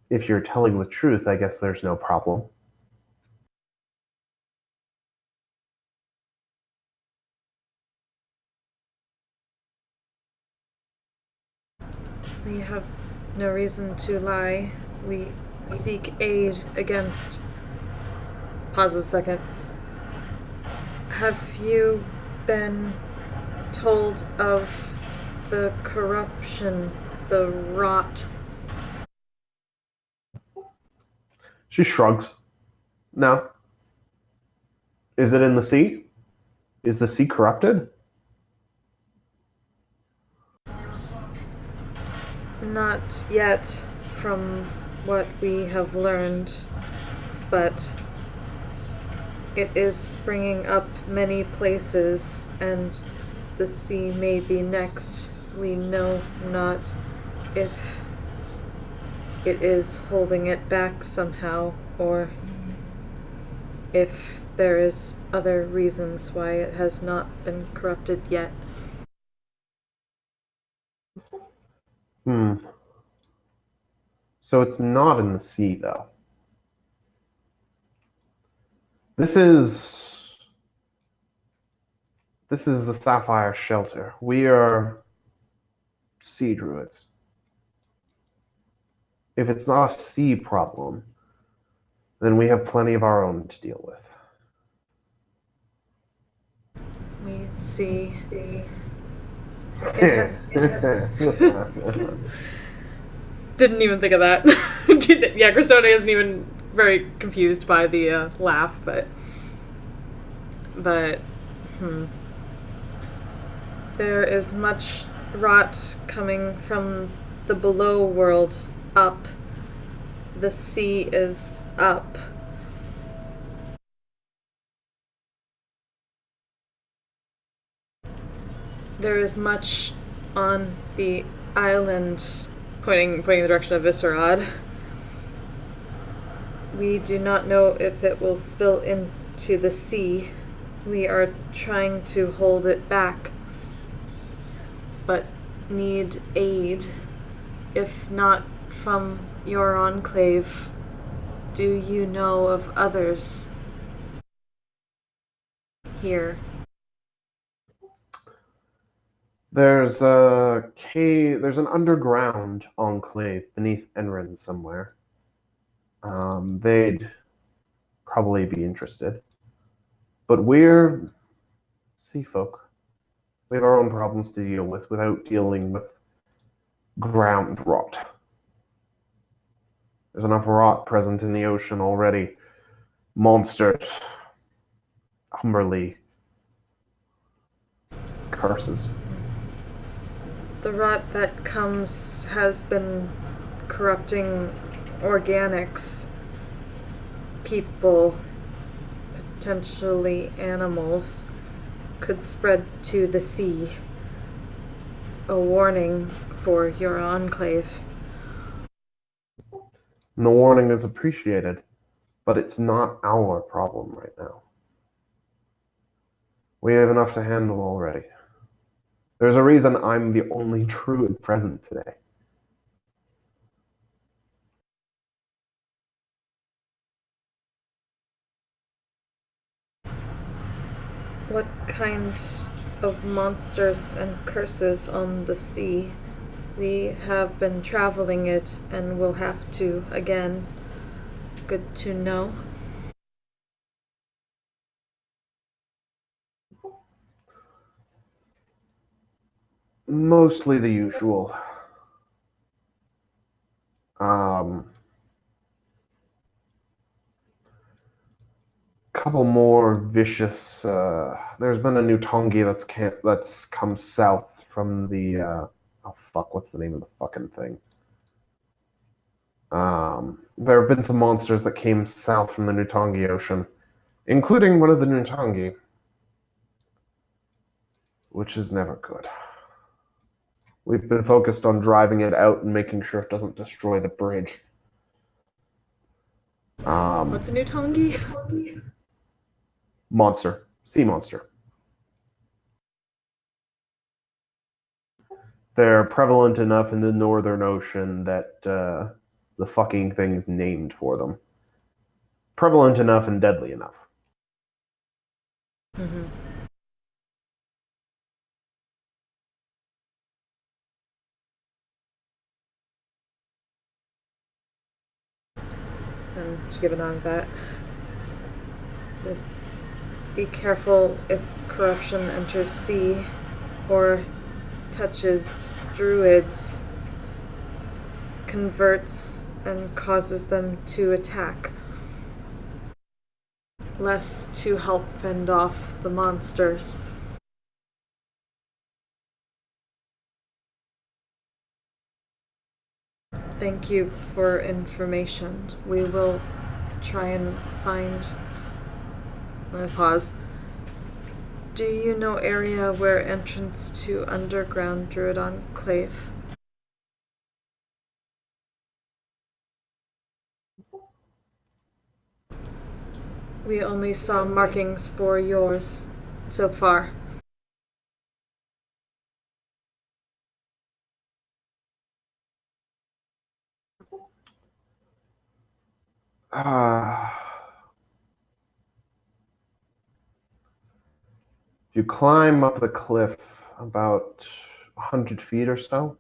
If you're telling the truth, I guess there's no problem. We have no reason to lie. We seek aid against. Pause a second. Have you been told of the corruption, the rot? She shrugs. No. Is it in the sea? Is the sea corrupted? Not yet, from what we have learned, but it is springing up many places, and the sea may be next. We know not if it is holding it back somehow, or if there is other reasons why it has not been corrupted yet. So it's not in the sea, though. This is the Sapphire Shelter. We are sea druids. If it's not a sea problem, then we have plenty of our own to deal with. We see. It has. Didn't even think of that. Yeah, Christone isn't even very confused by the laugh, but there is much rot coming from the below world up. The sea is up. There is much on the island, pointing in the direction of Viscerad. We do not know if it will spill into the sea. We are trying to hold it back, but need aid. If not from your enclave, do you know of others here? There's a cave. There's an underground enclave beneath Enrin somewhere. They'd probably be interested, but we're sea folk. We have our own problems to deal with without dealing with ground rot. There's enough rot present in the ocean already. Monsters, Humberly, curses. The rot that comes has been corrupting organics, people, potentially animals, could spread to the sea. A warning for your enclave. And the warning is appreciated, but it's not our problem right now. We have enough to handle already. There's a reason I'm the only druid present today. What kind of monsters and curses on the sea? We have been traveling it and will have to again. Good to know. Mostly the usual. Couple more vicious. There's been a new Tongi that's come south from the fuck, what's the name of the fucking thing? There have been some monsters that came south from the Nutangi Ocean, including one of the Nutangi, which is never good. We've been focused on driving it out and making sure it doesn't destroy the bridge. What's a Nutangi? Monster. Sea monster. They're prevalent enough in the Northern Ocean that the fucking thing's named for them. Prevalent enough and deadly enough. Mm-hmm. I'm just giving on that. Just be careful if corruption enters sea or touches druids, converts, and causes them to attack. Less to help fend off the monsters. Thank you for information. We will try and find... I pause. Do you know area where entrance to underground Druid Enclave? We only saw markings for yours so far. If you climb up the cliff about 100 feet or so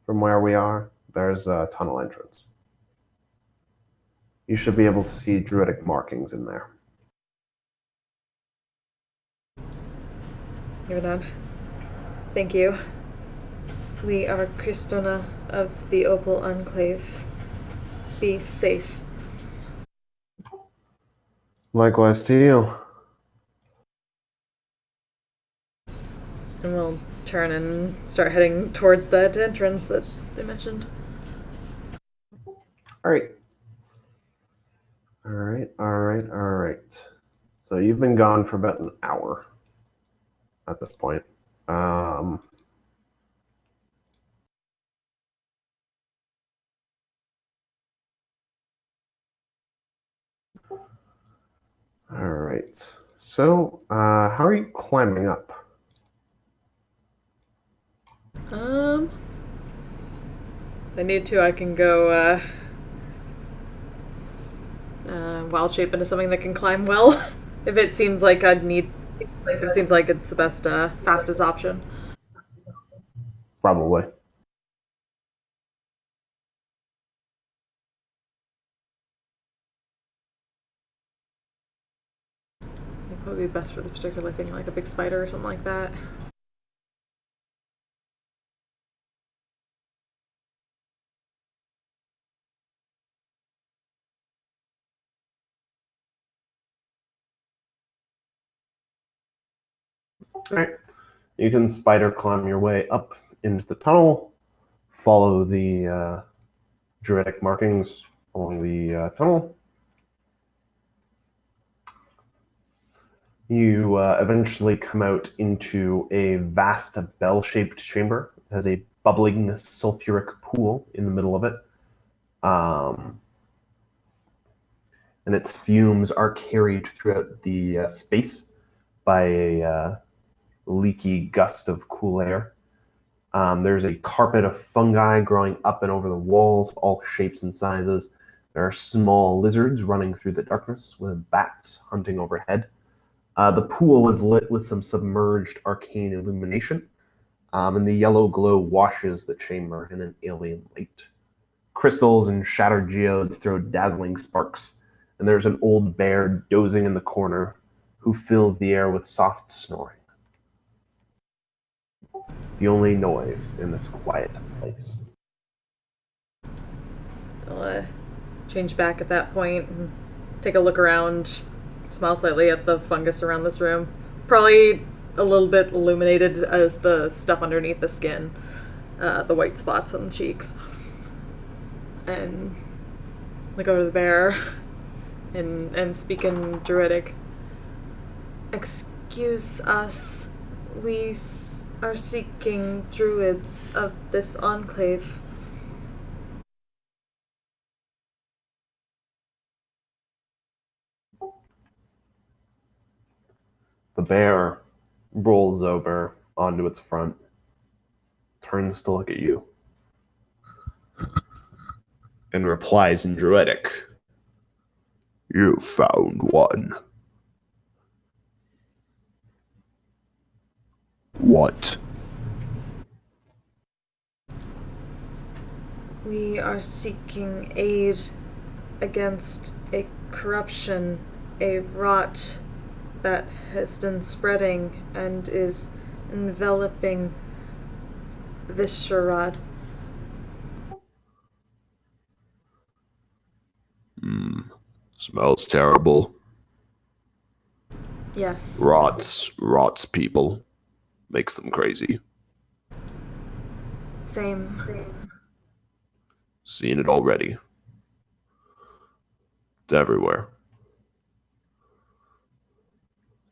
from where we are, there's a tunnel entrance. You should be able to see druidic markings in there. Give it on. Thank you. We are Christona of the Opal Enclave. Be safe. Likewise to you. And we'll turn and start heading towards that entrance that they mentioned. Alright. So you've been gone for about an hour at this point. Alright. So, how are you climbing up? If I need to, I can go wild shape into something that can climb well. If it seems like I'd need, if it seems like it's the best, fastest option. Probably. I think what would be best for this particular thing, like a big spider or something like that. Alright. You can spider climb your way up into the tunnel, follow the druidic markings along the tunnel. You eventually come out into a vast bell-shaped chamber. It has a bubbling sulfuric pool in the middle of it. And its fumes are carried throughout the space by a leaky gust of cool air. There's a carpet of fungi growing up and over the walls, all shapes and sizes. There are small lizards running through the darkness with bats hunting overhead. The pool is lit with some submerged arcane illumination, and the yellow glow washes the chamber in an alien light. Crystals and shattered geodes throw dazzling sparks, and there's an old bear dozing in the corner who fills the air with soft snoring. The only noise in this quiet place. I'll change back at that point and take a look around, smile slightly at the fungus around this room. Probably a little bit illuminated as the stuff underneath the skin. the white spots on the cheeks, and look over to the bear and speak in Druidic. Excuse us, we are seeking druids of this enclave. The bear rolls over onto its front, turns to look at you, and replies in Druidic, "You found one." What? We are seeking aid against a corruption, a rot that has been spreading and is enveloping Visharad. Smells terrible. Yes. Rots people. Makes them crazy. Same. Seen it already. It's everywhere.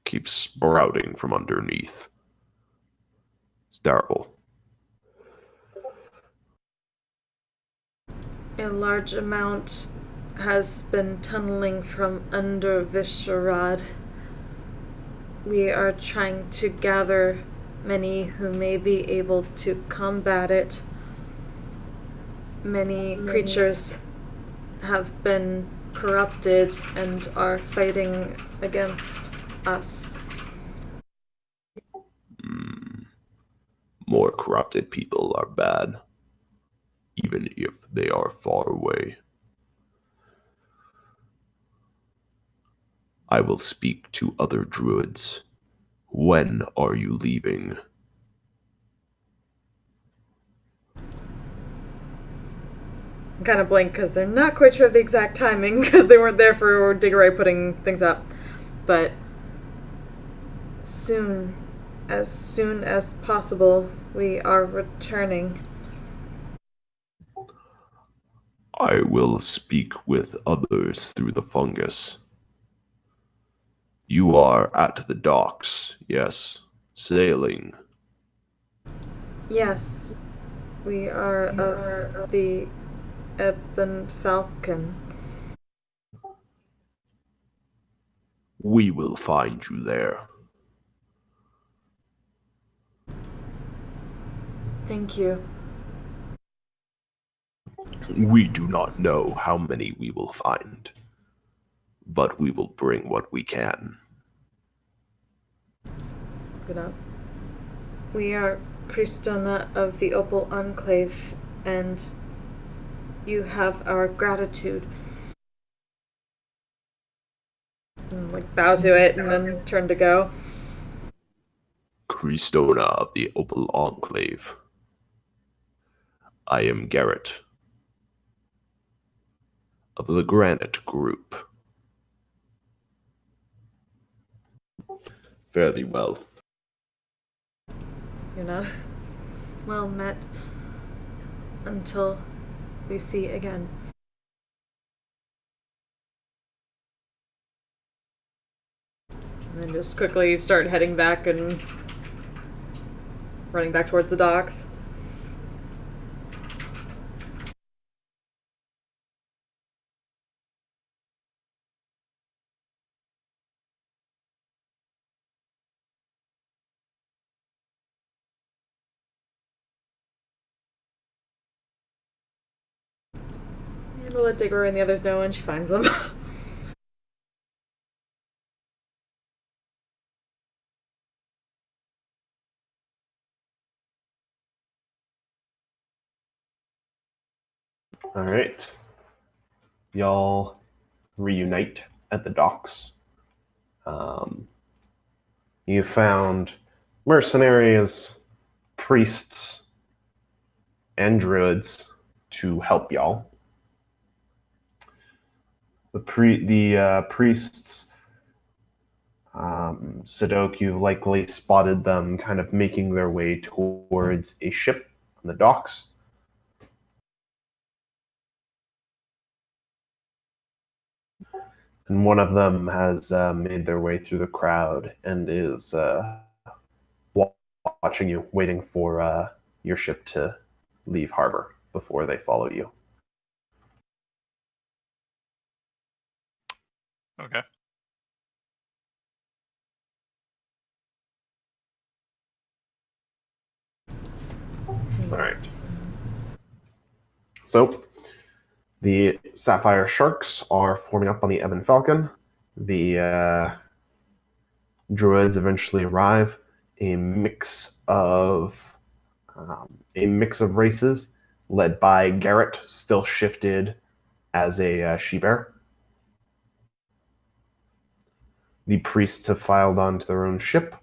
Keeps sprouting from underneath. It's terrible. A large amount has been tunneling from under Visharad. We are trying to gather many who may be able to combat it. Many creatures have been corrupted and are fighting against us. More corrupted people are bad, even if they are far away. I will speak to other druids. When are you leaving? I'm kind of blank because they're not quite sure of the exact timing because they weren't there for Diggeray putting things up. But soon as possible, we are returning. I will speak with others through the fungus. You are at the docks, yes, sailing. Yes, we are of the Ebon Falcon. We will find you there. Thank you. We do not know how many we will find, but we will bring what we can. Good up. We are Christona of the Opal Enclave, and you have our gratitude. And, bow to it and then turn to go. Christona of the Opal Enclave. I am Garrett of the Granite Group. Fairly well. You're not well met until we see again. And then just quickly start heading back and running back towards the docks. And we'll let Digger and the others know when she finds them. All right. Y'all reunite at the docks. You found mercenaries, priests, and druids to help y'all. The priests, Sadok, you likely spotted them kind of making their way towards a ship on the docks. And one of them has made their way through the crowd and is watching you, waiting for your ship to leave harbor before they follow you. Okay. All right. So the Sapphire Sharks are forming up on the Ebon Falcon. The druids eventually arrive. A mix of races, led by Garrett, still shifted as a she-bear. The priests have filed onto their own ship.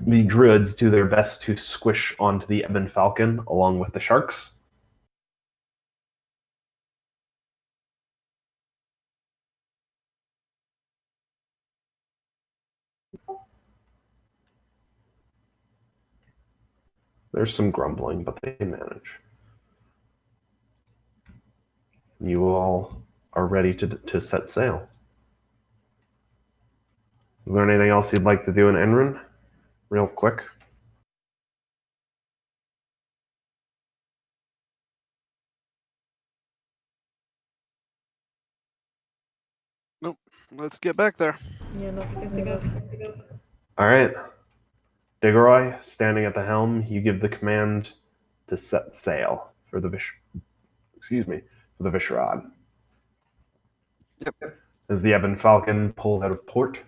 The druids do their best to squish onto the Ebon Falcon along with the sharks. There's some grumbling, but they manage. You all are ready to set sail. Is there anything else you'd like to do in Enron? Real quick. Nope. Let's get back there. Yeah, nothing I can think of. All right. Digoroy, standing at the helm, you give the command to set sail for the Visharad. Yep. As the Ebon Falcon pulls out of port,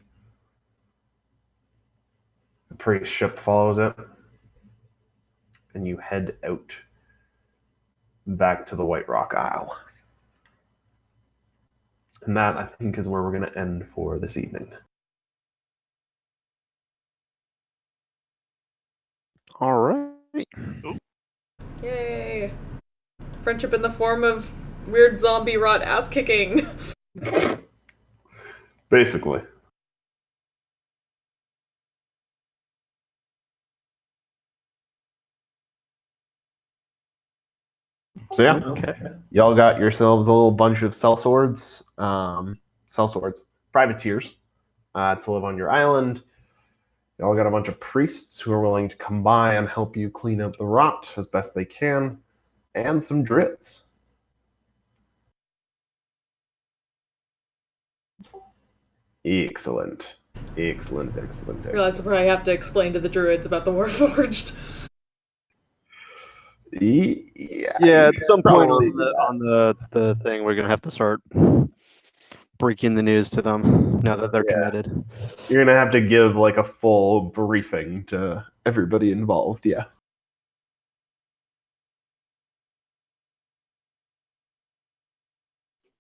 the priest ship follows it, and you head out back to the White Rock Isle. And that, I think, is where we're going to end for this evening. All right. Yay! Friendship in the form of weird zombie rot ass kicking. Basically. So yeah, Okay. y'all got yourselves a little bunch of sellswords, privateers, to live on your island. Y'all got a bunch of priests who are willing to come by and help you clean up the rot as best they can, and some druids. Excellent. Excellent. I realize we'll probably have to explain to the druids about the Warforged. Yeah, at some point probably on the thing, we're gonna have to start breaking the news to them now that they're committed. You're gonna have to give like a full briefing to everybody involved. Yes.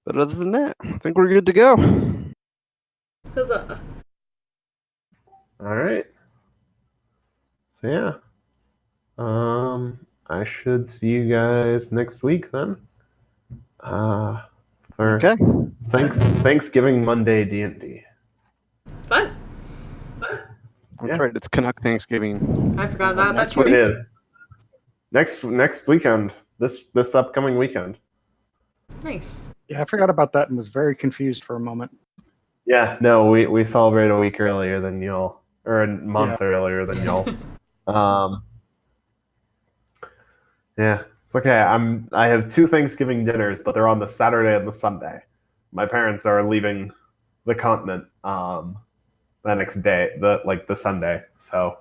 But other than that, I think we're good to go. Huzzah. All right. So yeah. I should see you guys next week then. For Okay. Thanksgiving Monday D&D. Fun. That's right. It's Canuck Thanksgiving. I forgot about that Next too. week? It is. Next weekend. This upcoming weekend. Nice. Yeah, I forgot about that and was very confused for a moment. Yeah, no, we celebrate a week earlier than y'all, or a month earlier than y'all. Yeah, it's okay. I have 2 Thanksgiving dinners, but they're on the Saturday and the Sunday. My parents are leaving the continent the next day, the Sunday. So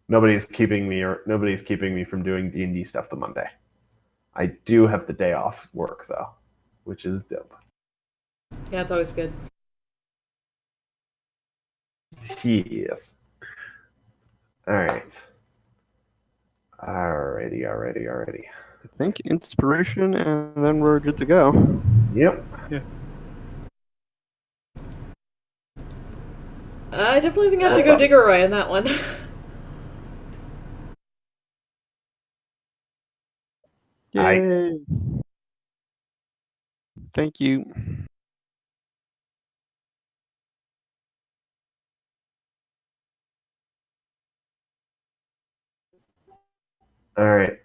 nobody's keeping me from doing D&D stuff the Monday. I do have the day off work though, which is dope. Yeah, it's always good. Yes. All right. Alrighty. I think inspiration, and then we're good to go. Yep. I definitely think I have to go Diggeroy on that one. Yay! Thank you. All right.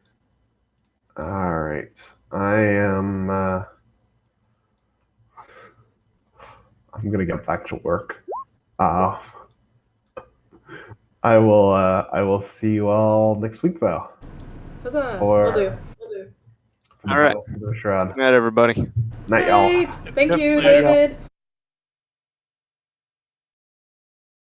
All right. I am. I'm gonna get back to work. Uh, I will. I will see you all next week, though. Huzzah! Or Will do. for the All right. Battle for the Shroud. Good night, everybody. Night, y'all. Right. Thank Yep. you, Later, y'all. David.